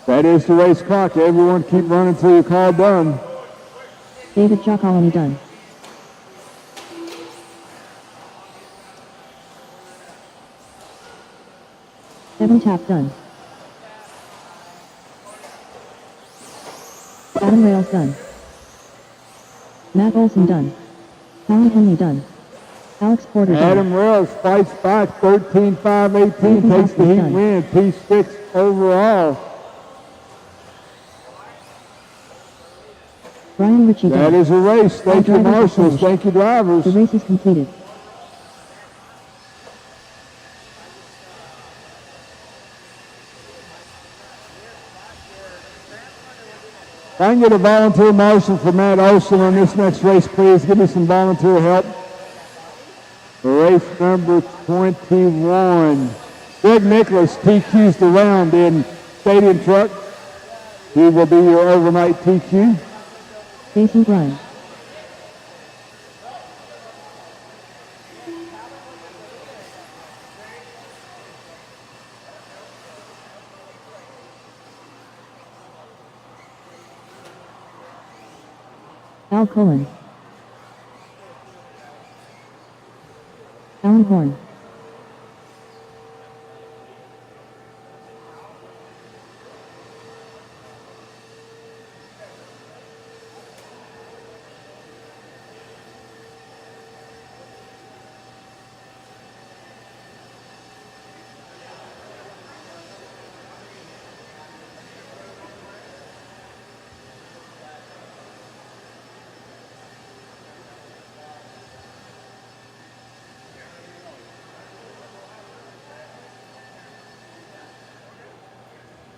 B: That is the race clock. Everyone keep running till you call done.
C: David Giacalone done. Evan Tapp done. Adam Rails done. Matt Olson done. Talon Henley done. Alex Porter done.
B: Adam Rails fights back, 13.518, takes the heat win, P6 overall.
C: Brian Ritchie done.
B: That is a race. Thank you, marshals. Thank you, drivers.
C: The race is completed.
B: If I can get a volunteer marshal for Matt Olson on this next race, please. Give me some volunteer help. Race number 21. Greg Nicholas TQs the round in Stadium Truck. He will be your overnight TQ.
C: Jason Grimes. Al Cullen. Alan Horn.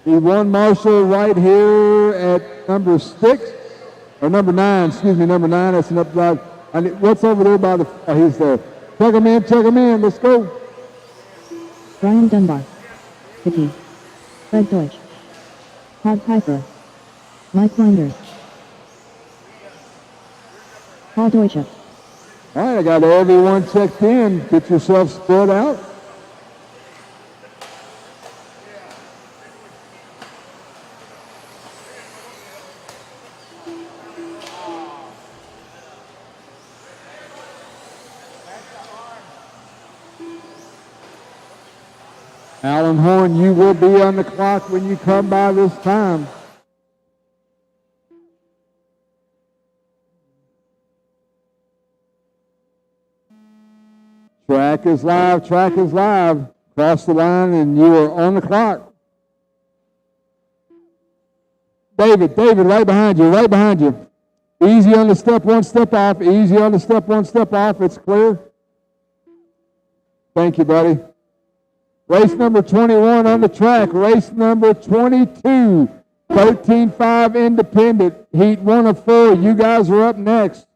B: The one marshal right here at number 6, or number 9, excuse me, number 9, that's an upside. What's over there by the, he's there. Check him in, let's go.
C: Brian Dunbar. Vicky. Fred Deutsch. Todd Piper. Mike Winders. Paul Deutsche.
B: All right, I got everyone checked in. Get yourself spread out. Alan Horn, you will be on the clock when you come by this time. Track Track is live, track is live. Cross the line and you are on the clock. David, right behind you, right behind you. Easy on the step one, step off. Easy on the step one, step off. It's clear. Thank you, buddy. Race number 21 on the track. Race number 22. 13-5 independent. Heat 1 of 4. You guys are up next.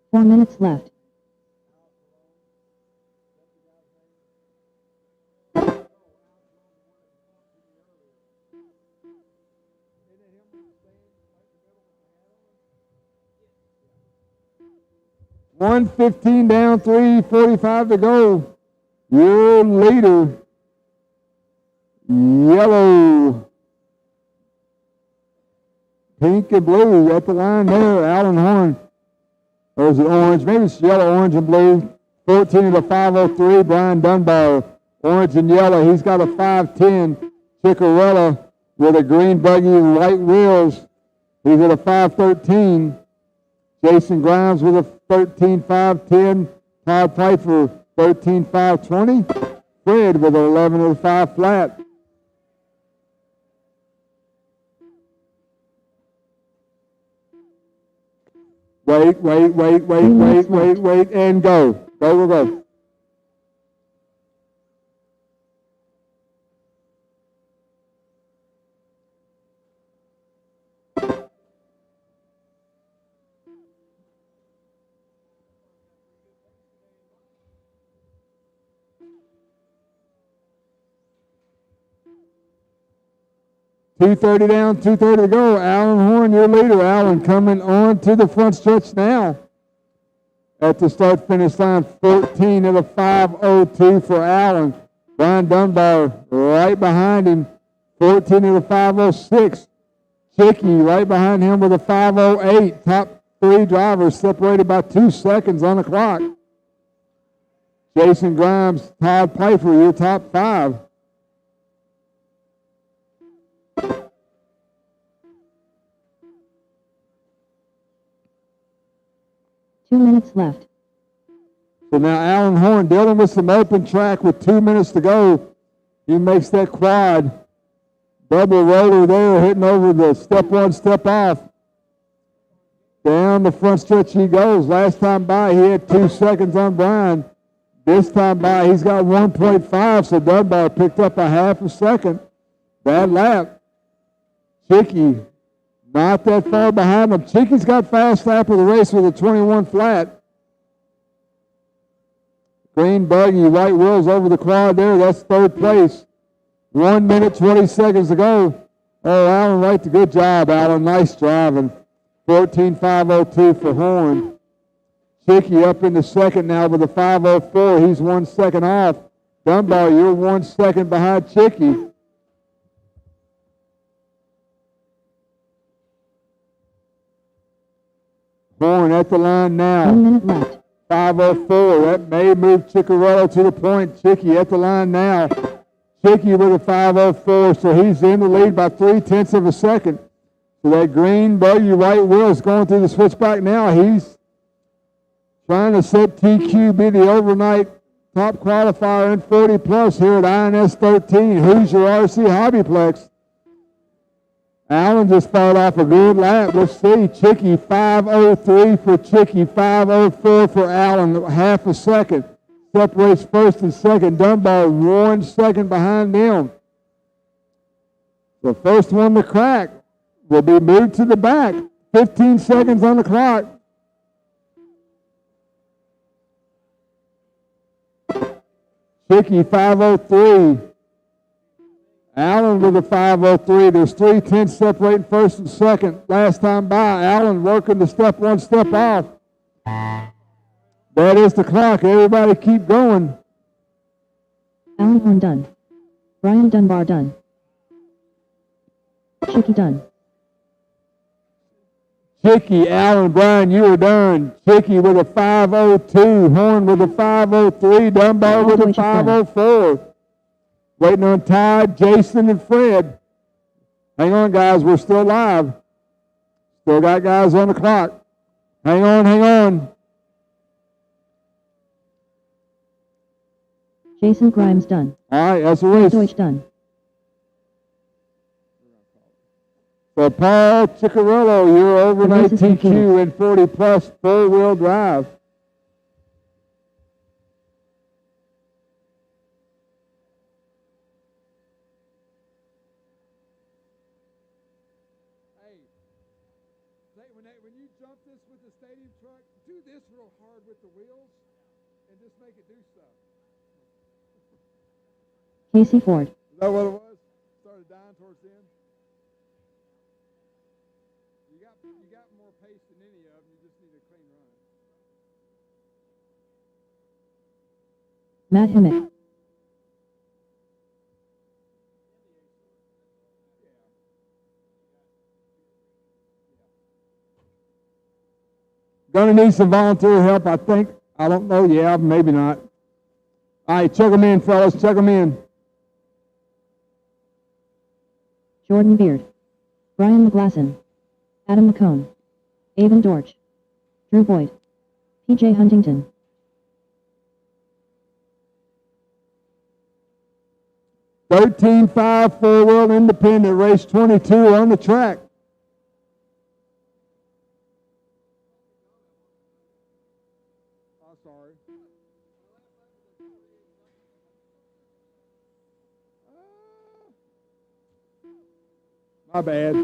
C: Four minutes left.
B: $1:15 down, 3:45 to go. Your leader, yellow, pink and blue at the line there, Alan Horn. Or is it orange? Maybe it's yellow, orange, and blue. 14 of the 503, Brian Dunbar. Orange and yellow. He's got a 510. Ciccarella with a green buggy and white wheels. He's at a 513. Jason Grimes with a 13.510. Todd Piper, 13.520. Fred with an 11 of the 5 flat. Wait, and go. Go. 2:30 down, 2:30 to go. Alan Horn, your leader. Alan coming on to the front stretch now. At the start-finish line, 14 of the 502 for Alan. Brian Dunbar right behind him, 14 of the 506. Chicky right behind him with a 508. Top 3 drivers separated by 2 seconds on the clock. Jason Grimes, Todd Piper, your top 5.
C: Two minutes left.
B: So now Alan Horn dealing with some open track with 2 minutes to go. He makes that quad. Double roller there, hitting over the step one, step off. Down the front stretch he goes. Last time by, he had 2 seconds on Brian. This time by, he's got 1.5, so Dunbar picked up a half a second. Bad lap. Chicky not that far behind him. Chicky's got fast lap of the race with a 21 flat. Green buggy, white wheels over the quad there. That's 3rd place. 1 minute, 20 seconds to go. Oh, Alan, right. Good job, Alan. Nice driving. 14.502 for Horn. Chicky up in the second now with a 504. He's 1 second off. Dunbar, you're 1 second behind Chicky. Horn at the line now.
C: 1 minute left.
B: 504. That may move Ciccarello to the point. Chicky at the line now. Chicky with a 504, so he's in the lead by 0.3 of a second. So that green buggy white wheel is going through the switchback now. He's trying to set TQ, be the overnight top qualifier in 40 plus here at INS13, Hoosier RC HobbyPlex. Allen just fired off a good lap. Let's see. Chicky, 503 for Chicky, 504 for Allen, half a second. Separates first and second. Dunbar 1 second behind them. The first one to crack will be moved to the back. 15 seconds on the clock. Chicky, 503. Allen with a 503. There's 3:10 separating first and second. Last time by, Allen working the step one, step off. That is the clock. Everybody keep going.
C: Alan Horn done. Brian Dunbar done. Chicky done.
B: Chicky, Alan, Brian, you were done. Chicky with a 5:02. Horn with a 5:03. Dunbar with a 5:04. Waiting on Todd, Jason, and Fred. Hang on, guys. We're still live. Still got guys on the clock. Hang on, hang on.
C: Jason Grimes done.
B: All right, that's a race.
C: Deutsch done.
B: So Paul Ciccarello, you're overnight TQ in 40 plus four-wheel drive.
H: Hey, when you jump this with the stadium truck, do this real hard with the wheels and just make it do stuff.
C: Casey Ford.
H: Is that what it was? Started dying towards the end? You got more pace than any of them. You just need a clean run.
C: Matt Hemmick.
B: Gonna need some volunteer help, I think. I don't know. Yeah, maybe not. All right, check them in, fellas. Check them in.
C: Jordan Beard. Brian McGlasson. Adam McCone. Avon Dorch. Drew Boyd. PJ Huntington.
B: $13.5 four-wheel independent, race 22 on the track.
H: Oh, sorry.
B: My bad.
H: My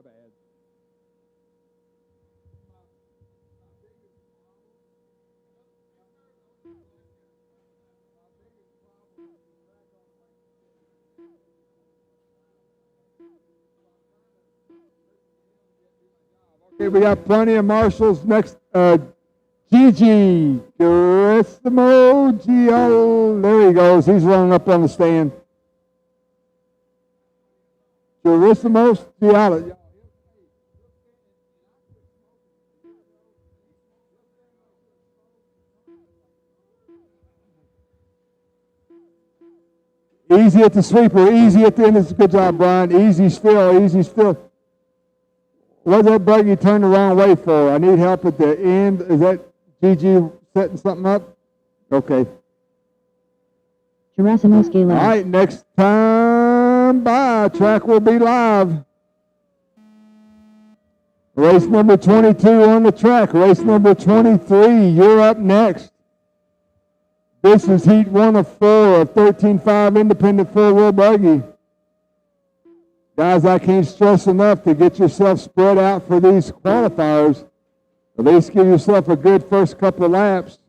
H: bad.
B: Okay, we got plenty of marshals. Next, Gigi Garissimo Gio. There he goes. He's running up on the stand. Garissimo Giala. Easy at the sweeper, easy at the end. It's a good job, Brian. Easy still, easy still. What's that buggy turned the wrong way for? I need help at the end. Is that Gigi setting something up? Okay.
C: Gerasimos Galen.
B: All right, next time by, track will be live. Race number 22 on the track. Race number 23, you're up next. This is heat 1 of 4 of 13.5 independent four-wheel buggy. Guys, I can't stress enough to get yourself spread out for these qualifiers. At least give yourself a good first couple of laps.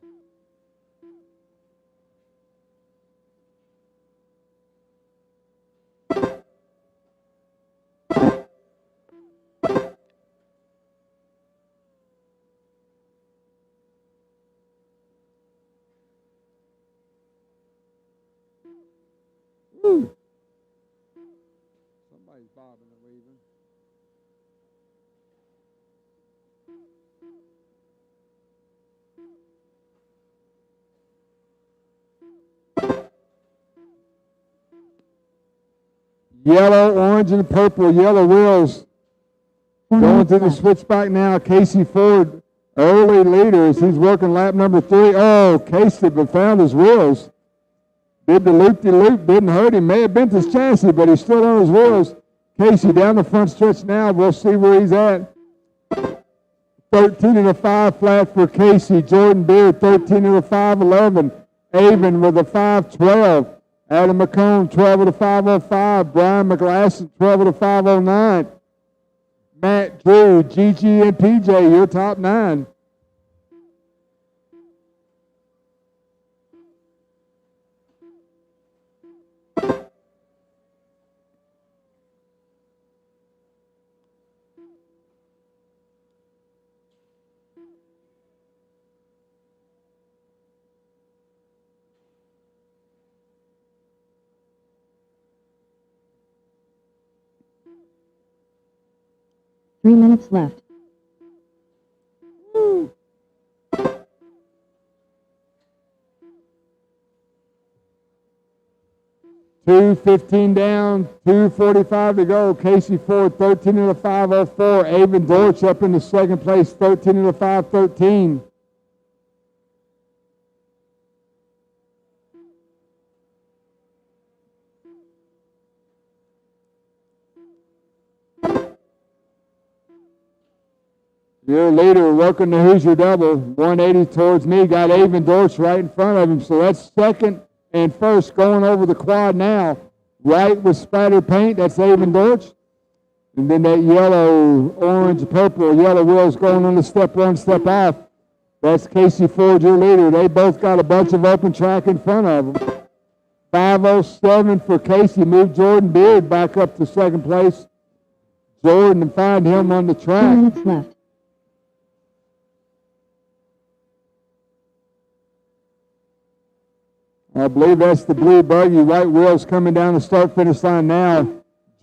B: Woo.
H: Somebody's bobbing and weaving.
B: Yellow, orange, and purple. Yellow wheels. Going to the switchback now. Casey Ford, early leaders. He's working lap number 3. Oh, Casey, but found his wheels. Did the loop-de-loop, didn't hurt him. May have bent his chassis, but he's still on his wheels. Casey down the front stretch now. We'll see where he's at. 13 and a 5 flat for Casey. Jordan Beard, 13 and a 5.11. Avon with a 5.12. Adam McCone, 12 with a 5.05. Brian McGlasson, 12 with a 5.09. Matt, Drew, Gigi, and PJ, your top 9.
C: 3 minutes left.
B: 2:15 down, 2:45 to go. Casey Ford, 13 in the 5:04. Avon Dortch up in the second place, 13 in the 5:13. Your leader working the Hoosier double, 180 towards me, got Avon Dortch right in front of him. So that's second and first going over the quad now. Right with splattered paint, that's Avon Dortch. And then that yellow, orange, purple, yellow wheels going on the step one, step off. That's Casey Ford, your leader. They both got a bunch of open track in front of them. 5:07 for Casey. Moved Jordan Beard back up to second place. Jordan and find him on the
C: 2
B: track.
C: minutes left.
B: I believe that's the blue buggy. White wheels coming down the start-finish line now.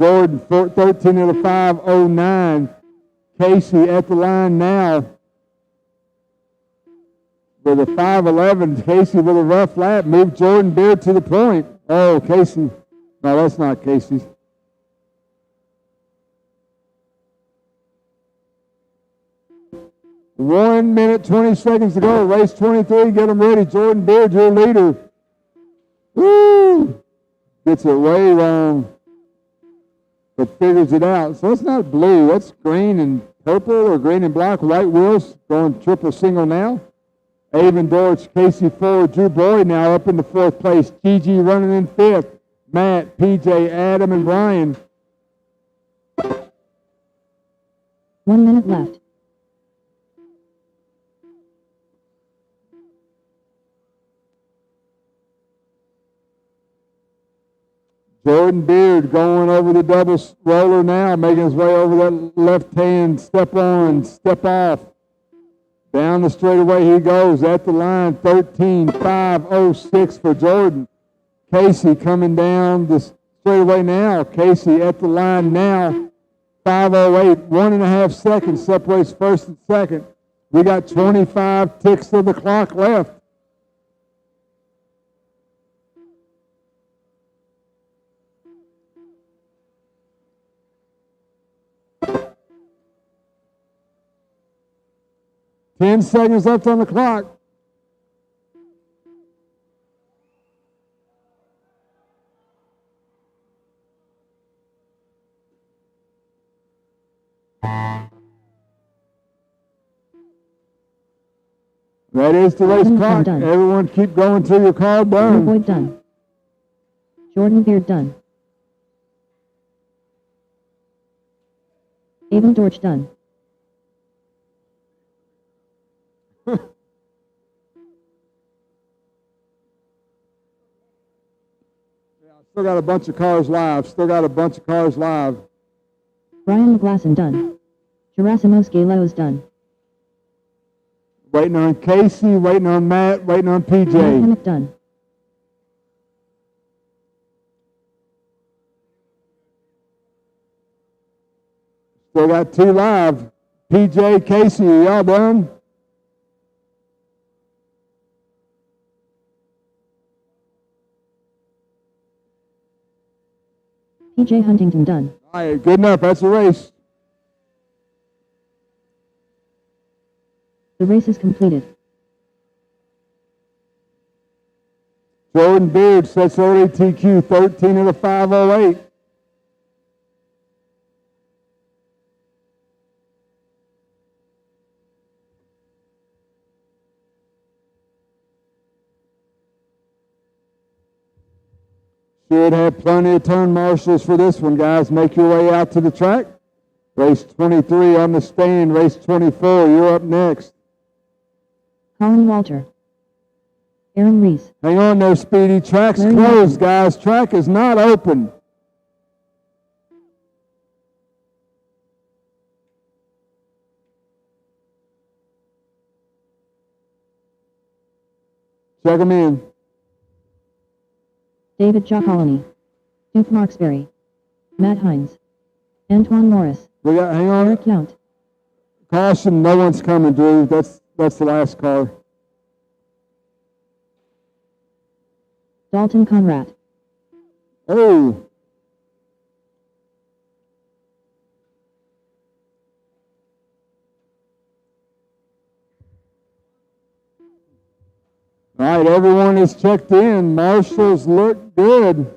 B: Jordan, 13 of the 5:09. Casey at the line now. With a 5:11, Casey with a rough lap. Moved Jordan Beard to the point. Oh, Casey. No, that's not Casey's. One minute, 20 seconds to go. Race 23, get them ready. Jordan Beard, your leader. Woo! Gets it way wrong, but figures it out. So it's not blue. That's green and purple or green and black. White wheels going triple single now. Avon Dortch, Casey Ford, Drew Boyd now up in the fourth place. Gigi running in fifth. Matt, PJ, Adam, and Brian.
C: 1 minute left.
B: Jordan Beard going over the double roller now, making his way over that left hand, step on, step off. Down the straightaway he goes at the line, 13.506 for Jordan. Casey coming down the straightaway now. Casey at the line now, 5:08, 1.5 seconds separates first and second. We got 25 ticks of the clock left. Ten seconds left on the clock. That is the race clock.
C: Done.
B: Everyone keep going till your call done.
C: Boyd done. Jordan Beard done. Avon Dortch done.
B: Still got a bunch of cars live.
C: Brian McGlasson done. Gerasimos Galos done.
B: Waiting on Casey, waiting on Matt, waiting on PJ.
C: Matt done.
B: Still got two live. PJ, Casey, are y'all done?
C: PJ Huntington done.
B: All right, good enough. That's a race.
C: The race is completed.
B: Jordan Beard sets early TQ, 13 of the 5:08. Should have plenty of turn marshals for this one, guys. Make your way out to the track. Race 23 on the stand. Race 24, you're up next.
C: Colin Walter. Aaron Reese.
B: Hang on there, Speedy. Track's closed, guys. Track is not open. Check them in.
C: David Giacolini. Duke Marksberry. Matt Hines. Antoine Morris.
B: We got, hang on.
C: Count.
B: Caution, no one's coming, Drew. That's the last car.
C: Dalton Conrad.
B: Oh. All right, everyone is checked in. Marshals look good.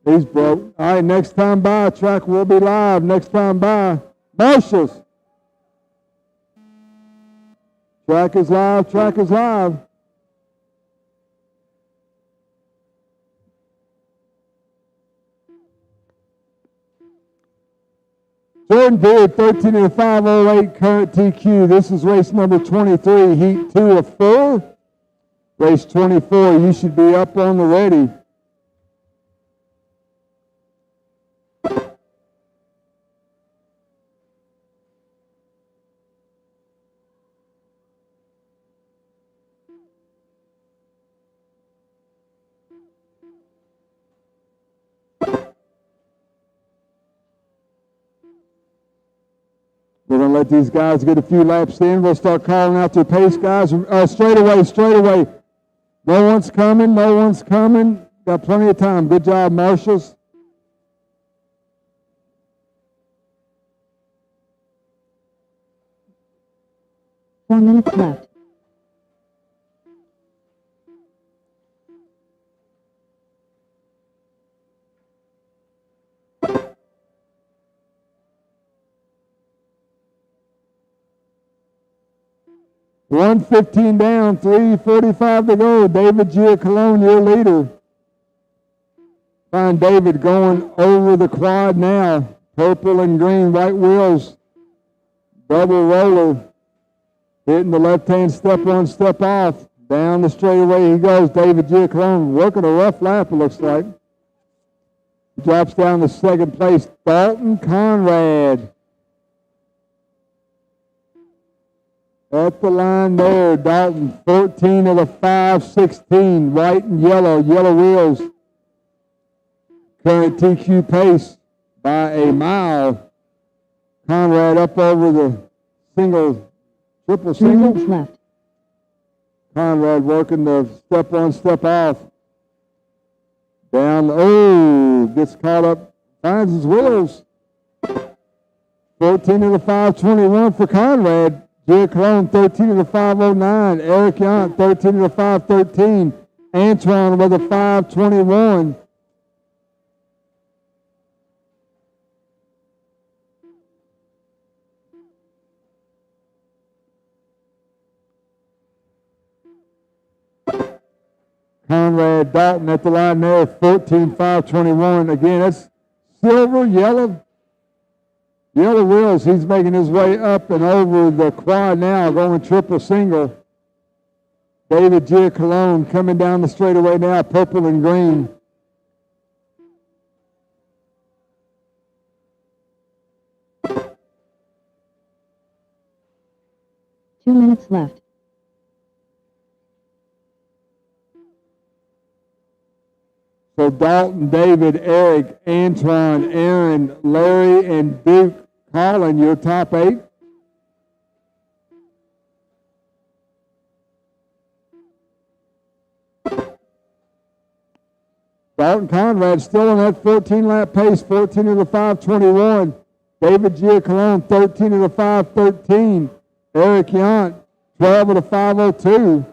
B: He's broke. All right, next time by, track will be live. Next time by, Marshals. Track is live, track is live. Jordan Beard, 13 and 508, current TQ. This is race number 23, heat 2 of 4. Race 24, you should be up on the ready. We're going to let these guys get a few laps in. We'll start calling out their pace, guys. Straight away. No one's coming. Got plenty of time. Good job, Marshals.
C: Four minutes left.
B: $1:15 down, 3:45 to go. David Giacalone, your leader. Find David going over the quad now. Purple and green, white wheels. Double roller. Hitting the left-hand step on, step off. Down the straightaway he goes. David Giacalone working a rough lap, it looks like. He drops down to second place. Dalton Conrad. At the line there, Dalton, 14 of the 5:16, white and yellow wheels. Current TQ pace by a mile. Conrad up over the triple
C: 3
B: single.
C: minutes left.
B: Conrad working the step on, step off. Down, gets caught up, finds his wheels. 14 of the 5:21 for Conrad. Giacalone, 13 of the 5:09. Eric Yount, 13 of the 5:13. Antoine with a 5:21. Conrad Dalton at the line there, 14.521. Again, that's silver, yellow wheels. He's making his way up and over the quad now, going triple single. David Giacalone coming down the straightaway now, purple and green.
C: Two minutes left.
B: So Dalton, David, Eric, Antoine, Aaron, Larry, and Duke Colin, your top 8. Dalton Conrad still on that 14-lap pace, 14 of the 5:21. David Giacalone, 13 of the 5:13. Eric Yount, 12 of the 5:02.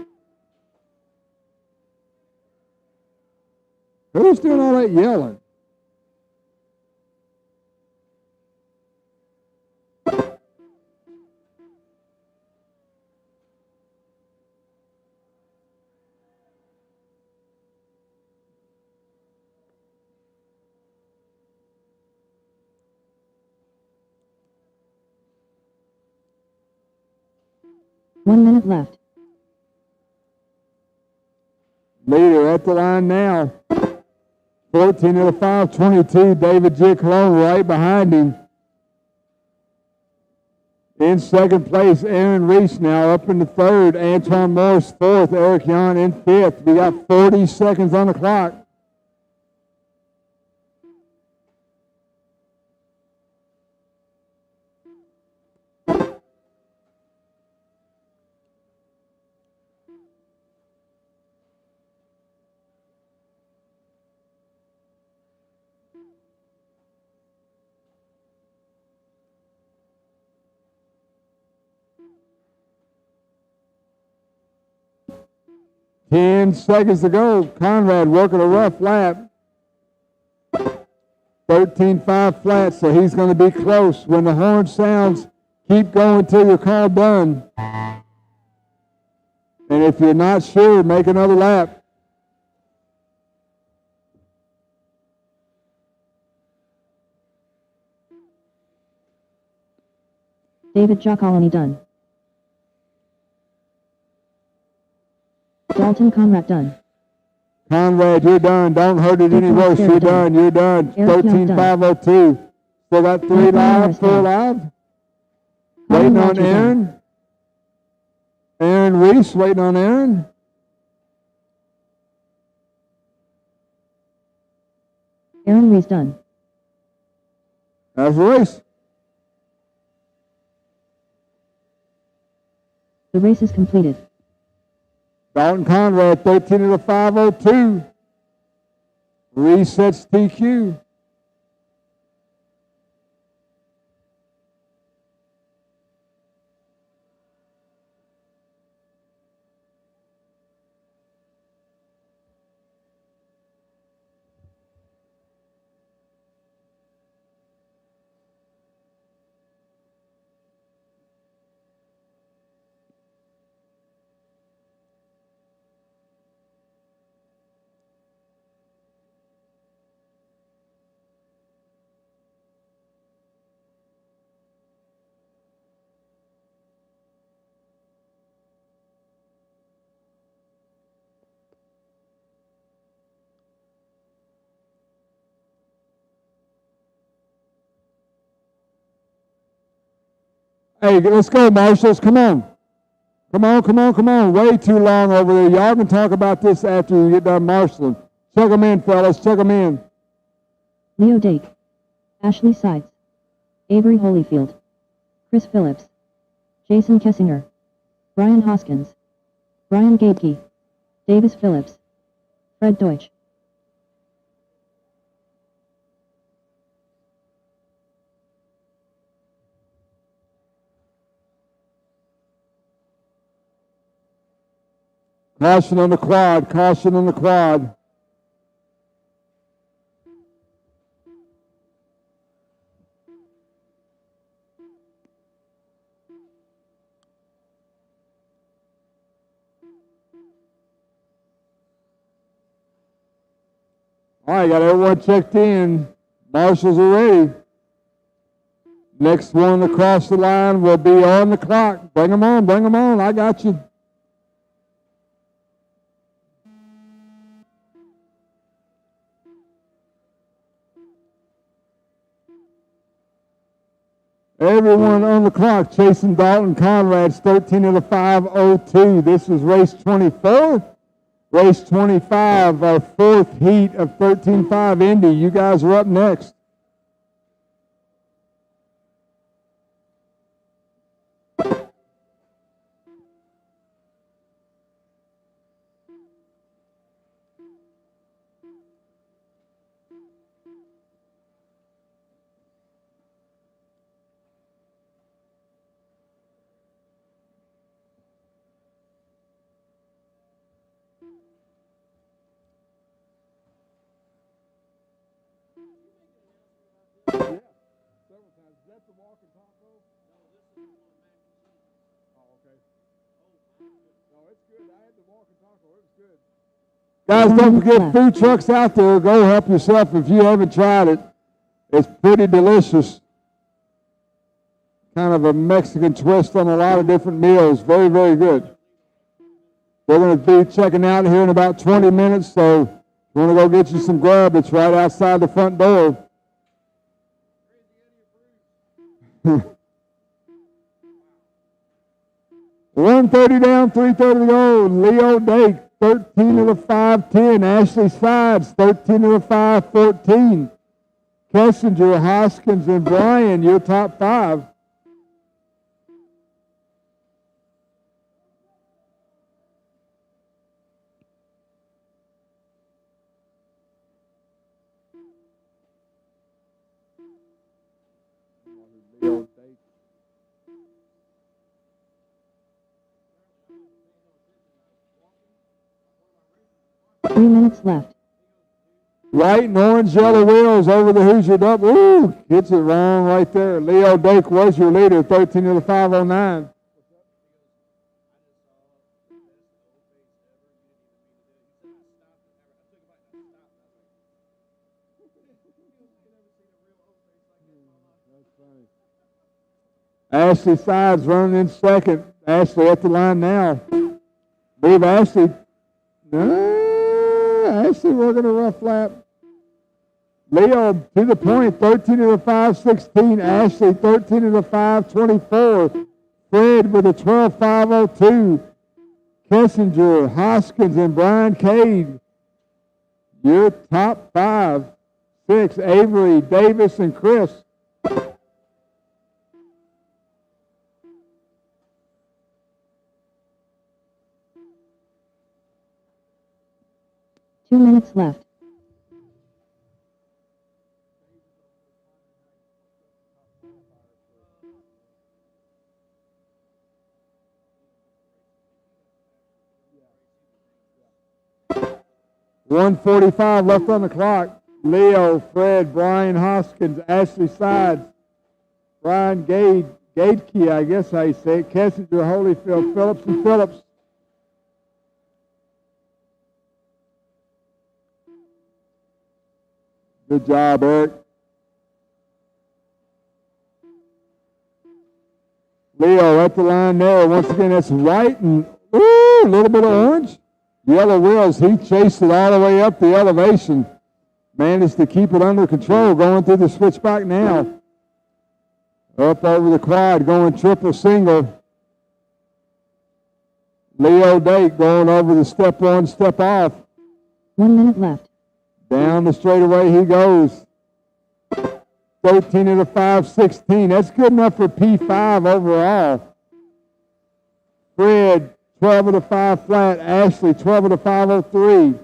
B: Who's doing all that yelling?
C: One minute left.
B: Leader at the line now. 14 of the 5:22, David Giacalone right behind him. In second place, Aaron Reese now up in the third. Antoine Morris fourth. Eric Yon in fifth. We got 40 seconds on the clock. Ten seconds to go. Conrad working a rough lap. 13.5 flat, so he's going to be close. When the horn sounds, keep going till you're called done. And if you're not sure, make another lap.
C: David Giacolini done. Dalton Conrad done.
B: Conrad, you're done. Don't hurt it any worse. You're done. You're done. 13.502. Still got 3 live, 4 live. Waiting on Aaron. Aaron Reese waiting on Aaron.
C: Aaron Reese done.
B: That's the race.
C: The race is completed.
B: Dalton Conrad, 13 of the 502. Resets TQ. Hey, let's go, Marshals. Come on. Come on, come on, come on. Way too long over there. Y'all can talk about this after you get done marshaling. Check them in, fellas. Check them in.
C: Leo Dake. Ashley Sides. Avery Holyfield. Chris Phillips. Jason Kessinger. Brian Hoskins. Brian Gateke. Davis Phillips. Fred Deutsch.
B: Caution on the quad. Caution on the quad. All right, got everyone checked in. Marshals are ready. Next one across the line will be on the clock. Bring them on, bring them on. I got you. Everyone on the clock, chasing Dalton Conrad's 13 of the 502. This is race 24. Race 25, our fourth heat of 13.5 Indy. You guys are up next. Guys, don't forget food trucks out there. Go help yourself if you haven't tried it. It's pretty delicious. Kind of a Mexican twist on a lot of different meals. Very, very good. We're going to be checking out here in about 20 minutes, so if you want to go get you some grub, it's right outside the front door. 1:30 down, 3:30 to go. Leo Dake, 13 of the 5-10. Ashley Sides, 13 of the 5-14. Kessinger, Hoskins, and Brian, your top 5. Leo Dake.
C: Three minutes left.
B: White and orange yellow wheels over the Hoosier double. Ooh, gets it wrong right there. Leo Dake was your leader, 13 of the 509. Ashley Sides running in second. Ashley at the line now. Move Ashley. Ashley working a rough lap. Leo to the point, 13 of the 5-16. Ashley, 13 of the 5-24. Fred with a 12-5-02. Kessinger, Hoskins, and Brian Cade. Your top 5. 6, Avery, Davis, and Chris.
C: 2 minutes left.
B: $1:45 left on the clock. Leo, Fred, Brian Hoskins, Ashley Sides, Brian Gadeke, I guess how you say it, Kessinger, Holyfield, Phillips, and Phillips. Good job, Eric. Leo at the line there. Once again, that's white and ooh, a little bit of orange. Yellow wheels. He chased it all the way up the elevation. Managed to keep it under control. Going through the switchback now. Up over the quad, going triple single. Leo Dake going over the step on, step off.
C: 1 minute left.
B: Down the straightaway he goes. 13 of the 5-16. That's good enough for P5 overall. Fred, 12 of the 5 flat. Ashley, 12 of the 503.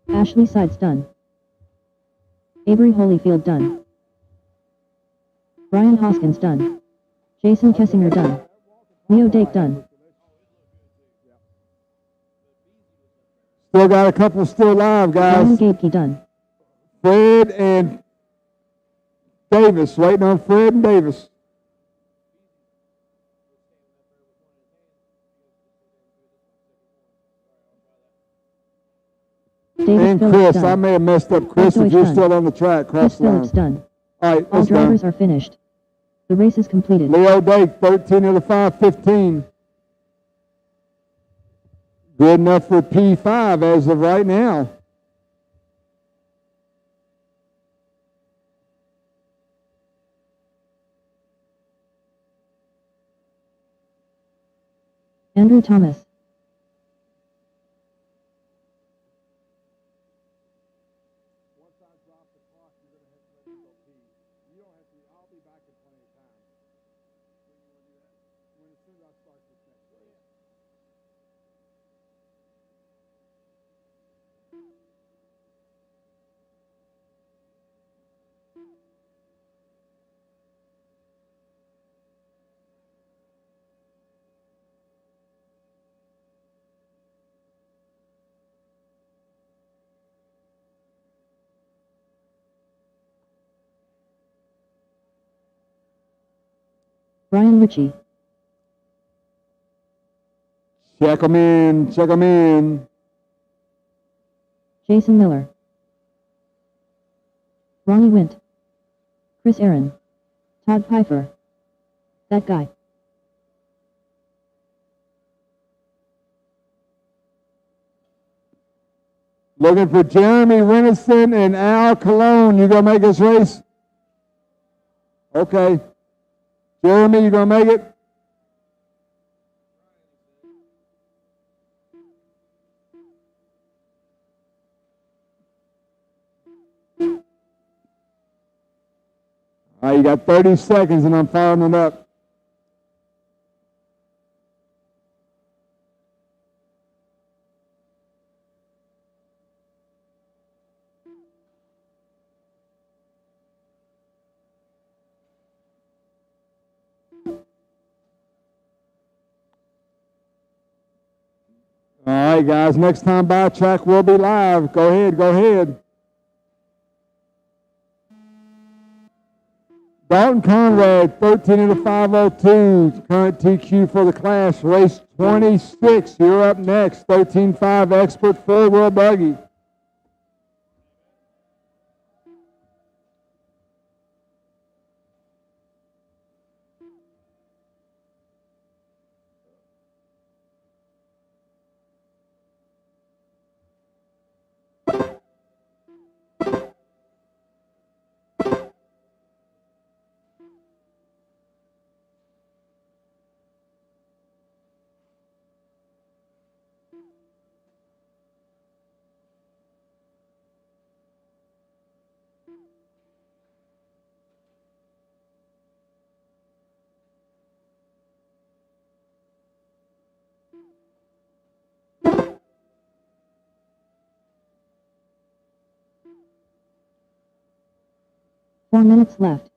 C: Ashley Sides done. Avery Holyfield done. Brian Hoskins done. Jason Kessinger done. Leo Dake done.
B: Still got a couple still live, guys.
C: Brian Gadeke done.
B: Fred and Davis. Waiting on Fred and Davis.
C: Davis
B: and Chris, I may have messed up Chris if you're still on the track.
C: Chris Phillips done.
B: All right,
C: all drivers are finished. The race is completed.
B: Leo Dake, 13 of the 5-15. Good enough for P5 as of right now.
C: Andrew Thomas. Brian Ritchie.
B: Check 'em in, check 'em in.
C: Jason Miller. Ronnie Wint. Chris Aaron. Todd Pfeiffer. That guy.
B: Looking for Jeremy Renison and Al Cologne. You gonna make this race? Okay. Jeremy, you gonna make it? All right, you got 30 seconds and I'm firing it up. All right, guys, next time by track will be live. Go ahead, go ahead. Dalton Conrad, 13 in the 502, current TQ for the class, race 26. You're up next, 13.5 expert four-wheel buggy.
C: Four minutes left.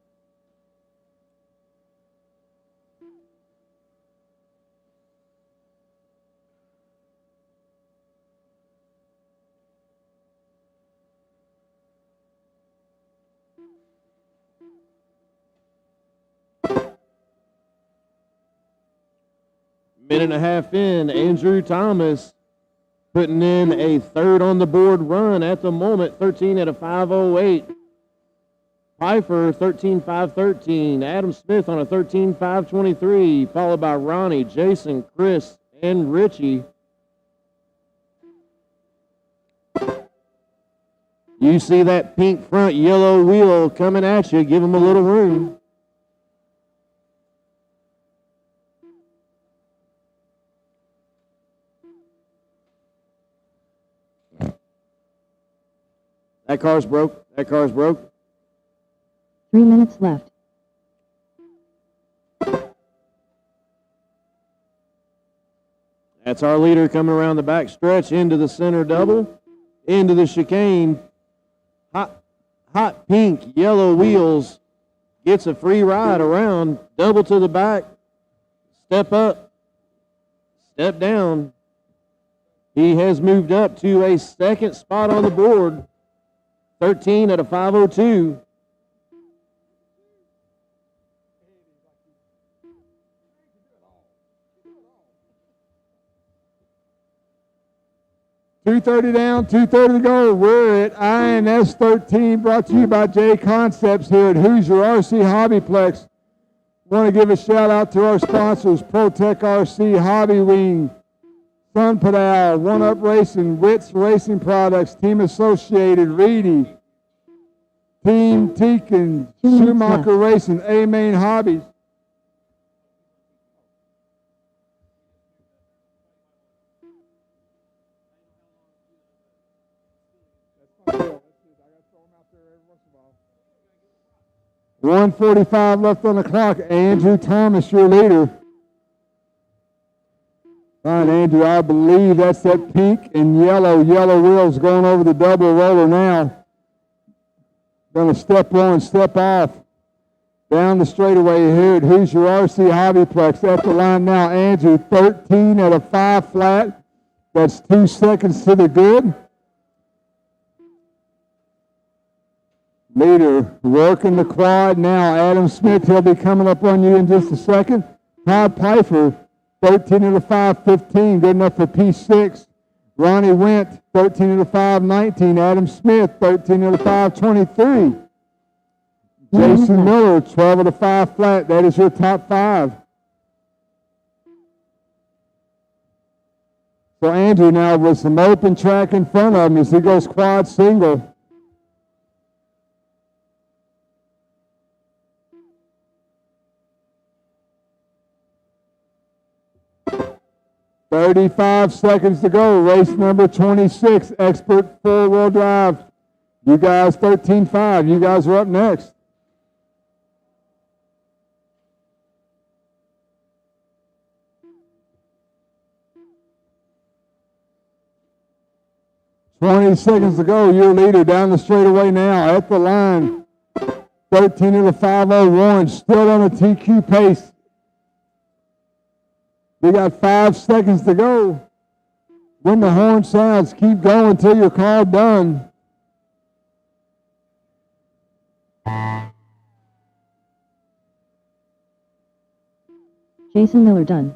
I: Minute and a half in, Andrew Thomas putting in a third on the board run at the moment, 13 at a 5:08. Pfeiffer, 13.513. Adam Smith on a 13.523, followed by Ronnie, Jason, Chris, and Richie. You see that pink front yellow wheel coming at you. Give them a little room. That car's broke. That car's broke.
C: 3 minutes left.
I: That's our leader coming around the back stretch into the center double, into the chicane. Hot pink, yellow wheels. Gets a free ride around, double to the back. Step up, step down. He has moved up to a second spot on the board. 13 at a 5:02.
B: $230 down, $230 to go. We're at INS13, brought to you by JConcepts here at Hoosier RC HobbyPlex. Want to give a shout out to our sponsors, ProTech RC, Hobby Wing, Sun Pedal, One Up Racing, Wits Racing Products, Team Associated, Reedy, Team Teakin, Schumacher Racing, A-Main Hobbies. $1:45 left on the clock. Andrew Thomas, your leader. All right, Andrew, I believe that's that pink and yellow wheels going over the double roller now. Going to step on, step off. Down the straightaway here at Hoosier RC HobbyPlex. At the line now, Andrew, 13 at a 5 flat. That's 2 seconds to the good. Leader working the quad now. Adam Smith, he'll be coming up on you in just a second. Todd Pfeiffer, 13 of the 5:15, good enough for P6. Ronnie Went, 13 of the 5:19. Adam Smith, 13 of the 5:23. Jason Miller, 12 of the 5 flat. That is your top 5. So Andrew now with some open track in front of him as he goes quad single. "35 seconds to go. Race number 26, Expert 4-wheel drive. You guys 13.5. You guys are up next. "20 seconds to go. Your leader down the straightaway now at the line. 13 of the 5:01, still on a TQ pace. We got 5 seconds to go. When the horn sounds, keep going until you're called done.
C: Jason Miller done.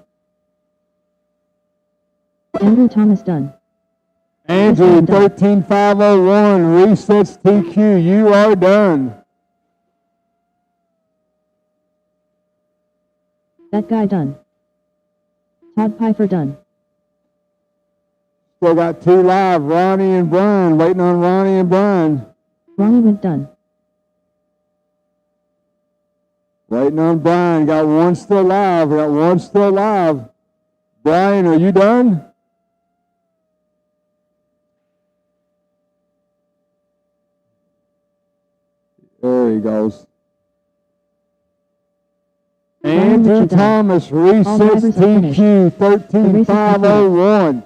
C: Andrew Thomas done.
B: Andrew, 13.501, resets TQ. You are done.
C: That guy done. Todd Pfeiffer done.
B: Still got 2 live, Ronnie and Brian, waiting on Ronnie and Brian.
C: Ronnie Went done.
B: Waiting on Brian, got 1 still live, got 1 still live. Brian, are you done? There he goes. Andrew Thomas resets TQ, 13.501.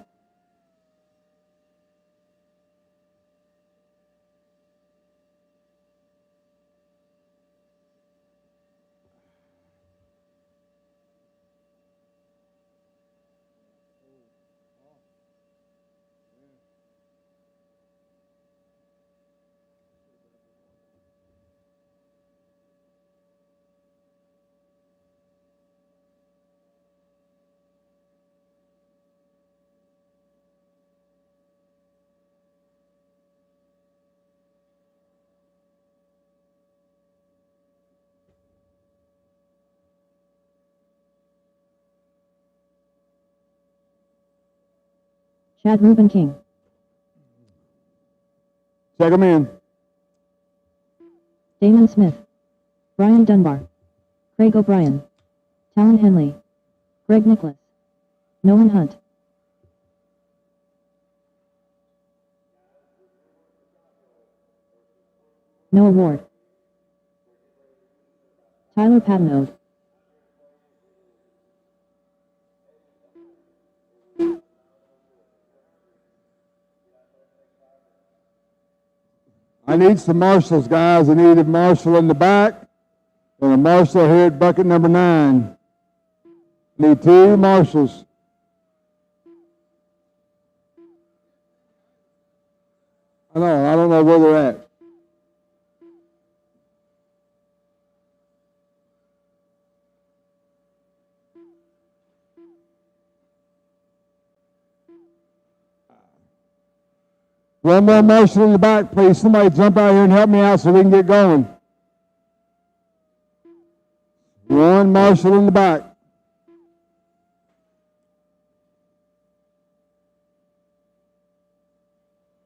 C: Chad Ruben King.
B: Check him in.
C: Damon Smith. Brian Dunbar. Craig O'Brien. Talon Henley. Greg Nicholas. Nolan Hunt. Noah Ward. Tyler Patenode.
B: I need some marshals, guys. I need a marshal in the back and a marshal here at bucket number 9. Need 2 marshals. I don't know where they're at. One more marshal in the back, please. Somebody jump out here and help me out so we can get going. 1 marshal in the back.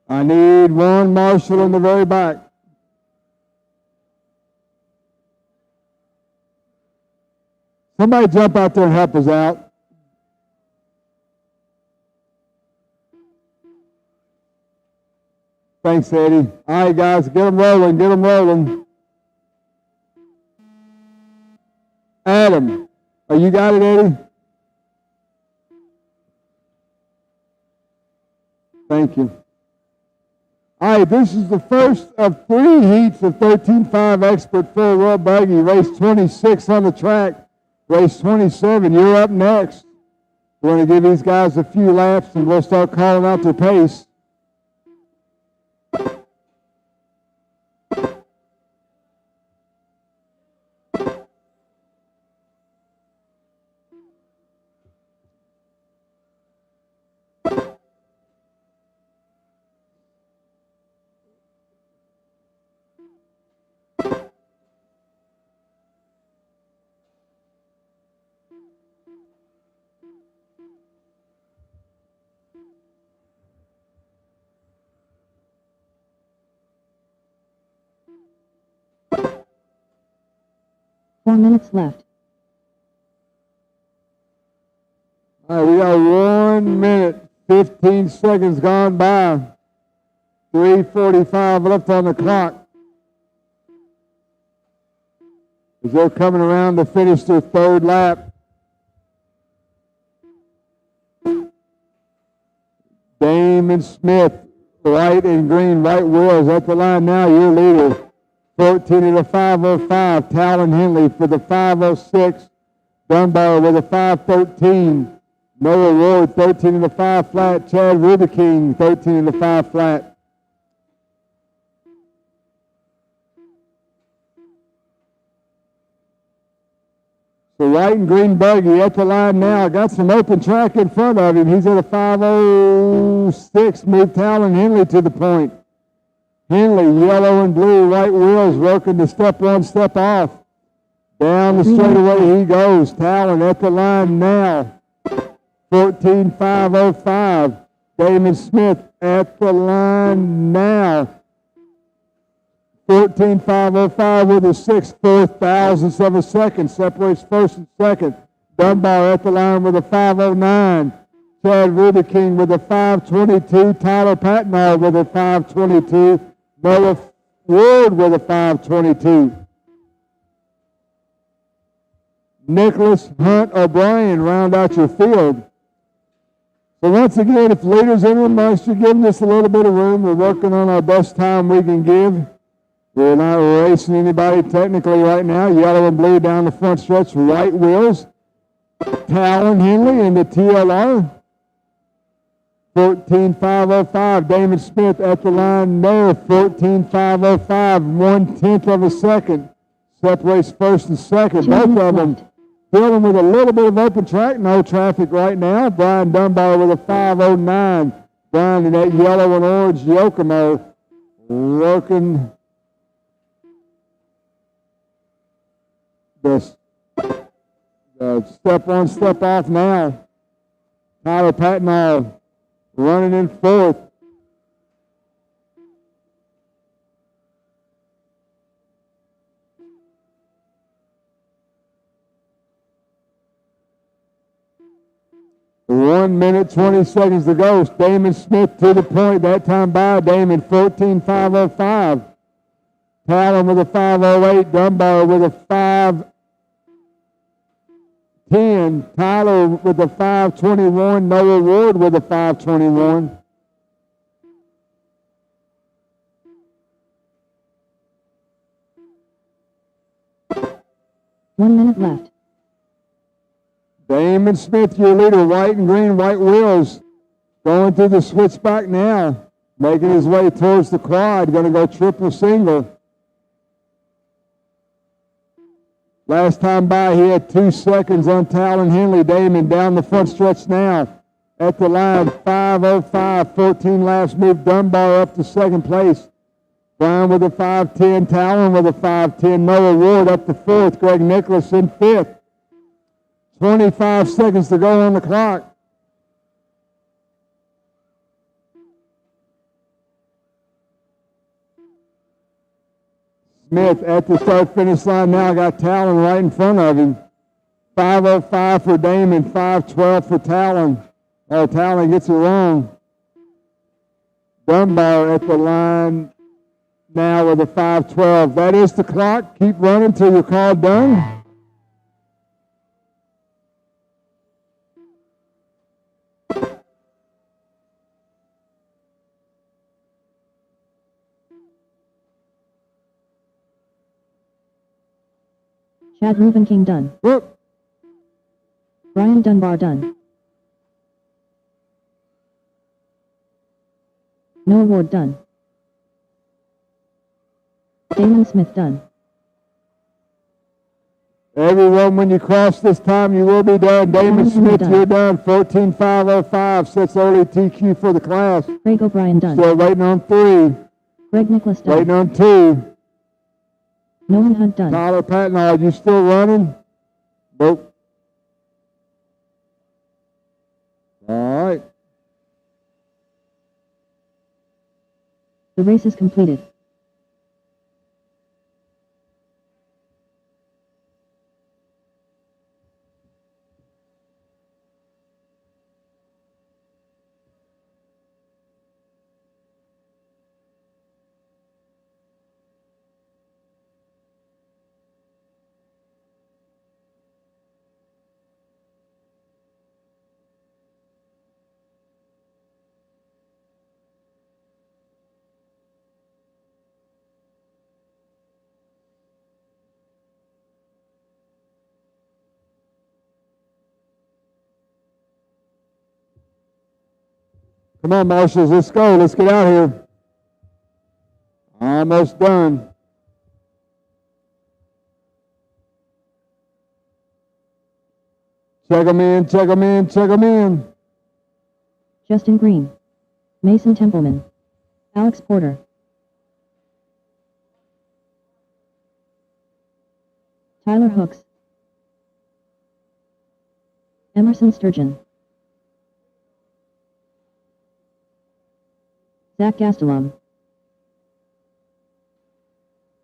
B: I need 1 marshal in the very back. Somebody jump out there and help us out. Thanks, Eddie. All right, guys, get them rolling, get them rolling. Adam, you got it, Eddie? Thank you. All right, this is the first of 3 heats of 13.5 Expert 4-wheel buggy. Race 26 on the track. Race 27, you're up next. We're going to give these guys a few laps and we'll start calling out their pace.
C: 4 minutes left.
B: All right, we got 1 minute, 15 seconds gone by. 3:45 left on the clock. As they're coming around to finish their third lap. Damon Smith, white and green, white wheels at the line now, your leader. 14 at a 5:05. Talon Henley for the 5:06. Dunbar with a 5:13. Noah Ward, 13 at a 5 flat. Chad Rubiking, 13 at a 5 flat. The white and green buggy at the line now. Got some open track in front of him. He's at a 5:06. Moved Talon Henley to the point. Henley, yellow and blue, white wheels, working to step on, step off. Down the straightaway he goes. Talon at the line now. 14:5:05. Damon Smith at the line now. 14:5:05 with a 6/4,000ths of a second. Separates first and second. Dunbar at the line with a 5:09. Chad Rubiking with a 5:22. Tyler Patnall with a 5:22. Noah Ward with a 5:22. Nicholas Hunt O'Brien round out your field. So once again, if leaders in amongst you, give us a little bit of room. We're working on our best time we can give. We're not racing anybody technically right now. Yellow and blue down the front stretch, white wheels. Talon Henley in the TLR. 14:5:05. Damon Smith at the line there. 14:5:05. 1/10 of a second. Separates first and second. Both of them dealing with a little bit of open track. No traffic right now. Brian Dunbar with a 5:09. Brian in that yellow and orange Yokomo working the step on, step off now. Tyler Patnall running in fourth. One minute, 20 seconds to go. Damon Smith to the point. That time by Damon, 14:5:05. Talon with a 5:08. Dunbar with a 5:10. Tyler with a 5:21. Noah Ward with a 5:21.
C: One minute left.
B: Damon Smith, your leader, white and green, white wheels. Going through the switchback now. Making his way towards the quad. Going to go triple single. Last time by, he had 2 seconds on Talon Henley. Damon down the front stretch now. At the line, 5:05, 14 laps. Moved Dunbar up to second place. Brown with a 5:10. Talon with a 5:10. Noah Ward up to fourth. Greg Nicholas in fifth. 25 seconds to go on the clock. Smith at the start-finish line now. Got Talon right in front of him. 5:05 for Damon, 5:12 for Talon. Oh, Talon gets it wrong. Dunbar at the line now with a 5:12. That is the clock. Keep running till you're called done.
C: Chad Rubenking done.
B: Whoop.
C: Brian Dunbar done. Noah Ward done. Damon Smith done.
B: Everyone, when you cross this time, you will be done. Damon Smith, you're done. 14:5:05 sets early TQ for the class.
C: Craig O'Brien done.
B: Still waiting on 3.
C: Greg Nicholas done.
B: Waiting on 2.
C: Nolan Hunt done.
B: Tyler Patnall, you still running? Nope. All right.
C: The race is completed.
B: Come on, marshals, let's go. Let's get out here. Almost done. Check them in, check them in, check them in.
C: Justin Green. Mason Templeman. Alex Porter. Tyler Hooks. Emerson Sturgeon. Zach Gastelum.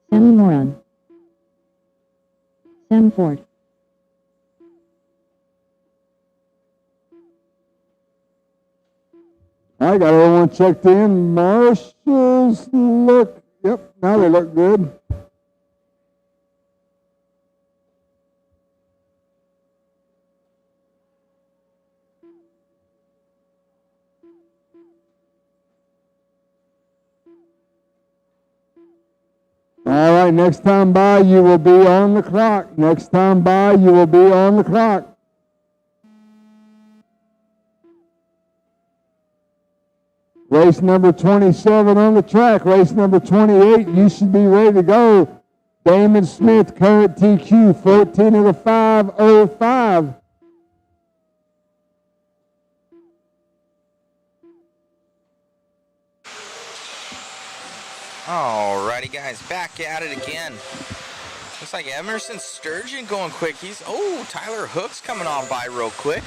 C: Sammy Moran. Sam Ford.
B: I got everyone checked in. Marshals look, yep, now they look good. All right, next time by, you will be on the clock. Next time by, you will be on the clock. Race number 27 on the track. Race number 28, you should be ready to go. Damon Smith, current TQ, 14 of the 5:05.
A: Alrighty, guys, back at it again. Looks like Emerson Sturgeon going quick. Tyler Hooks coming on by real quick.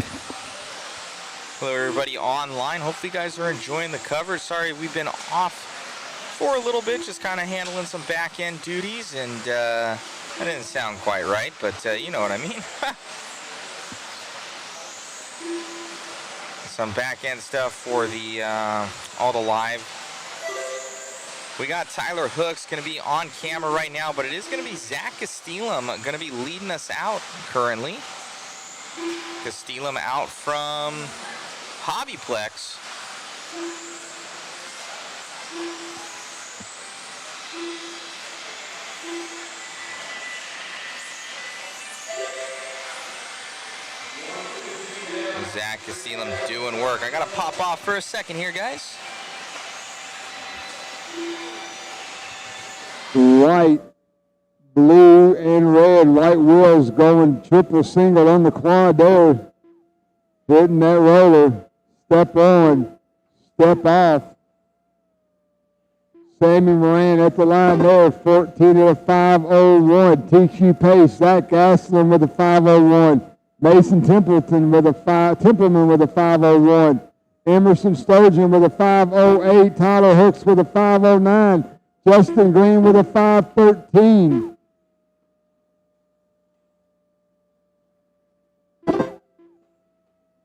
A: Hello, everybody online. Hopefully, you guys are enjoying the coverage. Sorry, we've been off for a little bit, just kind of handling some back-end duties, and that didn't sound quite right, but you know what I mean. Some back-end stuff for the all the live. We got Tyler Hooks going to be on camera right now, but it is going to be Zach Gastelum going to be leading us out currently. Gastelum out from HobbyPlex. Zach Gastelum doing work. I gotta pop off for a second here, guys.
B: White, blue, and red. White wheels going triple single on the quad there. Hitting that roller. Step on, step off. Sammy Moran at the line there, 14 of the 5:01. TQ pace, Zach Gastelum with a 5:01. Mason Templeman with a 5:01. Emerson Sturgeon with a 5:08. Tyler Hooks with a 5:09. Justin Green with a 5:13.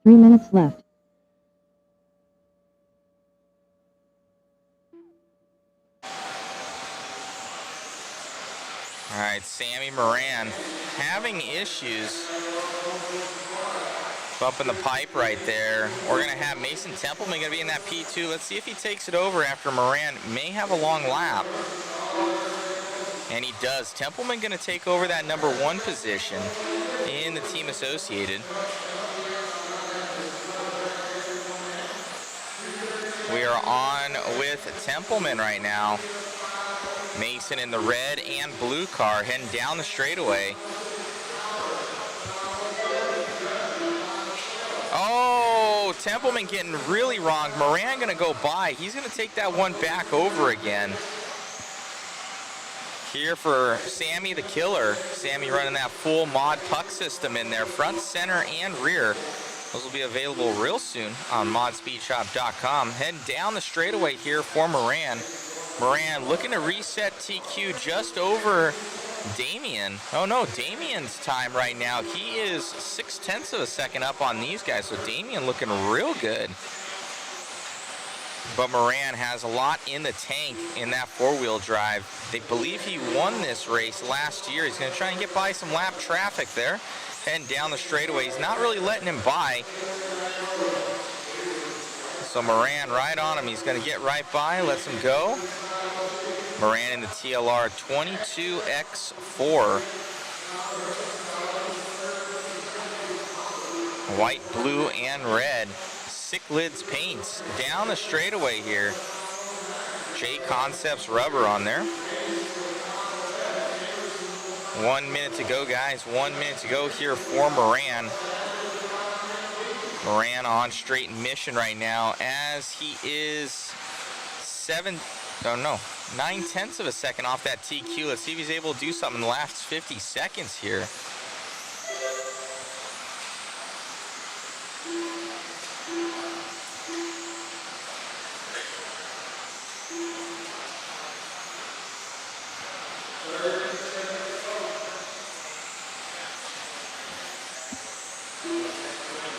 C: Three minutes left.
A: All right, Sammy Moran having issues bumping the pipe right there. We're going to have Mason Templeman going to be in that P2. Let's see if he takes it over after Moran may have a long lap. And he does. Templeman going to take over that number 1 position in the team associated. We are on with Templeman right now. Mason in the red and blue car heading down the straightaway. Oh, Templeman getting really wrong. Moran going to go by. He's going to take that one back over again. Here for Sammy the Killer. Sammy running that full mod puck system in there, front, center, and rear. Those will be available real soon on modspeedshop.com. Heading down the straightaway here for Moran. Moran looking to reset TQ just over Damien. Oh no, Damien's time right now. He is 0.6 of a second up on these guys, so Damien looking real good. But Moran has a lot in the tank in that four-wheel drive. They believe he won this race last year. He's going to try and get by some lap traffic there. Heading down the straightaway. He's not really letting him by. So Moran right on him. He's going to get right by, lets him go. Moran in the TLR 22X4. White, blue, and red. Cichlids Paints down the straightaway here. JConcepts rubber on there. 1 minute to go, guys. 1 minute to go here for Moran. Moran on straight mission right now as he is 9/10 of a second off that TQ. Let's see if he's able to do something in the last 50 seconds here.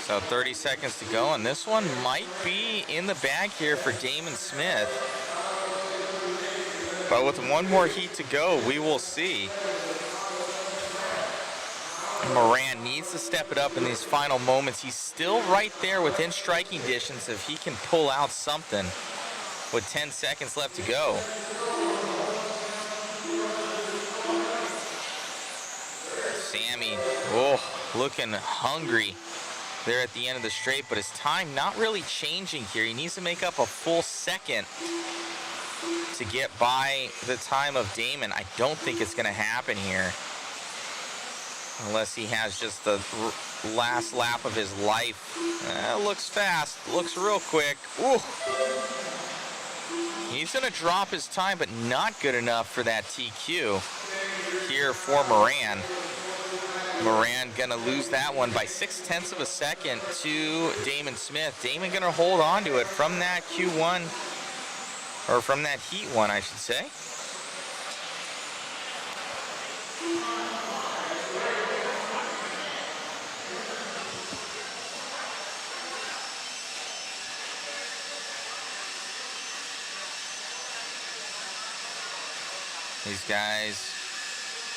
A: So 30 seconds to go, and this one might be in the bag here for Damon Smith. But with one more heat to go, we will see. Moran needs to step it up in these final moments. He's still right there within striking distance if he can pull out something with 10 seconds left to go. Sammy, oh, looking hungry there at the end of the straight, but his time not really changing here. He needs to make up a full second to get by the time of Damon. I don't think it's going to happen here unless he has just the last lap of his life. Looks fast, looks real quick. Ooh. He's going to drop his time, but not good enough for that TQ here for Moran. Moran gonna lose that one by 0.6 of a second to Damon Smith. Damon gonna hold on to it from that Q1, or from that heat one, I should say. These guys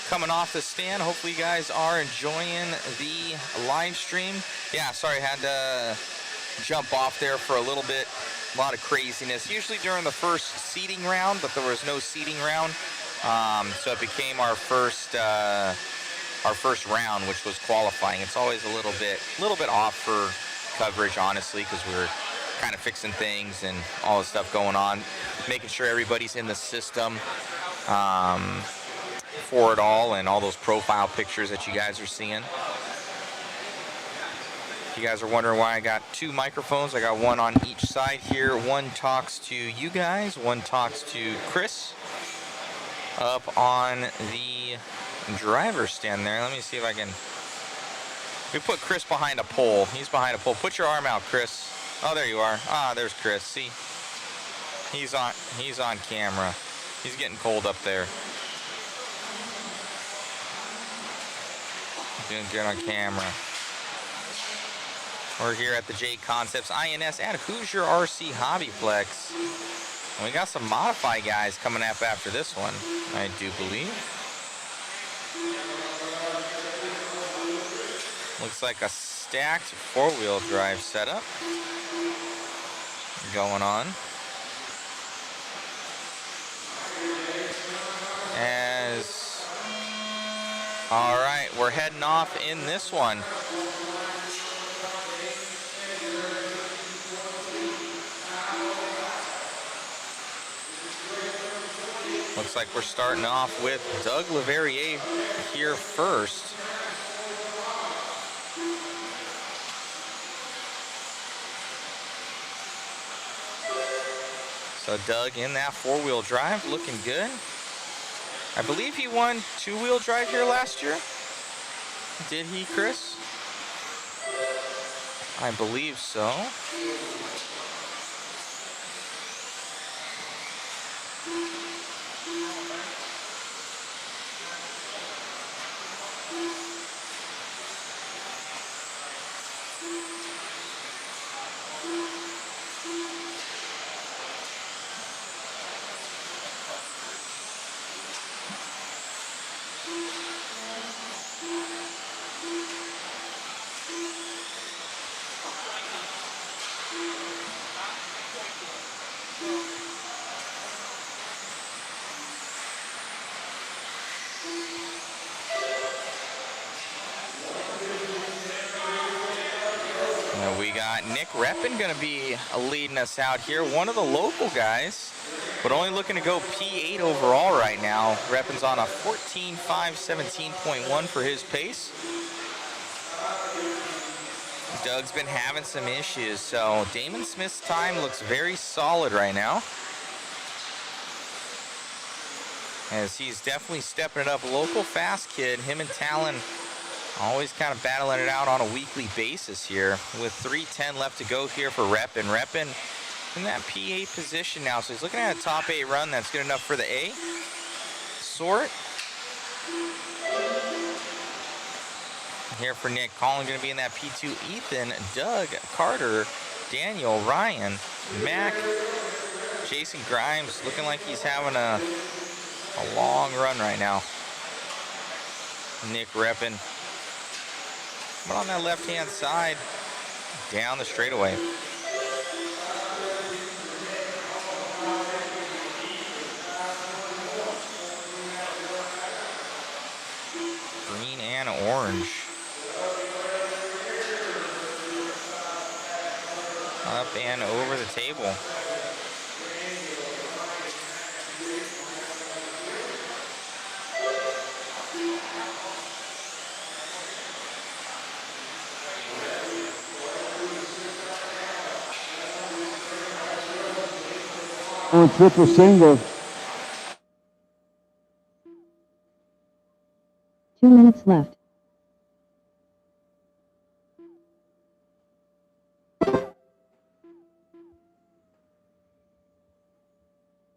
A: coming off the stand. Hopefully you guys are enjoying the live stream. Yeah, sorry, I had to jump off there for a little bit. A lot of craziness. Usually during the first seeding round, but there was no seeding round. So it became our first round, which was qualifying. It's always a little bit off for coverage, honestly, because we were kind of fixing things and all the stuff going on, making sure everybody's in the system. For it all, and all those profile pictures that you guys are seeing. If you guys are wondering why I got two microphones, I got one on each side here. One talks to you guys, one talks to Chris up on the driver's stand there. Let me see if I can. We put Chris behind a pole. He's behind a pole. Put your arm out, Chris. Oh, there you are. Ah, there's Chris. See, he's on camera. He's getting cold up there. Doing good on camera. We're here at the JConcepts INS at Hoosier RC HobbyPlex. And we got some Modify guys coming up after this one, I do believe. Looks like a stacked four-wheel drive setup going on. All right, we're heading off in this one. Looks like we're starting off with Doug Leverrier here first. So Doug in that four-wheel drive, looking good. I believe he won two-wheel drive here last year. Did he, Chris? I believe so. Nick Reppin going to be leading us out here. One of the local guys, but only looking to go P8 overall right now. Reppin's on a 14.5, 17.1 for his pace. Doug's been having some issues, so Damon Smith's time looks very solid right now, as he's definitely stepping it up. Local fast kid, him and Talon always kind of battling it out on a weekly basis here, with 3:10 left to go here for Reppin. Reppin in that P8 position now, so he's looking at a top 8 run. That's good enough for the A sort. Here for Nick. Colin going to be in that P2. Ethan, Doug, Carter, Daniel, Ryan, Mac, Jason Grimes, looking like he's having a long run right now. Nick Reppin. But on that left-hand side, down the straightaway. Green and orange. Up and over the table.
B: On triple single.
C: 2 minutes left.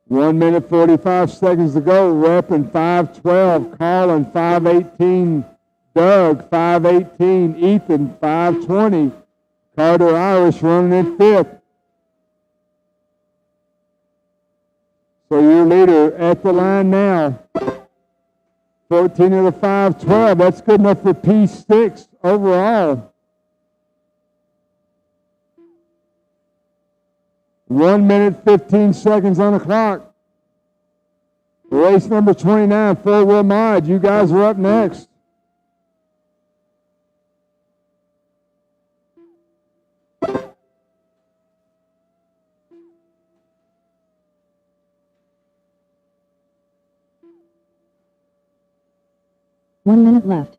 B: One minute 45 seconds to go. Reppin 5:12. Colin 5:18. Doug 5:18. Ethan 5:20. Carter Irish running in 5th. So your leader at the line now. 14 of the 5:12. That's good enough for P6 overall. 1 minute 15 seconds on the clock. Race number 29, 4-wheel mod. You guys are up next.
C: One minute left.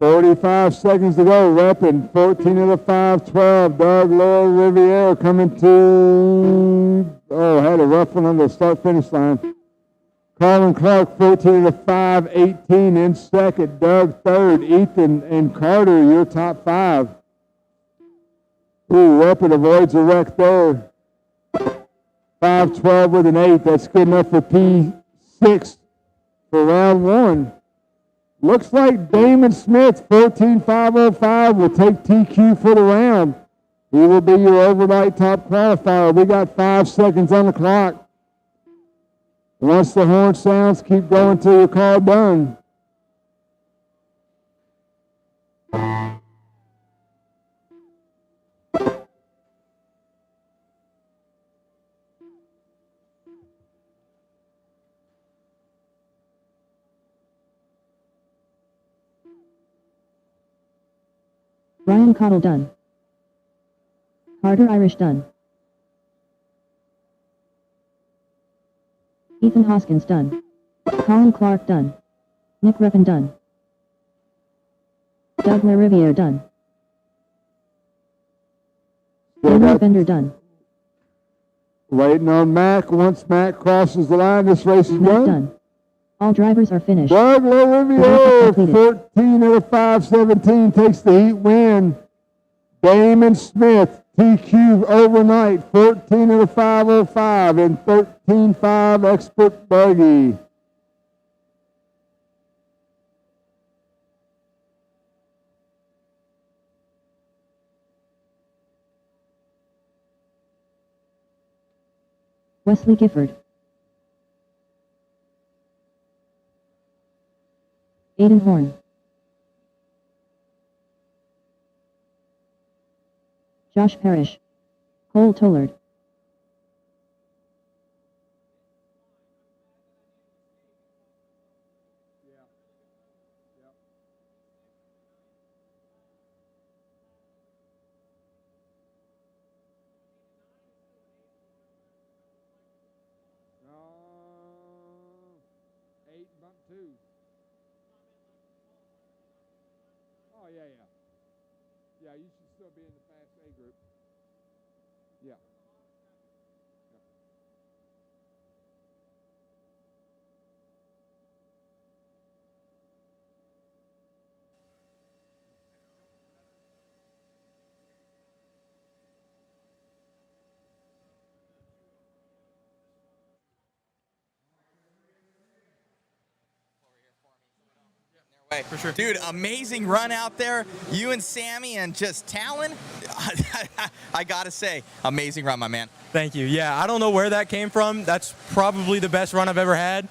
B: $45 seconds to go. Reppin 14 of the 5:12. Doug Laura Riviere coming to, had a rough one on the start-finish line. Colin Clark 14 of the 5:18 in second. Doug third. Ethan and Carter, your top 5. Ooh, Reppin avoids a wreck there. 5:12 with an 8. That's good enough for P6 for round 1. Looks like Damon Smith, 14.505, will take TQ for the round. He will be your overnight top qualifier. We got 5 seconds on the clock. Once the horn sounds, keep going till your call done.
C: Ryan Cottle done. Carter Irish done. Ethan Hoskins done. Colin Clark done. Nick Reppin done. Doug LaRiviere done. Daniel Bender done.
B: Waiting on Mac. Once Mac crosses the line, this race is
C: Mac
B: done.
C: done. All drivers are finished.
B: Doug LaRiviere, 14 of the 5:17, takes the heat win. Damon Smith, TQ overnight, 14 of the 5:05 and 13.5 expert buggy.
C: Wesley Gifford. Aiden Horn. Josh Parrish. Cole Tollard.
H: 8 and bump 2. Oh, yeah, yeah. Yeah, you should still be in the Fast A group. Yeah.
A: For sure. Dude, amazing run out there. You and Sammy and just Talon. I gotta say, amazing run, my man.
J: Thank you. Yeah, I don't know where that came from. That's probably the best run I've ever had.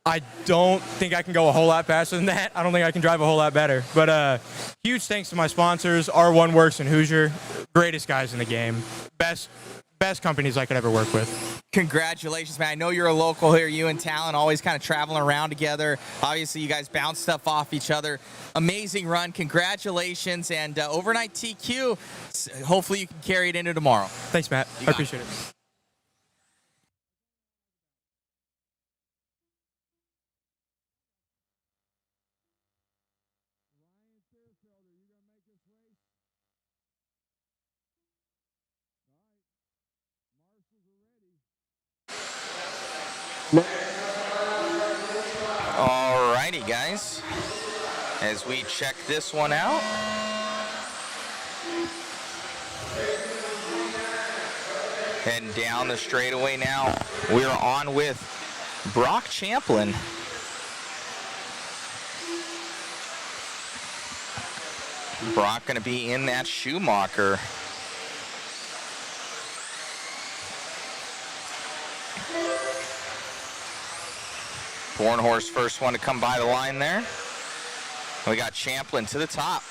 J: I don't think I can go a whole lot faster than that. I don't think I can drive a whole lot better. But huge thanks to my sponsors, R1 Works and Hoosier. Greatest guys in the game. Best companies I could ever work with.
A: Congratulations, man. I know you're a local here. You and Talon always kind of traveling around together. Obviously, you guys bounce stuff off each other. Amazing run. Congratulations. And overnight TQ, hopefully you can carry it into tomorrow.
J: Thanks, Matt. I appreciate it.
A: Alrighty, guys. As we check this one out. Heading down the straightaway now. We're on with Brock Champlin. Brock going to be in that Schumacher. Bornhorst first one to come by the line there. We got Champlin to the top.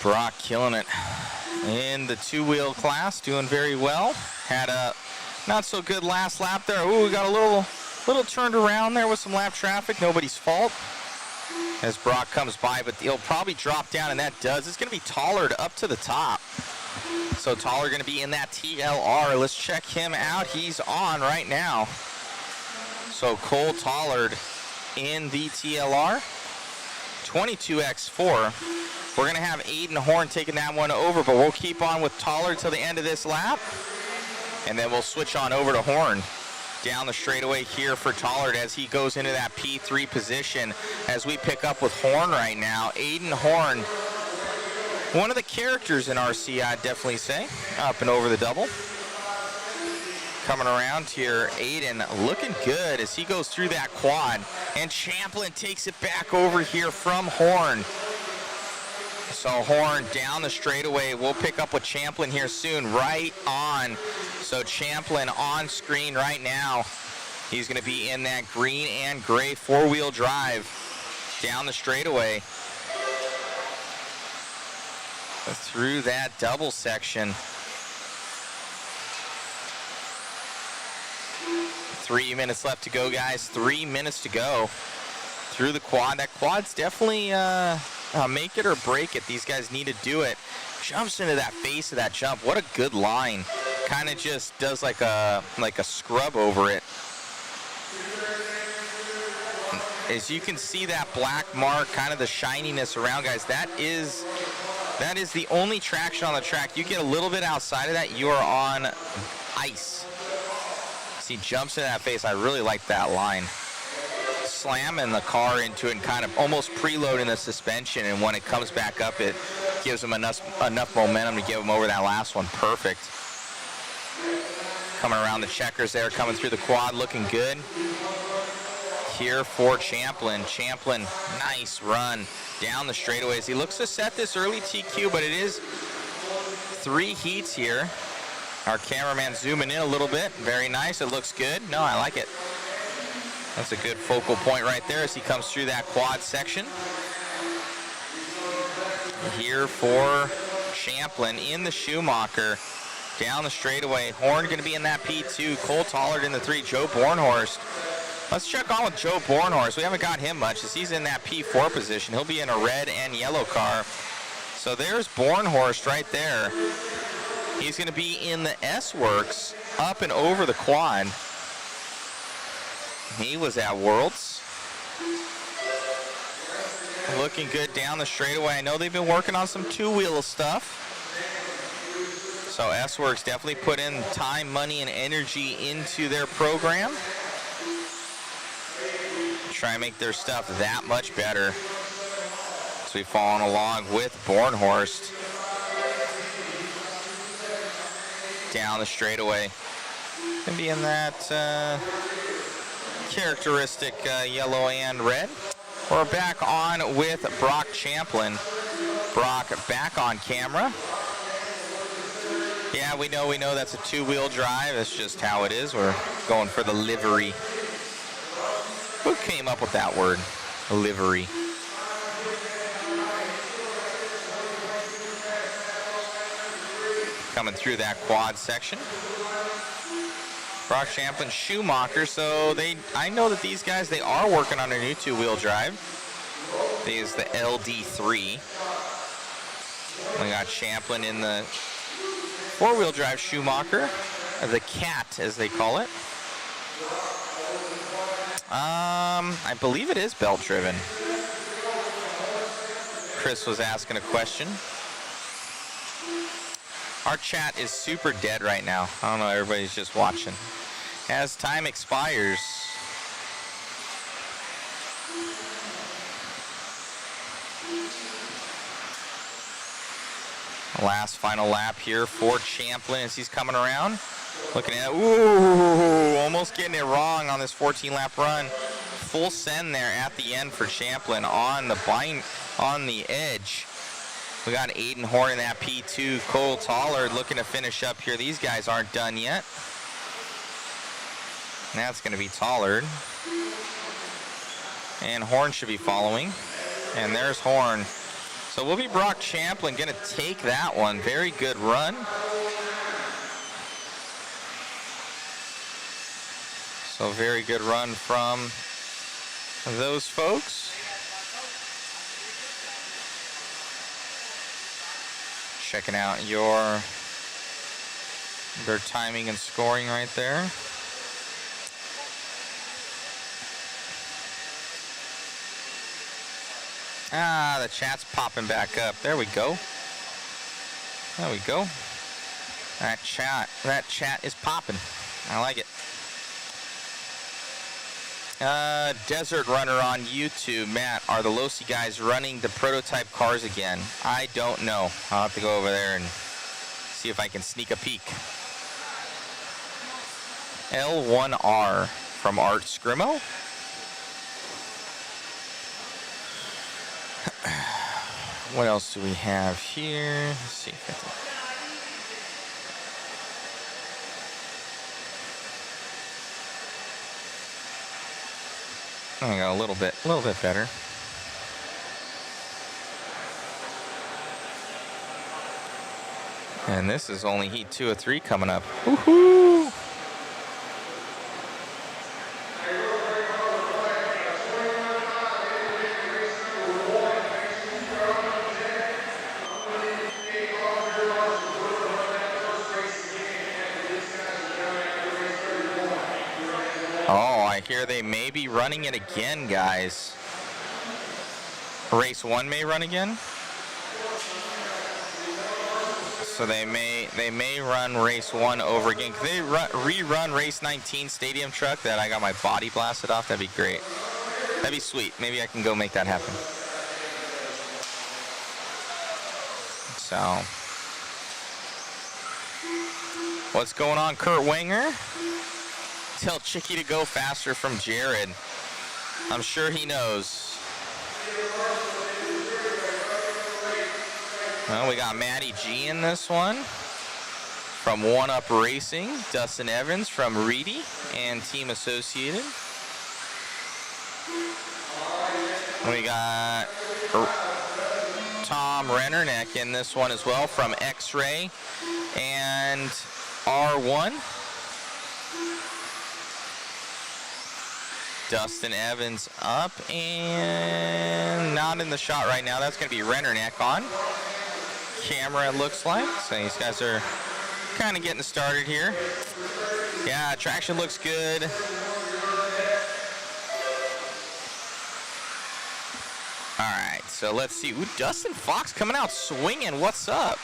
A: Brock killing it in the two-wheel class, doing very well. Had a not so good last lap there. Ooh, we got a little turned around there with some lap traffic. Nobody's fault as Brock comes by, but he'll probably drop down, and that does. It's going to be Tollard up to the top. So Tollard going to be in that TLR. Let's check him out. He's on right now. So Cole Tollard in the TLR. 22X4. We're going to have Aiden Horn taking that one over, but we'll keep on with Tollard till the end of this lap. And then we'll switch on over to Horn. Down the straightaway here for Tollard as he goes into that P3 position as we pick up with Horn right now. Aiden Horn, one of the characters in RC, I'd definitely say, up and over the double. Coming around here, Aiden looking good as he goes through that quad. And Champlin takes it back over here from Horn. So Horn down the straightaway. We'll pick up with Champlin here soon, right on. So Champlin on screen right now. He's going to be in that green and gray four-wheel drive down the straightaway. Through that double section. 3 minutes left to go, guys. 3 minutes to go through the quad. That quad's definitely make it or break it. These guys need to do it. Jumps into that face of that jump. What a good line. Kind of just does like a scrub over it. As you can see that black mark, kind of the shininess around, guys, that is the only traction on the track. You get a little bit outside of that, you are on ice. See, jumps into that face. I really like that line. Slamming the car into it and kind of almost preloading the suspension, and when it comes back up, it gives them enough momentum to get them over that last one. Perfect. Coming around the checkers there, coming through the quad, looking good. Here for Champlin. Champlin, nice run down the straightaways. He looks to set this early TQ, but it is 3 heats here. Our cameraman zooming in a little bit. Very nice. It looks good. No, I like it. That's a good focal point right there as he comes through that quad section. Here for Champlin in the Schumacher. Down the straightaway. Horn going to be in that P2. Cole Tollard in the 3. Joe Bornhorst. Let's check on with Joe Bornhorst. We haven't got him much as he's in that P4 position. He'll be in a red and yellow car. So there's Bornhorst right there. He's going to be in the S-Works up and over the quad. He was at Worlds. Looking good down the straightaway. I know they've been working on some two-wheel stuff. So S-Works definitely put in time, money, and energy into their program. Try and make their stuff that much better. So we've fallen along with Bornhorst down the straightaway. Gonna be in that characteristic yellow and red. We're back on with Brock Champlin. Brock back on camera. Yeah, we know that's a two-wheel drive. That's just how it is. We're going for the livery. Who came up with that word? Livery. Coming through that quad section. Brock Champlin, Schumacher. So I know that these guys, they are working on a new two-wheel drive. They use the LD3. We got Champlin in the four-wheel drive Schumacher, the Cat as they call it. I believe it is belt driven. Chris was asking a question. Our chat is super dead right now. I don't know, everybody's just watching. As time expires, last final lap here for Champlin as he's coming around. Looking at, ooh, almost getting it wrong on this 14-lap run. Full send there at the end for Champlin on the edge. We got Aiden Horn in that P2. Cole Tollard looking to finish up here. These guys aren't done yet. That's going to be Tollard. And Horn should be following. And there's Horn. So will be Brock Champlin going to take that one. Very good run. So very good run from those folks. Checking out their timing and scoring right there. Ah, the chat's popping back up. There we go. There we go. That chat is popping. I like it. Desert Runner on YouTube. Matt, are the Losi guys running the prototype cars again? I don't know. I'll have to go over there and see if I can sneak a peek. L1R from Art Scrimo. What else do we have here? Let's see if I can... I got a little bit better. And this is only heat 2 of 3 coming up. Woohoo! I hear they may be running it again, guys. Race 1 may run again. So they may run race 1 over again. Could they rerun race 19 stadium truck that I got my body blasted off? That'd be great. That'd be sweet. Maybe I can go make that happen. So, what's going on, Kurt Wenger? Tell Chicky to go faster from Jared. I'm sure he knows. Well, we got Matty G in this one from One Up Racing. Dustin Evans from Reedy and Team Associated. We got Tom Rennerneck in this one as well from X-Ray and R1. Dustin Evans up and not in the shot right now. That's going to be Rennerneck on camera, it looks like. So these guys are kind of getting started here. Yeah, traction looks good. All right, so let's see. Ooh, Dustin Fox coming out swinging. What's up?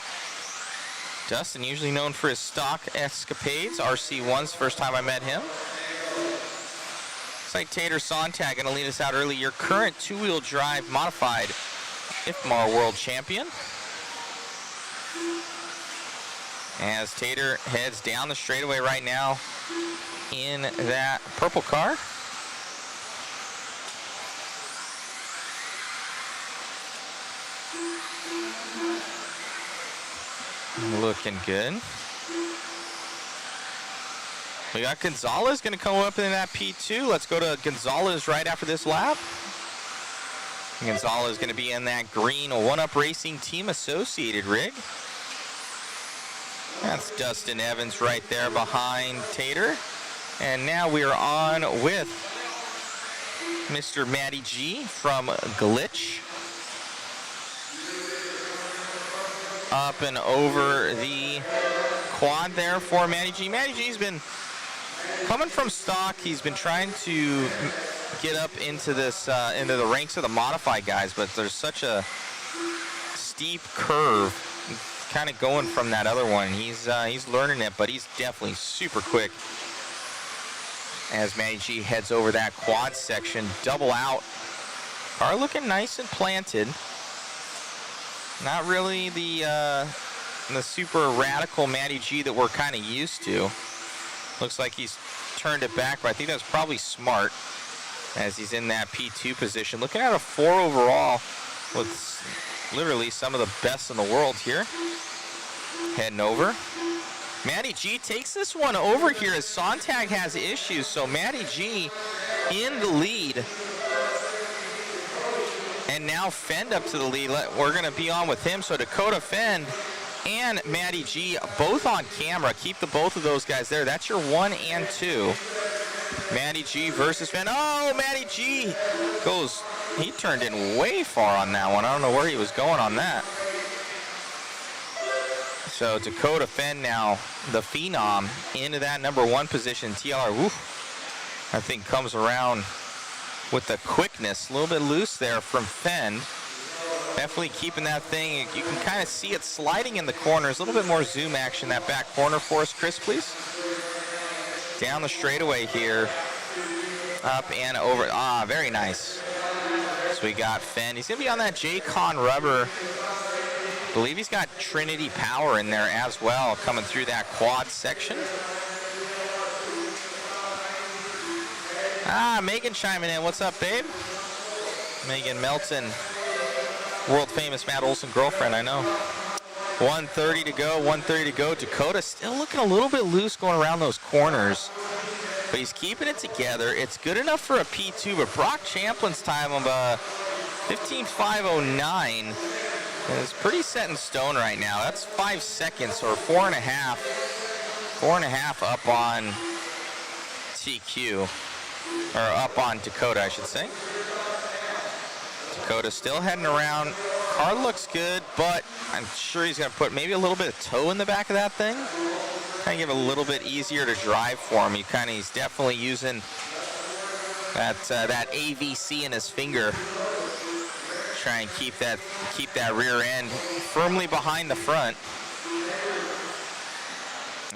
A: Dustin, usually known for his stock escapades. RC1's first time I met him. Looks like Tater Sontag going to lead us out early. Your current two-wheel drive modified IFMAR world champion. As Tater heads down the straightaway right now in that purple car. Looking good. We got Gonzalez going to come up in that P2. Let's go to Gonzalez right after this lap. Gonzalez is going to be in that green one-up racing team associated rig. That's Dustin Evans right there behind Tater. And now we are on with Mr. Matty G from Glitch. Up and over the quad there for Matty G. Matty G's been coming from stock. He's been trying to get up into this into the ranks of the modified guys, but there's such a steep curve kind of going from that other one. He's learning it, but he's definitely super quick as Matty G heads over that quad section. Double out. Car looking nice and planted. Not really the super radical Matty G that we're kind of used to. Looks like he's turned it back, but I think that's probably smart as he's in that P2 position. Looking at a 4 overall with literally some of the best in the world here. Heading over. Matty G takes this one over here as Sontag has issues, so Matty G in the lead. And now Fend up to the lead. We're going to be on with him. So Dakota Fend and Matty G both on camera. Keep the both of those guys there. That's your 1 and 2. Matty G versus Fend. Oh, Matty G goes. He turned in way far on that one. I don't know where he was going on that. So Dakota Fend now, the Phenom, into that number 1 position. TLR, I think, comes around with the quickness. A little bit loose there from Fend. Definitely keeping that thing. You can kind of see it sliding in the corners. A little bit more zoom action that back corner for us, Chris, please. Down the straightaway here. Up and over. Ah, very nice. So we got Fend. He's going to be on that JCon rubber. I believe he's got Trinity Power in there as well, coming through that quad section. Ah, Megan chiming in. What's up, babe? Megan Melton, world famous Matt Olson girlfriend, I know. 1:30 to go, 1:30 to go. Dakota still looking a little bit loose going around those corners, but he's keeping it together. It's good enough for a P2, but Brock Champlin's time of 15.509 is pretty set in stone right now. That's 5 seconds or 4.5. 4.5 up on TQ. Or up on Dakota, I should say. Dakota still heading around. Car looks good, but I'm sure he's going to put maybe a little bit of toe in the back of that thing. Kind of give it a little bit easier to drive for him. He's definitely using that AVC in his finger. Try and keep that rear end firmly behind the front.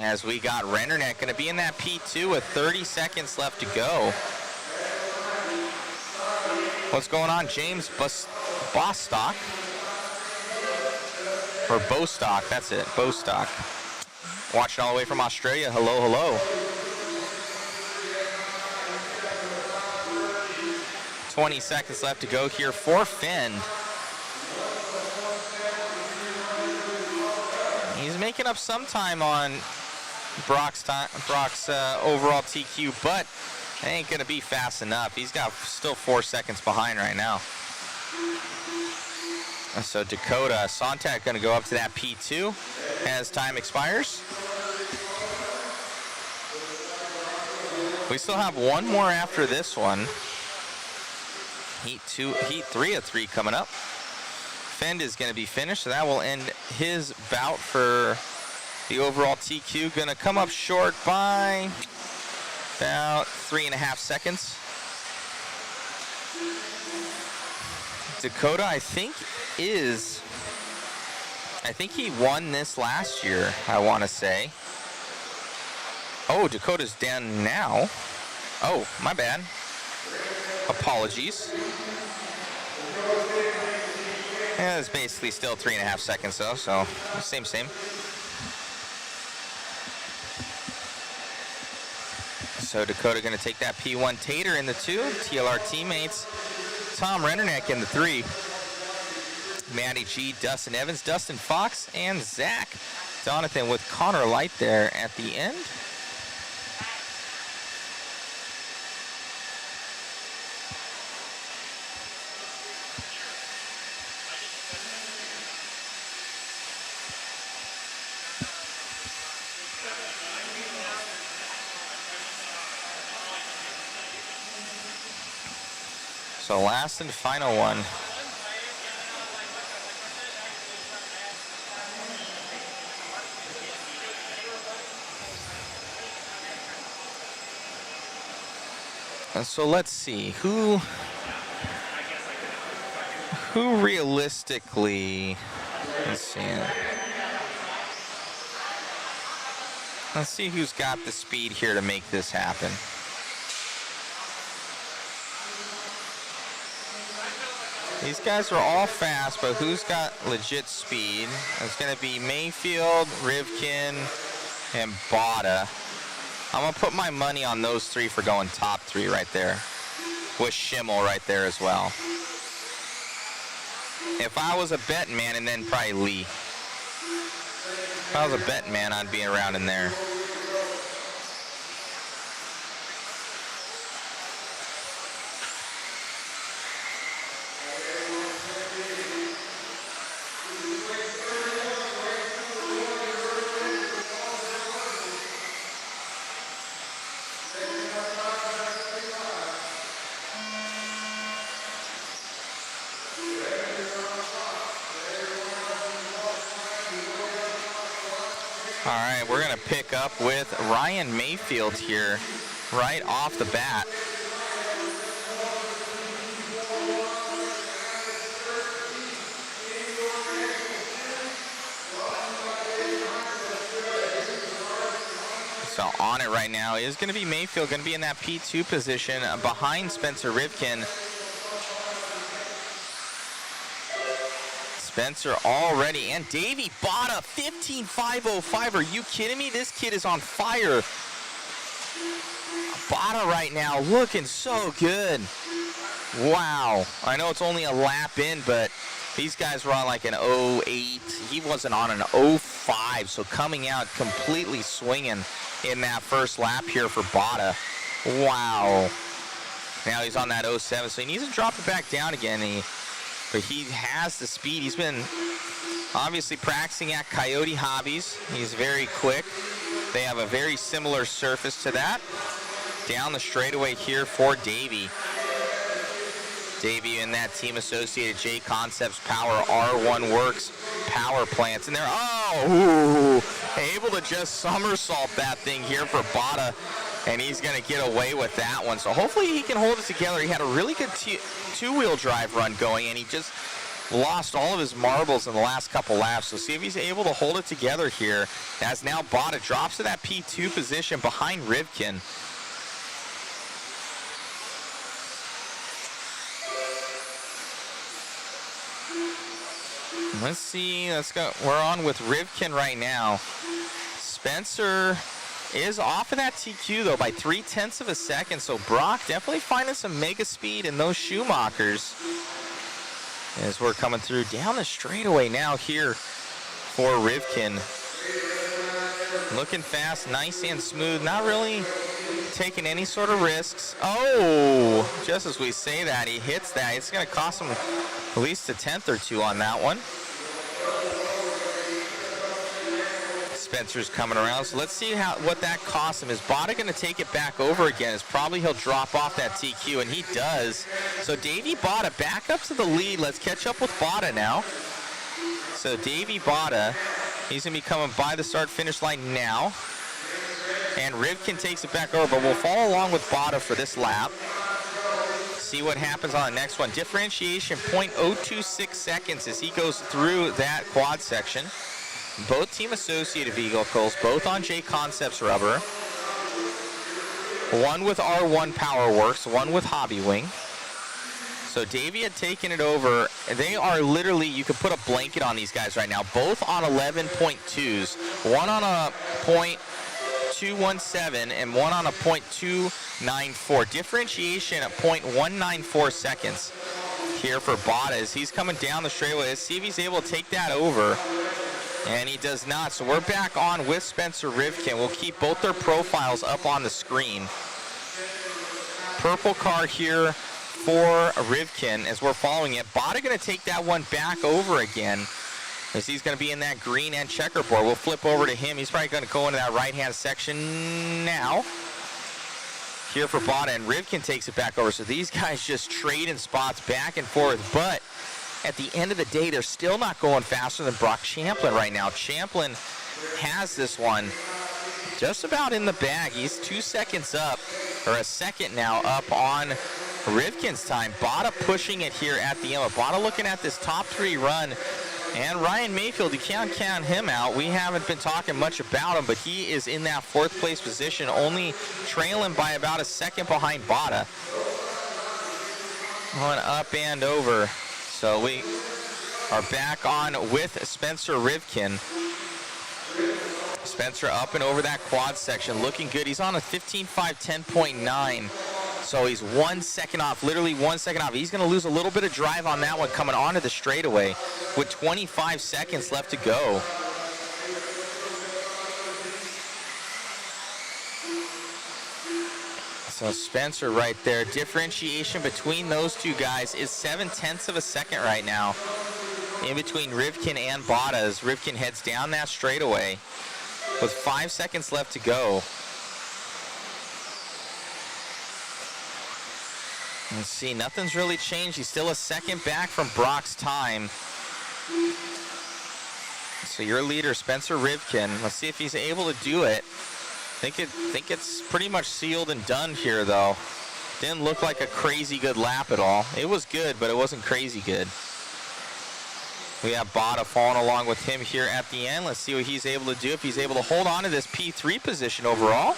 A: As we got Renderneck going to be in that P2 with 30 seconds left to go. What's going on, James Bostock? Or Bostock, that's it, Bostock. Watching all the way from Australia, hello, hello. 20 seconds left to go here for Fend. He's making up some time on Brock's overall TQ, but it ain't going to be fast enough. He's got still 4 seconds behind right now. So Dakota Sontag going to go up to that P2 as time expires. We still have one more after this one. Heat 3 of 3 coming up. Fend is going to be finished, so that will end his bout for The overall TQ gonna come up short by about 3.5 seconds. Dakota, I think he won this last year, I want to say. Oh, Dakota's down now. Oh, my bad. Apologies. Yeah, it's basically still 3.5 seconds though, so same. So Dakota gonna take that P1 Tater in the 2. TLR teammates, Tom Rennerneck in the 3. Matty G, Dustin Evans, Dustin Fox, and Zach Donathan with Connor Light there at the end. So last and final one. And so let's see, who realistically, let's see who's got the speed here to make this happen. These guys are all fast, but who's got legit speed? It's going to be Mayfield, Rivkin, and Bada. I'm going to put my money on those 3 for going top 3 right there, with Schimmel right there as well. If I was a betting man, and then probably Lee. If I was a betting man, I'd be around in there. All right, we're going to pick up with Ryan Mayfield here right off the bat. So on it right now is going to be Mayfield, going to be in that P2 position behind Spencer Rivkin. Spencer already, and Davey Bada, 15.505. Are you kidding me? This kid is on fire. Bada right now looking so good. Wow. I know it's only a lap in, but these guys were on like an 08. He wasn't on an 05, so coming out completely swinging in that first lap here for Bada. Wow. Now he's on that 07, so he needs to drop it back down again. But he has the speed. He's been obviously practicing at Coyote Hobbies. He's very quick. They have a very similar surface to that. Down the straightaway here for Davey. Davey in that team associated JConcepts Power R1 Works power plants. And they're, able to just somersault that thing here for Bada. And he's going to get away with that one. So hopefully he can hold it together. He had a really good two-wheel drive run going, and he just lost all of his marbles in the last couple laps. So see if he's able to hold it together here, as now Bada drops to that P2 position behind Rivkin. Let's see, let's go. We're on with Rivkin right now. Spencer is off of that TQ though by 0.3 of a second, so Brock definitely finding some mega speed in those Schumachers as we're coming through down the straightaway now here for Rivkin. Looking fast, nice and smooth, not really taking any sort of risks. Oh, just as we say that, he hits that. It's going to cost him at least a 10th or 2 on that one. Spencer's coming around, so let's see what that costs him. Is Bada going to take it back over again? Is probably he'll drop off that TQ, and he does. So Davey Bada back up to the lead. Let's catch up with Bada now. So Davey Bada He's going to be coming by the start-finish line now. And Rivkin takes it back over, but we'll follow along with Bada for this lap. See what happens on the next one. Differentiation, 0.026 seconds as he goes through that quad section. Both team associated vehicles, both on JConcepts rubber. One with R1 Powerworks, one with Hobby Wing. So Davey had taken it over. They are literally, you could put a blanket on these guys right now. Both on 11.2s. One on a 0.217 and one on a 0.294. Differentiation at 0.194 seconds here for Bada as he's coming down the straightaway. Let's see if he's able to take that over. And he does not. So we're back on with Spencer Rivkin. We'll keep both their profiles up on the screen. Purple car here for Rivkin as we're following it. Bada going to take that one back over again as he's going to be in that green and checkerboard. We'll flip over to him. He's probably going to go into that right-hand section now. Here for Bada, and Rivkin takes it back over. So these guys just trade in spots back and forth, but at the end of the day, they're still not going faster than Brock Champlin right now. Champlin has this one just about in the bag. He's 2 seconds up, or a second now, up on Rivkin's time. Bada pushing it here at the end. Bada looking at this top 3 run. And Ryan Mayfield, you can't count him out. We haven't been talking much about him, but he is in that 4th place position, only trailing by about a second behind Bada. Going up and over. So we are back on with Spencer Rivkin. Spencer up and over that quad section, looking good. He's on a 15.5, 10.9. So he's 1 second off, literally 1 second off. He's going to lose a little bit of drive on that one coming onto the straightaway with 25 seconds left to go. So Spencer right there. Differentiation between those two guys is 0.7 of a second right now. In between Rivkin and Bada as Rivkin heads down that straightaway with 5 seconds left to go. Let's see, nothing's really changed. He's still a second back from Brock's time. So your leader, Spencer Rivkin. Let's see if he's able to do it. Think it's pretty much sealed and done here, though. Didn't look like a crazy good lap at all. It was good, but it wasn't crazy good. We have Bada following along with him here at the end. Let's see what he's able to do, if he's able to hold on to this P3 position overall.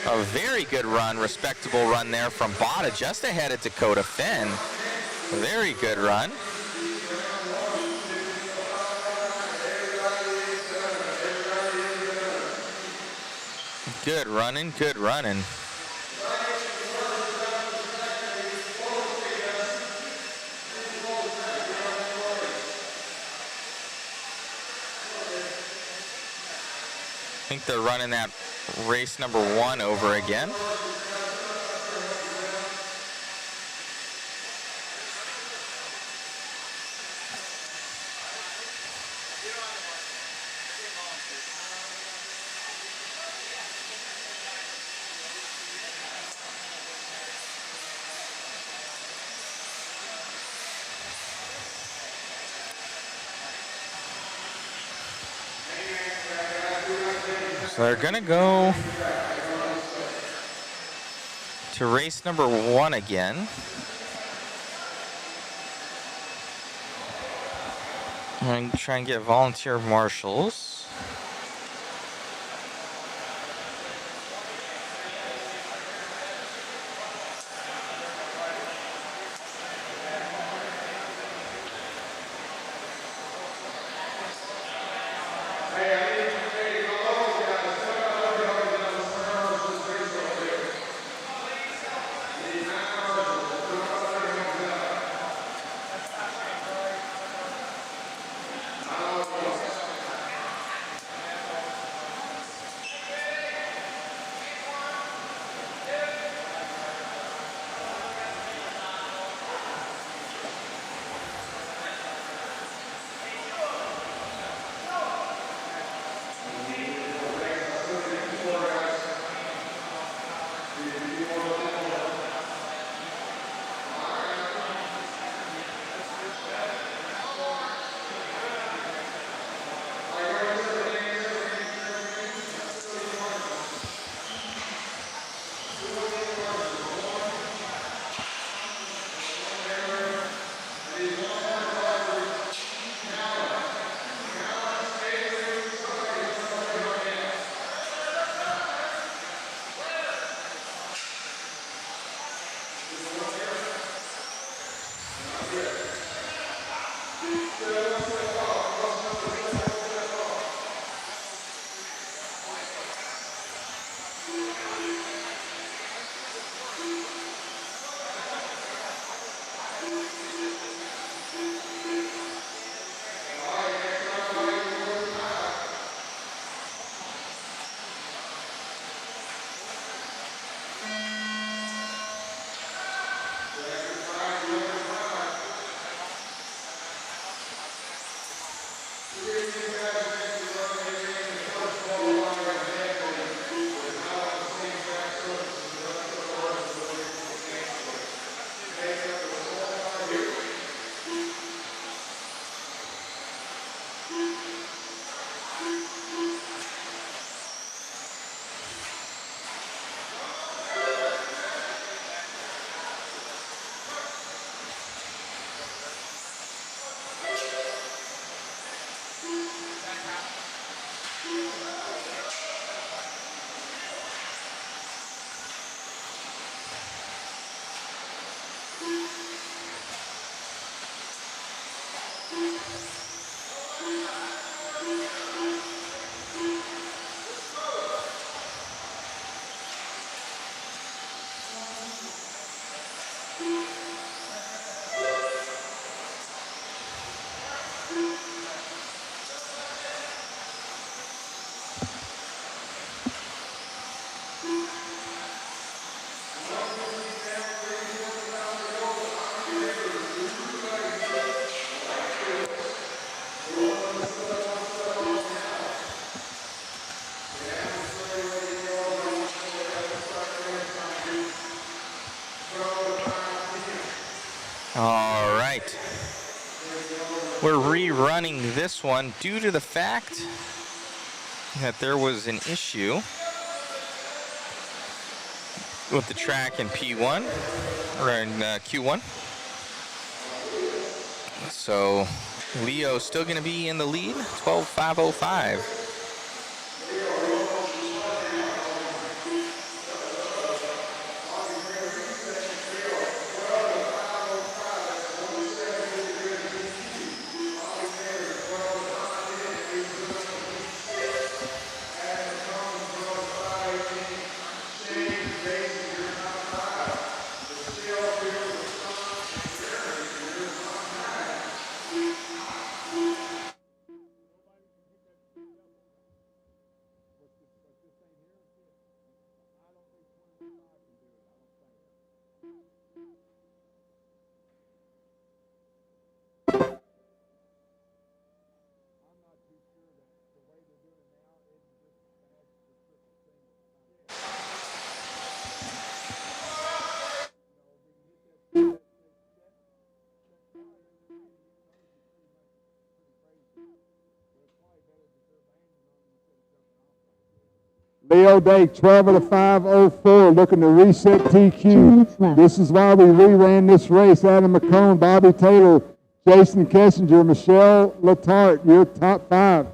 A: A very good run, respectable run there from Bada, just ahead of Dakota Fenn. Very good run. Good running, good running. I think they're running that race number 1 over again. So they're gonna go to race number 1 again. I'm gonna try and get volunteer marshals. All right. We're rerunning this one due to the fact that there was an issue with the track in P1 or in Q1. So Leo's still going to be in the lead, 12.505.
B: Leo Dake, 12 of the 504, looking to reset TQ.
C: 2 minutes left.
B: This is why we reran this race. Adam McCone, Bobby Taylor, Jason Kessinger, Michelle Latart, your top 5.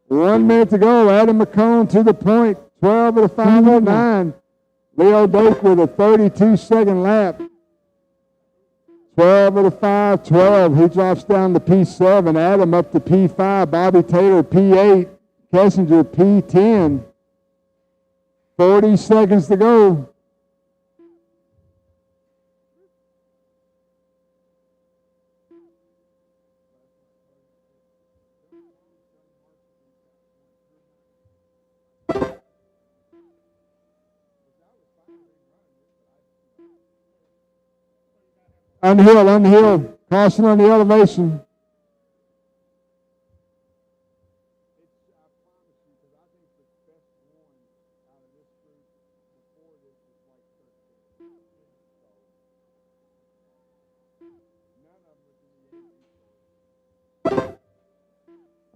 B: One minute to go. Adam McCone to the point. 12 of the 509. Leo Dake with a 32-second lap. 12 of the 512. He drops down to P7. Adam up to P5. Bobby Taylor P8. Kessinger P10. 40 seconds to go. Unhill. Caution on the elevation.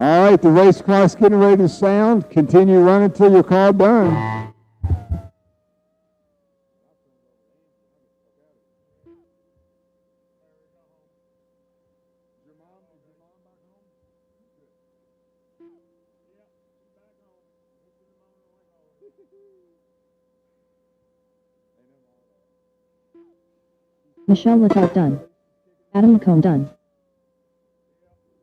B: All right, the race clock's getting ready to sound. Continue running until you're called done.
C: Michelle Latart done. Adam McCone done.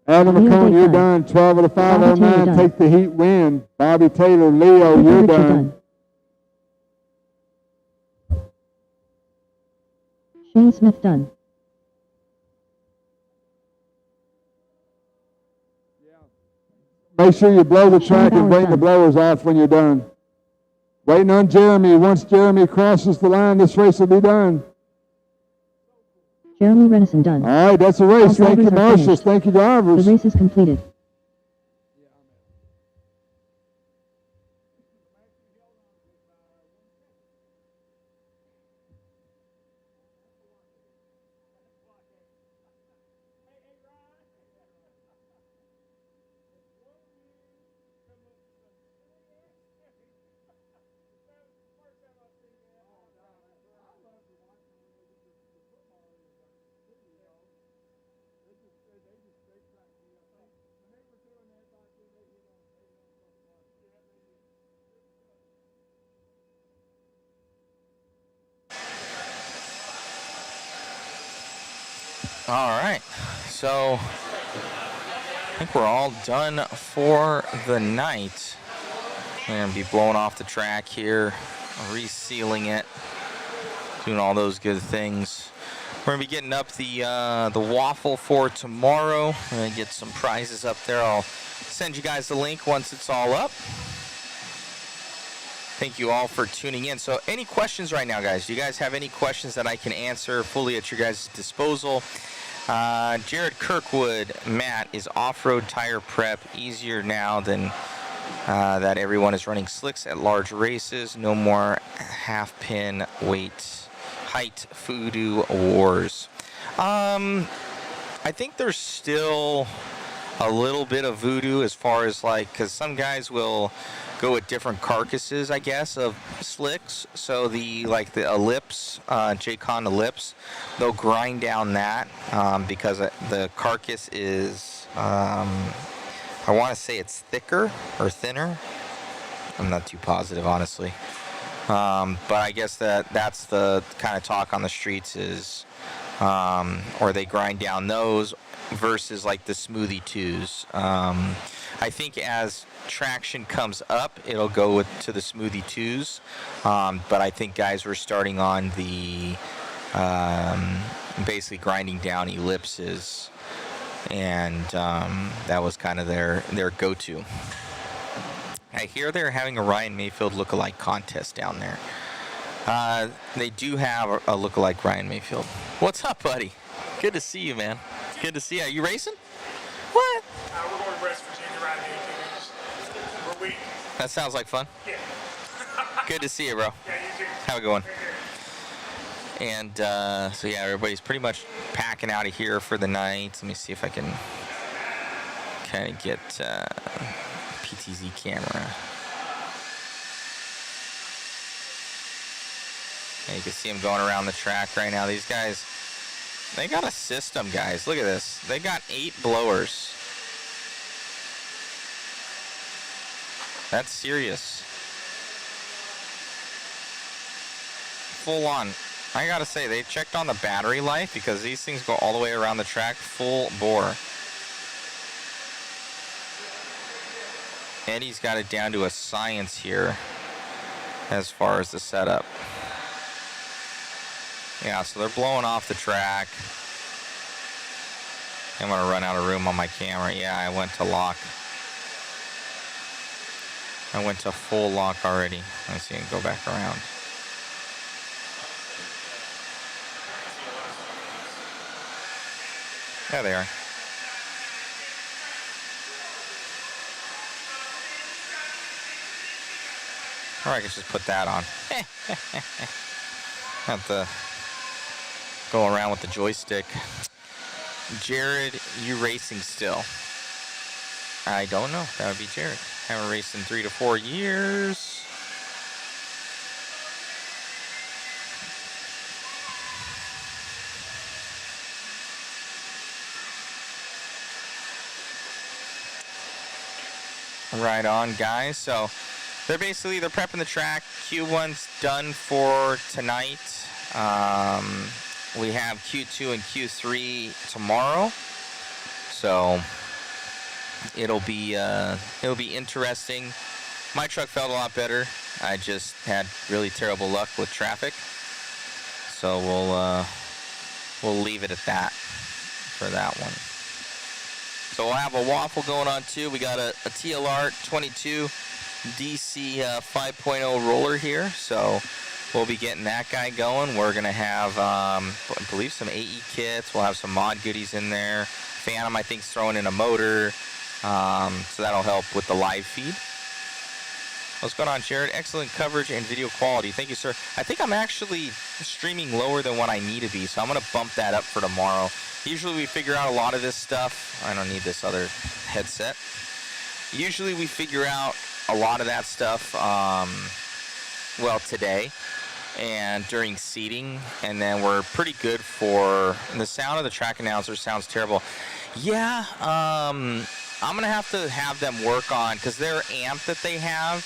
B: Adam McCone, you're done. 12 of the 509, take the heat win. Bobby Taylor, Leo, you're done.
C: Shane Smith done.
B: Make sure you blow the track and bring the blowers off when you're done. Waiting on Jeremy. Once Jeremy crosses the line, this race will be done.
C: Jeremy Renison done.
B: All right, that's a race. Thank you, marshals. Thank you, drivers.
C: The race is completed.
A: All right, so I think we're all done for the night. We're gonna be blowing off the track here, resealing it, doing all those good things. We're gonna be getting up the waffle for tomorrow. We're gonna get some prizes up there. I'll send you guys the link once it's all up. Thank you all for tuning in. So any questions right now, guys? Do you guys have any questions that I can answer fully at your guys' disposal? Jared Kirkwood, Matt, is off-road tire prep easier now than that everyone is running slicks at large races? No more half-pin weight height voodoo wars. I think there's still a little bit of voodoo as far as like, because some guys will go with different carcasses, I guess, of slicks. So the ellipse, JCon ellipse, they'll grind down that because the carcass is, I want to say it's thicker or thinner. I'm not too positive, honestly. But I guess that's the kind of talk on the streets is, or they grind down those versus like the smoothie twos. I think as traction comes up, it'll go to the smoothie twos. But I think guys were starting on the basically grinding down ellipses, and that was kind of their go-to. I hear they're having a Ryan Mayfield lookalike contest down there. They do have a lookalike Ryan Mayfield. What's up, buddy? Good to see you, man. Good to see you. Are you racing? What?
K: We're going to West Virginia riding the 18 We're waiting.
A: That sounds like fun.
K: Yeah.
A: Good to see you, bro.
K: Yeah, you too.
A: How it going? And so yeah, everybody's pretty much packing out of here for the night. Let me see if I can kind of get PTZ camera. And you can see them going around the track right now. These guys, they got a system, guys. Look at this. They got 8 blowers. That's serious. Full on. I gotta say, they checked on the battery life because these things go all the way around the track full bore. Eddie's got it down to a science here as far as the setup. Yeah, so they're blowing off the track. I'm gonna run out of room on my camera. Yeah, I went to lock. I went to full lock already. Let's see, I can go back around. Yeah, they are. Or I could just put that on. Have to go around with the joystick. Jared, you racing still? I don't know. That would be Jared. Haven't raced in 3 to 4 years. Right on, guys. So they're prepping the track. Q1's done for tonight. We have Q2 and Q3 tomorrow. So it'll be interesting. My truck felt a lot better. I just had really terrible luck with traffic. So we'll leave it at that for that one. So we'll have a waffle going on too. We got a TLR 22 DC 5.0 roller here. So we'll be getting that guy going. We're going to have, I believe, some AE kits. We'll have some mod goodies in there. Phantom, I think, is throwing in a motor. So that'll help with the live feed. What's going on, Jared? Excellent coverage and video quality. Thank you, sir. I think I'm actually streaming lower than what I need to be, so I'm going to bump that up for tomorrow. Usually we figure out a lot of this stuff. I don't need this other headset. Usually we figure out a lot of that stuff, well, today and during seating, and then we're pretty good for the sound of the track announcer. Sounds terrible. Yeah, I'm gonna have to have them work on, because their amp that they have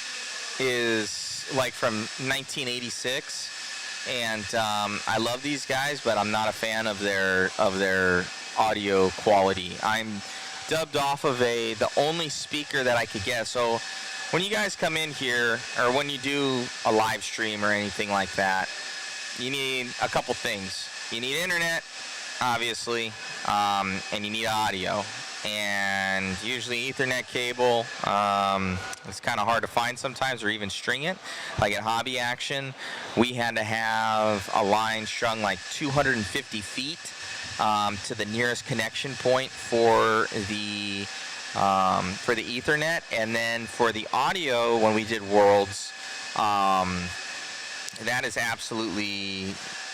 A: is like from 1986, And I love these guys, but I'm not a fan of their audio quality. I'm dubbed off of the only speaker that I could get. So when you guys come in here, or when you do a live stream or anything like that, you need a couple things. You need internet, obviously, and you need audio. And usually Ethernet cable, it's kind of hard to find sometimes, or even string it. Like at Hobby Action, we had to have a line strung like 250 feet to the nearest connection point for the Ethernet. And then for the audio, when we did Worlds,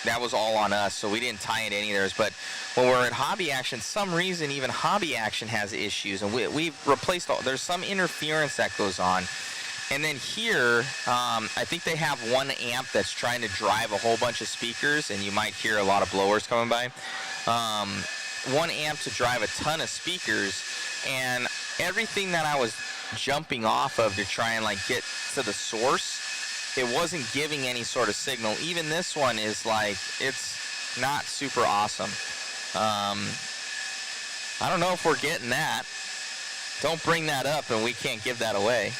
A: that was all on us, so we didn't tie into any of theirs. But when we're at Hobby Action, some reason even Hobby Action has issues, and we've replaced there's some interference that goes on. And then here, I think they have one amp that's trying to drive a whole bunch of speakers, and you might hear a lot of blowers coming by. One amp to drive a ton of speakers, and everything that I was jumping off of to try and like get to the source, it wasn't giving any sort of signal. Even this one is like, it's not super awesome. I don't know if we're getting that. Don't bring that up and we can't give that away.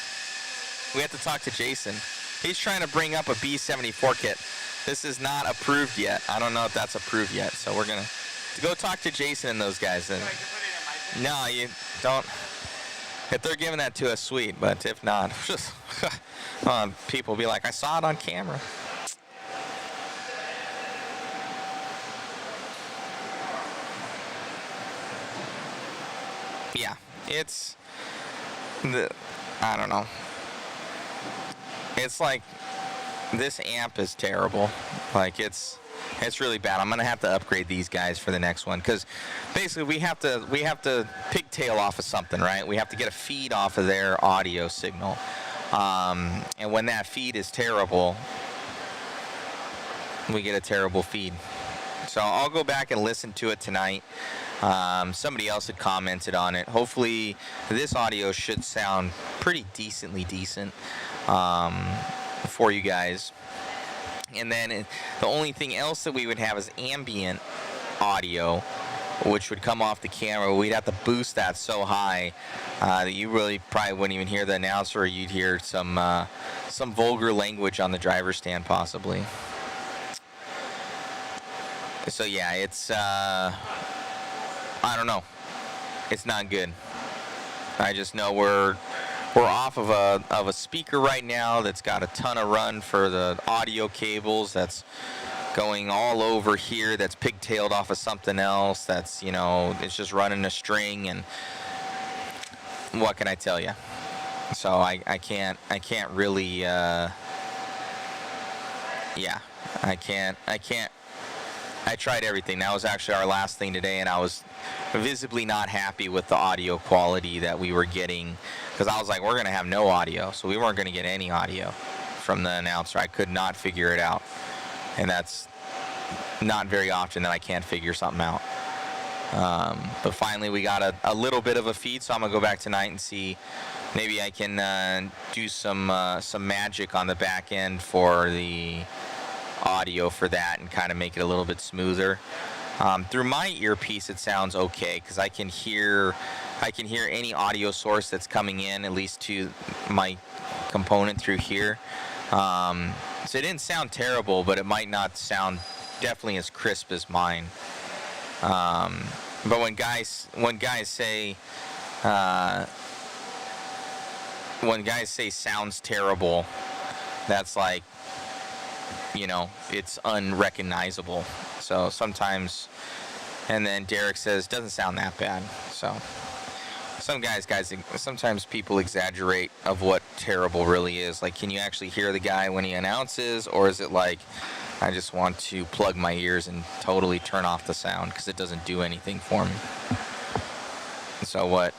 A: We have to talk to Jason. He's trying to bring up a B74 kit. This is not approved yet. I don't know if that's approved yet. So we're going to go talk to Jason and those guys. And no, you don't. If they're giving that to us, sweet. But if not, just people will be like, I saw it on camera. Yeah, I don't know. It's like, this amp is terrible. Like, it's really bad. I'm gonna have to upgrade these guys for the next one, because basically we have to pigtail off of something, right? We have to get a feed off of their audio signal, and when that feed is terrible, we get a terrible feed. So I'll go back and listen to it tonight. Somebody else had commented on it. Hopefully this audio should sound pretty decent for you guys. And then the only thing else that we would have is ambient audio, which would come off the camera. We'd have to boost that so high that you really probably wouldn't even hear the announcer, or you'd hear some vulgar language on the driver's stand possibly. So yeah, it's I don't know. It's not good. I just know we're off of a speaker right now that's got a ton of run for the audio cables, that's going all over here, that's pigtailed off of something else, that's, you know, it's just running a string, and what can I tell you? So I can't really yeah, I can't. I tried everything. That was actually our last thing today, and I was visibly not happy with the audio quality that we were getting, because I was like, we're going to have no audio, so we weren't going to get any audio from the announcer. I could not figure it out, and that's not very often that I can't figure something out. But finally we got a little bit of a feed, so I'm going to go back tonight and see maybe I can do some magic on the back end for the audio for that, and kind of make it a little bit smoother. Through my earpiece it sounds okay, because I can hear any audio source that's coming in, at least to my component through here. So it didn't sound terrible, but it might not sound definitely as crisp as mine. But when guys say sounds terrible, that's like, you know, it's unrecognizable. So sometimes, and then Derek says, doesn't sound that bad. So sometimes people exaggerate of what terrible really is. Like, can you actually hear the guy when he announces, or is it like, I just want to plug my ears and totally turn off the sound because it doesn't do anything for me? So what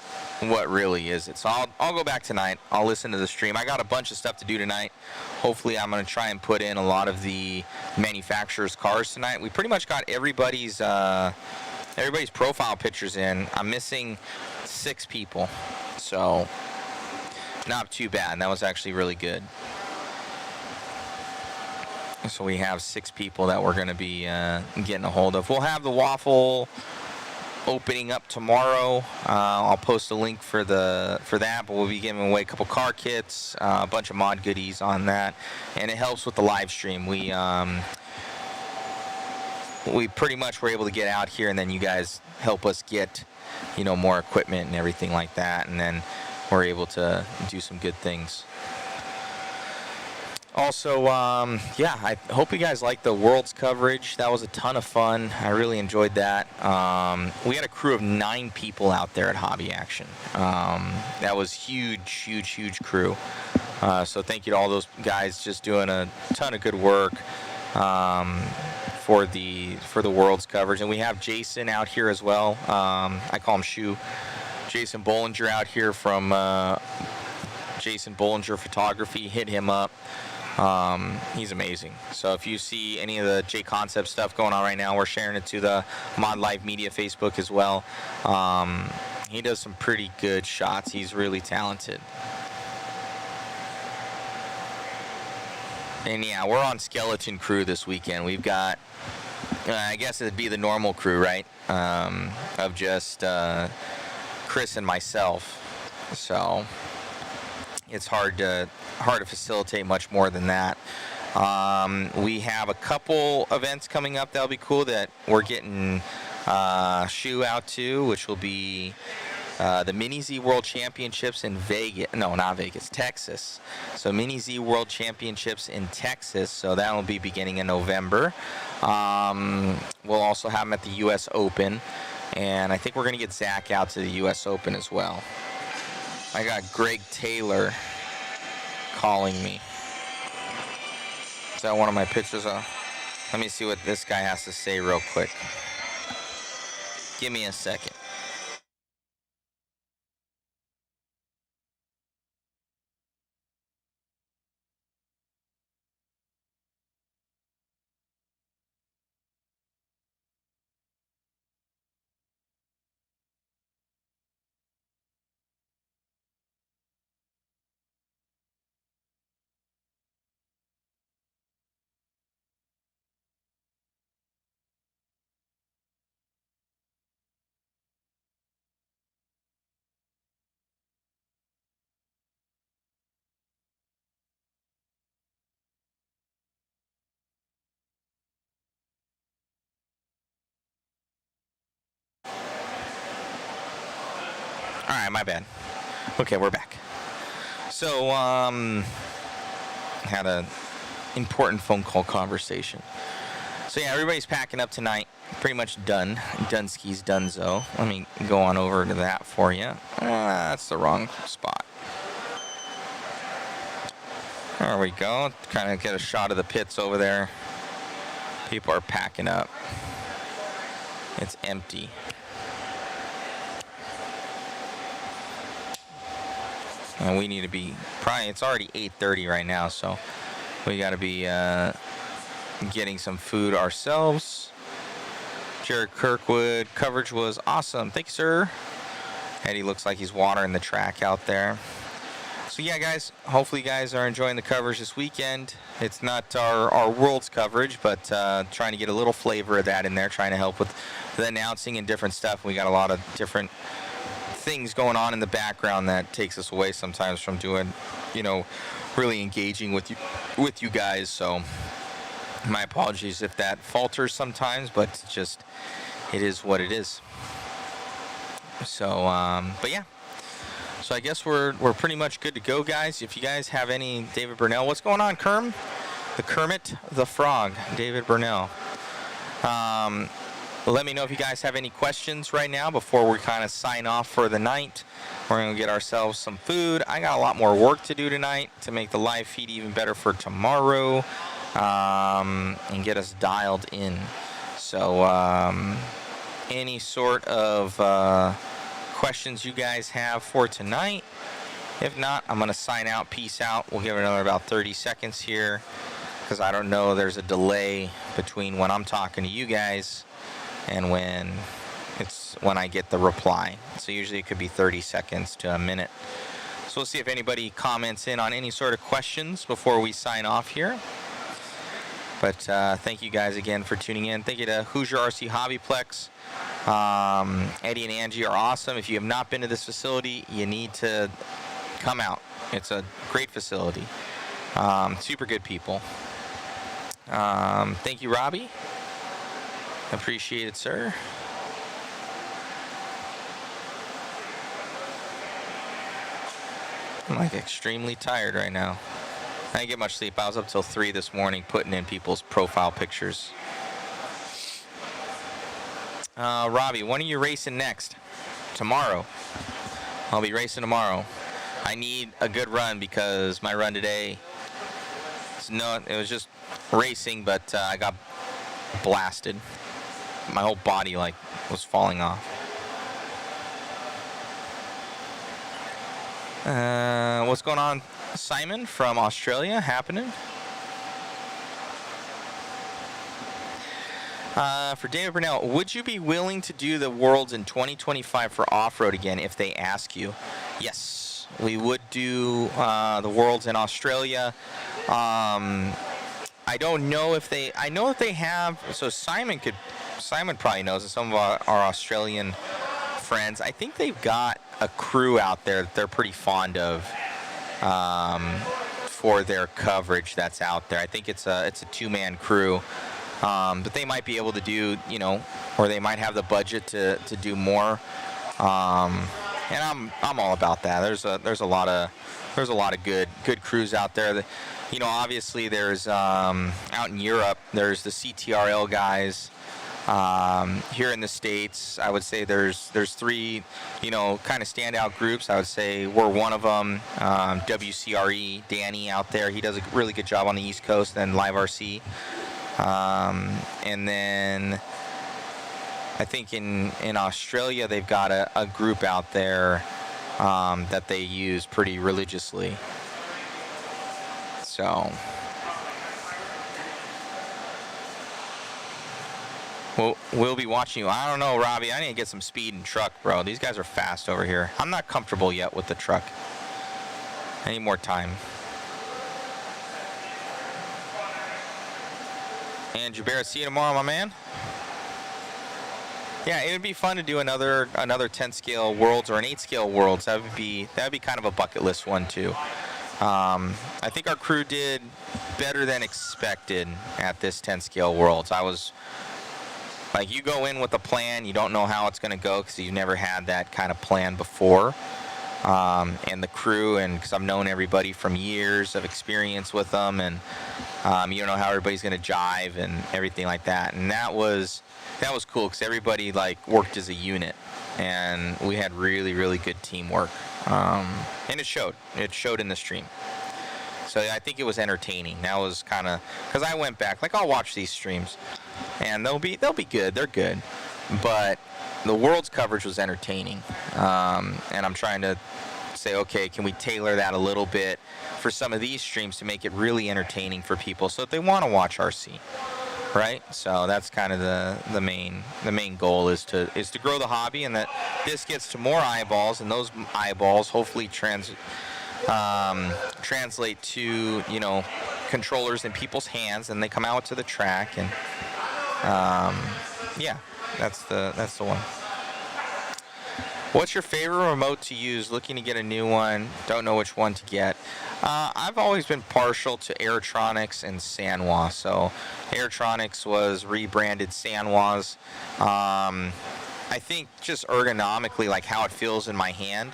A: really is it? So I'll go back tonight. I'll listen to the stream. I got a bunch of stuff to do tonight. Hopefully I'm going to try and put in a lot of the manufacturers' cars tonight. We pretty much got everybody's profile pictures in. I'm missing 6 people, so not too bad. That was actually really good. So we have 6 people that we're going to be getting a hold of. We'll have the waffle opening up tomorrow. I'll post a link for that, but we'll be giving away a couple car kits, a bunch of mod goodies on that, and it helps with the live stream. We pretty much were able to get out here, and then you guys help us get, you know, more equipment and everything like that, and then we're able to do some good things. Also, yeah, I hope you guys liked the Worlds coverage. That was a ton of fun. I really enjoyed that. We had a crew of 9 people out there at Hobby Action. That was huge crew. So thank you to all those guys just doing a ton of good work for the Worlds coverage. And we have Jason out here as well. I call him Shoe. Jason Bollinger out here from Jason Bollinger Photography. Hit him up. He's amazing. So if you see any of the JConcepts stuff going on right now, we're sharing it to the Mod Live Media Facebook as well. He does some pretty good shots. He's really talented. And yeah, we're on Skeleton Crew this weekend. We've got, I guess it'd be the normal crew, right? Of just Chris and myself. So it's hard to facilitate much more than that. We have a couple events coming up that'll be cool that we're getting Shoe out to, which will be the Mini Z World Championships in Vegas. No, not Vegas, Texas. So Mini Z World Championships in Texas. So that will be beginning in November. We'll also have them at the U.S. Open. And I think we're going to get Zach out to the U.S. Open as well. I got Greg Taylor calling me. Is that one of my pictures? Let me see what this guy has to say real quick. Give me a second. All right, my bad. Okay, we're back. So, had a important phone call conversation. So yeah, everybody's packing up tonight. Pretty much done. Dunski's donezo. Let me go on over to that for you. That's the wrong spot. There we go. Kind of get a shot of the pits over there. People are packing up. It's empty. And we need to be, it's already 8:30 right now, so we got to be getting some food ourselves. Jared Kirkwood, coverage was awesome. Thank you, sir. Eddie looks like he's watering the track out there. So yeah, guys, hopefully you guys are enjoying the coverage this weekend. It's not our Worlds coverage, but trying to get a little flavor of that in there, trying to help with the announcing and different stuff. We got a lot of different things going on in the background that takes us away sometimes from doing, you know, really engaging with you guys. So my apologies if that falters sometimes, but just it is what it is. So but yeah, so I guess we're pretty much good to go, guys. If you guys have any, David Burnell, what's going on, Kermit the Frog, David Burnell. Let me know if you guys have any questions right now before we kind of sign off for the night. We're going to get ourselves some food. I got a lot more work to do tonight to make the live feed even better for tomorrow, and get us dialed in. So any sort of questions you guys have for tonight? If not, I'm going to sign out. Peace out. We'll give it another about 30 seconds here because I don't know, there's a delay between when I'm talking to you guys and when I get the reply. So usually it could be 30 seconds to a minute. So we'll see if anybody comments in on any sort of questions before we sign off here. But thank you guys again for tuning in. Thank you to Hoosier RC HobbyPlex. Eddie and Angie are awesome. If you have not been to this facility, you need to come out. It's a great facility. Super good people. Thank you, Robbie. Appreciate it, sir. I'm like extremely tired right now. I didn't get much sleep. I was up till 3 this morning putting in people's profile pictures. Robbie, when are you racing next? Tomorrow. I'll be racing tomorrow. I need a good run because my run today, it was just racing, but I got blasted. My whole body like was falling off. What's going on, Simon from Australia? Happening? For David Burnell, would you be willing to do the Worlds in 2025 for off-road again if they ask you? Yes, we would do the Worlds in Australia. I don't know if they. I know if they have. So Simon probably knows, and some of our Australian friends. I think they've got a crew out there that they're pretty fond of for their coverage that's out there. I think it's a 2-man crew, but they might be able to do, or they might have the budget to do more. And I'm all about that. There's a lot of good crews out there. That, obviously there's out in Europe there's the CTRL guys. Here in the States, I would say there's 3, kind of standout groups. I would say we're one of them. WCRE, Danny out there, he does a really good job on the East Coast, and Live RC. And then I think in Australia they've got a group out there that they use pretty religiously. So we'll be watching you. I don't know, Robbie. I need to get some speed in truck, bro. These guys are fast over here. I'm not comfortable yet with the truck. I need more time. And Jabera, see you tomorrow, my man. Yeah, it would be fun to do another 10 scale Worlds or an 8 scale Worlds. That would be kind of a bucket list one too. I think our crew did better than expected at this 10 scale Worlds. I was like, you go in with a plan, you don't know how it's going to go because you've never had that kind of plan before. And the crew, and because I've known everybody from years of experience with them, and you don't know how everybody's going to jive and everything like that. And that was cool because everybody like worked as a unit, and we had really, really good teamwork. And it showed in the stream. So I think it was entertaining. That was kind of, because I went back, like, I'll watch these streams and they'll be good. They're good. But the World's coverage was entertaining. And I'm trying to say, okay, can we tailor that a little bit for some of these streams to make it really entertaining for people so that they want to watch RC, right? So that's kind of the main goal is to grow the hobby, and that this gets to more eyeballs, and those eyeballs hopefully translate to, controllers in people's hands, and they come out to the track, and yeah, that's the one. What's your favorite remote to use? Looking to get a new one. Don't know which one to get. I've always been partial to Airtronics and Sanwa. So Airtronics was rebranded Sanwas. I think just ergonomically, like how it feels in my hand,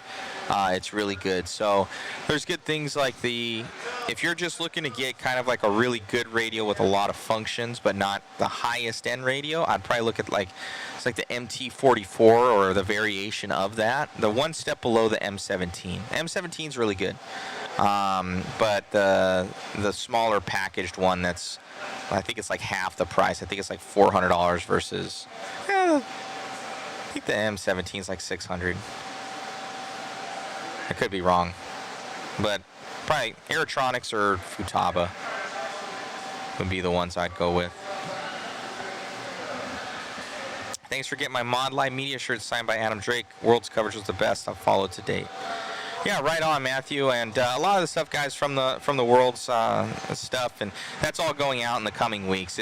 A: it's really good. So there's good things like if you're just looking to get kind of like a really good radio with a lot of functions, but not the highest end radio, I'd probably look at it's like the MT44 or the variation of that. The one step below the M17. M17 is really good. But the smaller packaged one, I think it's like half the price. I think it's like $400 versus, I think the M17 is like $600. I could be wrong, but probably Airtronics or Futaba would be the ones I'd go with. Thanks for getting my Mod Live Media shirt signed by Adam Drake. World's coverage was the best I've followed to date. Yeah, right on, Matthew. And a lot of the stuff, guys, from the world's stuff, and that's all going out in the coming weeks.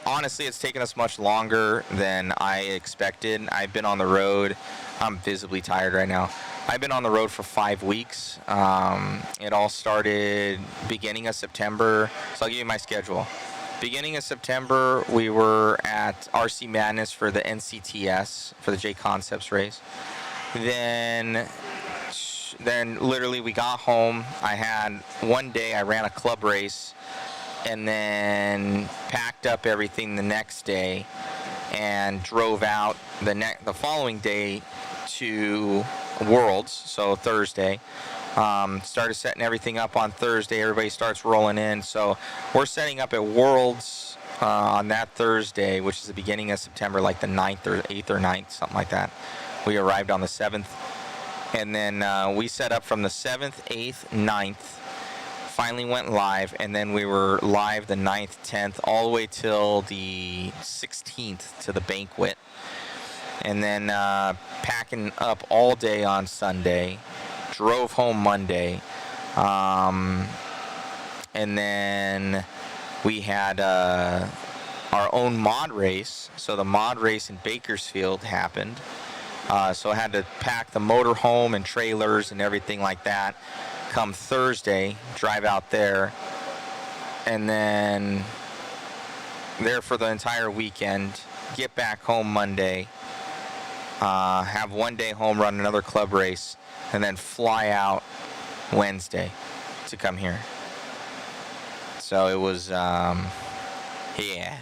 A: Honestly, it's taken us much longer than I expected. I've been on the road. I'm visibly tired right now. I've been on the road for 5 weeks. It all started beginning of September. So I'll give you my schedule. Beginning of September, we were at RC Madness for the NCTS, for the JConcepts race. Then literally we got home. I had one day, I ran a club race, and then packed up everything the next day and drove out the following day to Worlds, so Thursday. Started setting everything up on Thursday. Everybody starts rolling in. So we're setting up at Worlds on that Thursday, which is the beginning of September, like the 9th or 8th or 9th, something like that. We arrived on the 7th. And then we set up from the 7th, 8th, 9th. Finally went live. And then we were live the 9th, 10th, all the way till the 16th to the banquet. And then packing up all day on Sunday. Drove home Monday, and then we had our own mod race. So the mod race in Bakersfield happened. So I had to pack the motor home and trailers and everything like that. Come Thursday, drive out there, and then there for the entire weekend. Get back home Monday. Have one day home, run another club race. And then fly out Wednesday to come here. So it was, yeah,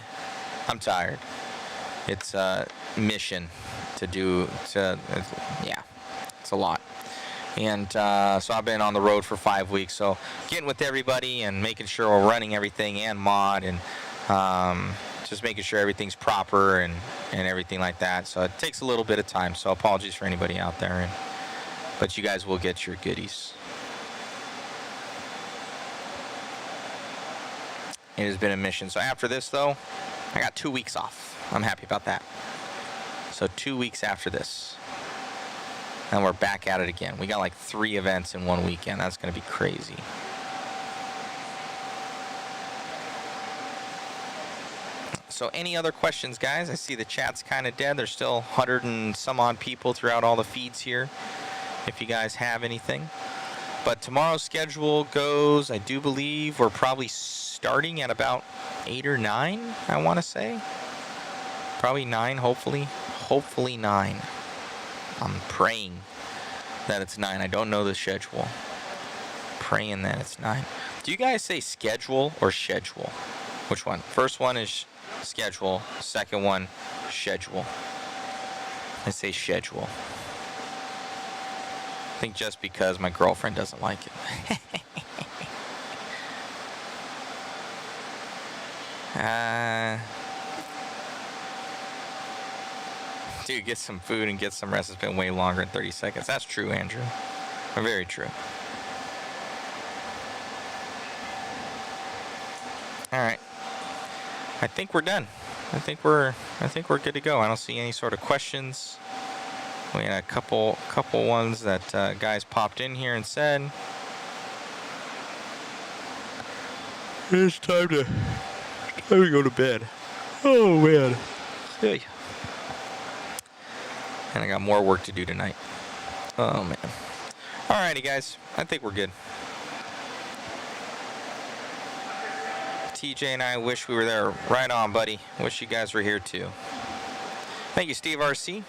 A: I'm tired. It's a mission to do, yeah, it's a lot. And so I've been on the road for 5 weeks. So getting with everybody and making sure we're running everything and mod and just making sure everything's proper and everything like that. So it takes a little bit of time. So apologies for anybody out there. But you guys will get your goodies. It has been a mission. So after this, though, I got 2 weeks off. I'm happy about that. So 2 weeks after this. And we're back at it again. We got like 3 events in 1 weekend. That's going to be crazy. So any other questions, guys? I see the chat's kind of dead. There's still 100 and some odd people throughout all the feeds here. If you guys have anything. But tomorrow's schedule goes, I do believe we're probably starting at about 8 or 9, I want to say. Probably 9, hopefully. Hopefully 9. I'm praying that it's 9. I don't know the schedule. Praying that it's 9. Do you guys say schedule or schedule? Which one? First one is schedule. Second one, schedule. I say schedule. I think just because my girlfriend doesn't like it. Dude, get some food and get some rest. It's been way longer than 30 seconds. That's true, Andrew. Very true. All right. I think we're done. I think we're good to go. I don't see any sort of questions. We had a couple ones that guys popped in here and said. It's time to go to bed. Oh man. Hey. And I got more work to do tonight. Oh man. Alrighty guys, I think we're good. TJ and I wish we were there. Right on, buddy. Wish you guys were here too. Thank you, Steve RC.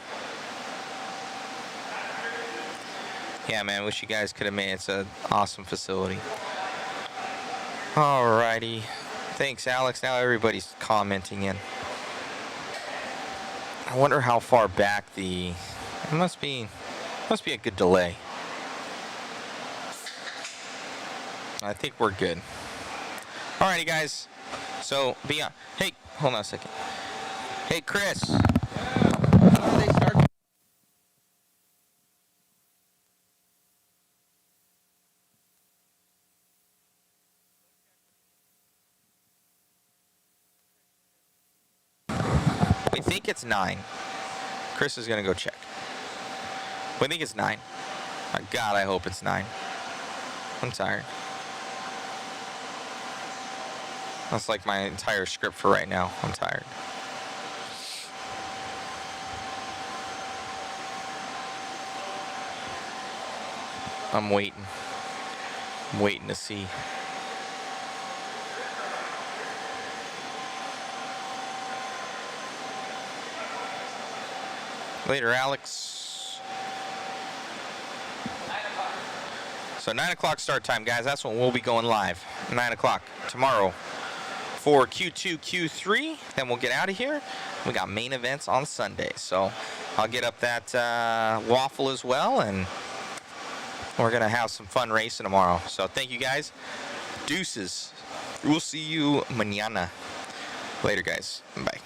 A: Yeah, man, wish you guys could have made it. It's an awesome facility. Alrighty. Thanks, Alex. Now everybody's commenting in. I wonder how far back it must be a good delay. I think we're good. Alrighty, guys. So, beyond. Hey, hold on a second. Hey, Chris. We think it's 9. Chris is gonna go check. We think it's 9. My God, I hope it's 9. I'm tired. That's like my entire script for right now. I'm tired. I'm waiting. I'm waiting to see. Later, Alex. So 9 o'clock start time, guys. That's when we'll be going live. 9 o'clock tomorrow for Q2, Q3. Then we'll get out of here. We got main events on Sunday. So I'll get up that waffle as well, and we're going to have some fun racing tomorrow. So thank you, guys. Deuces. We'll see you mañana. Later, guys. Bye.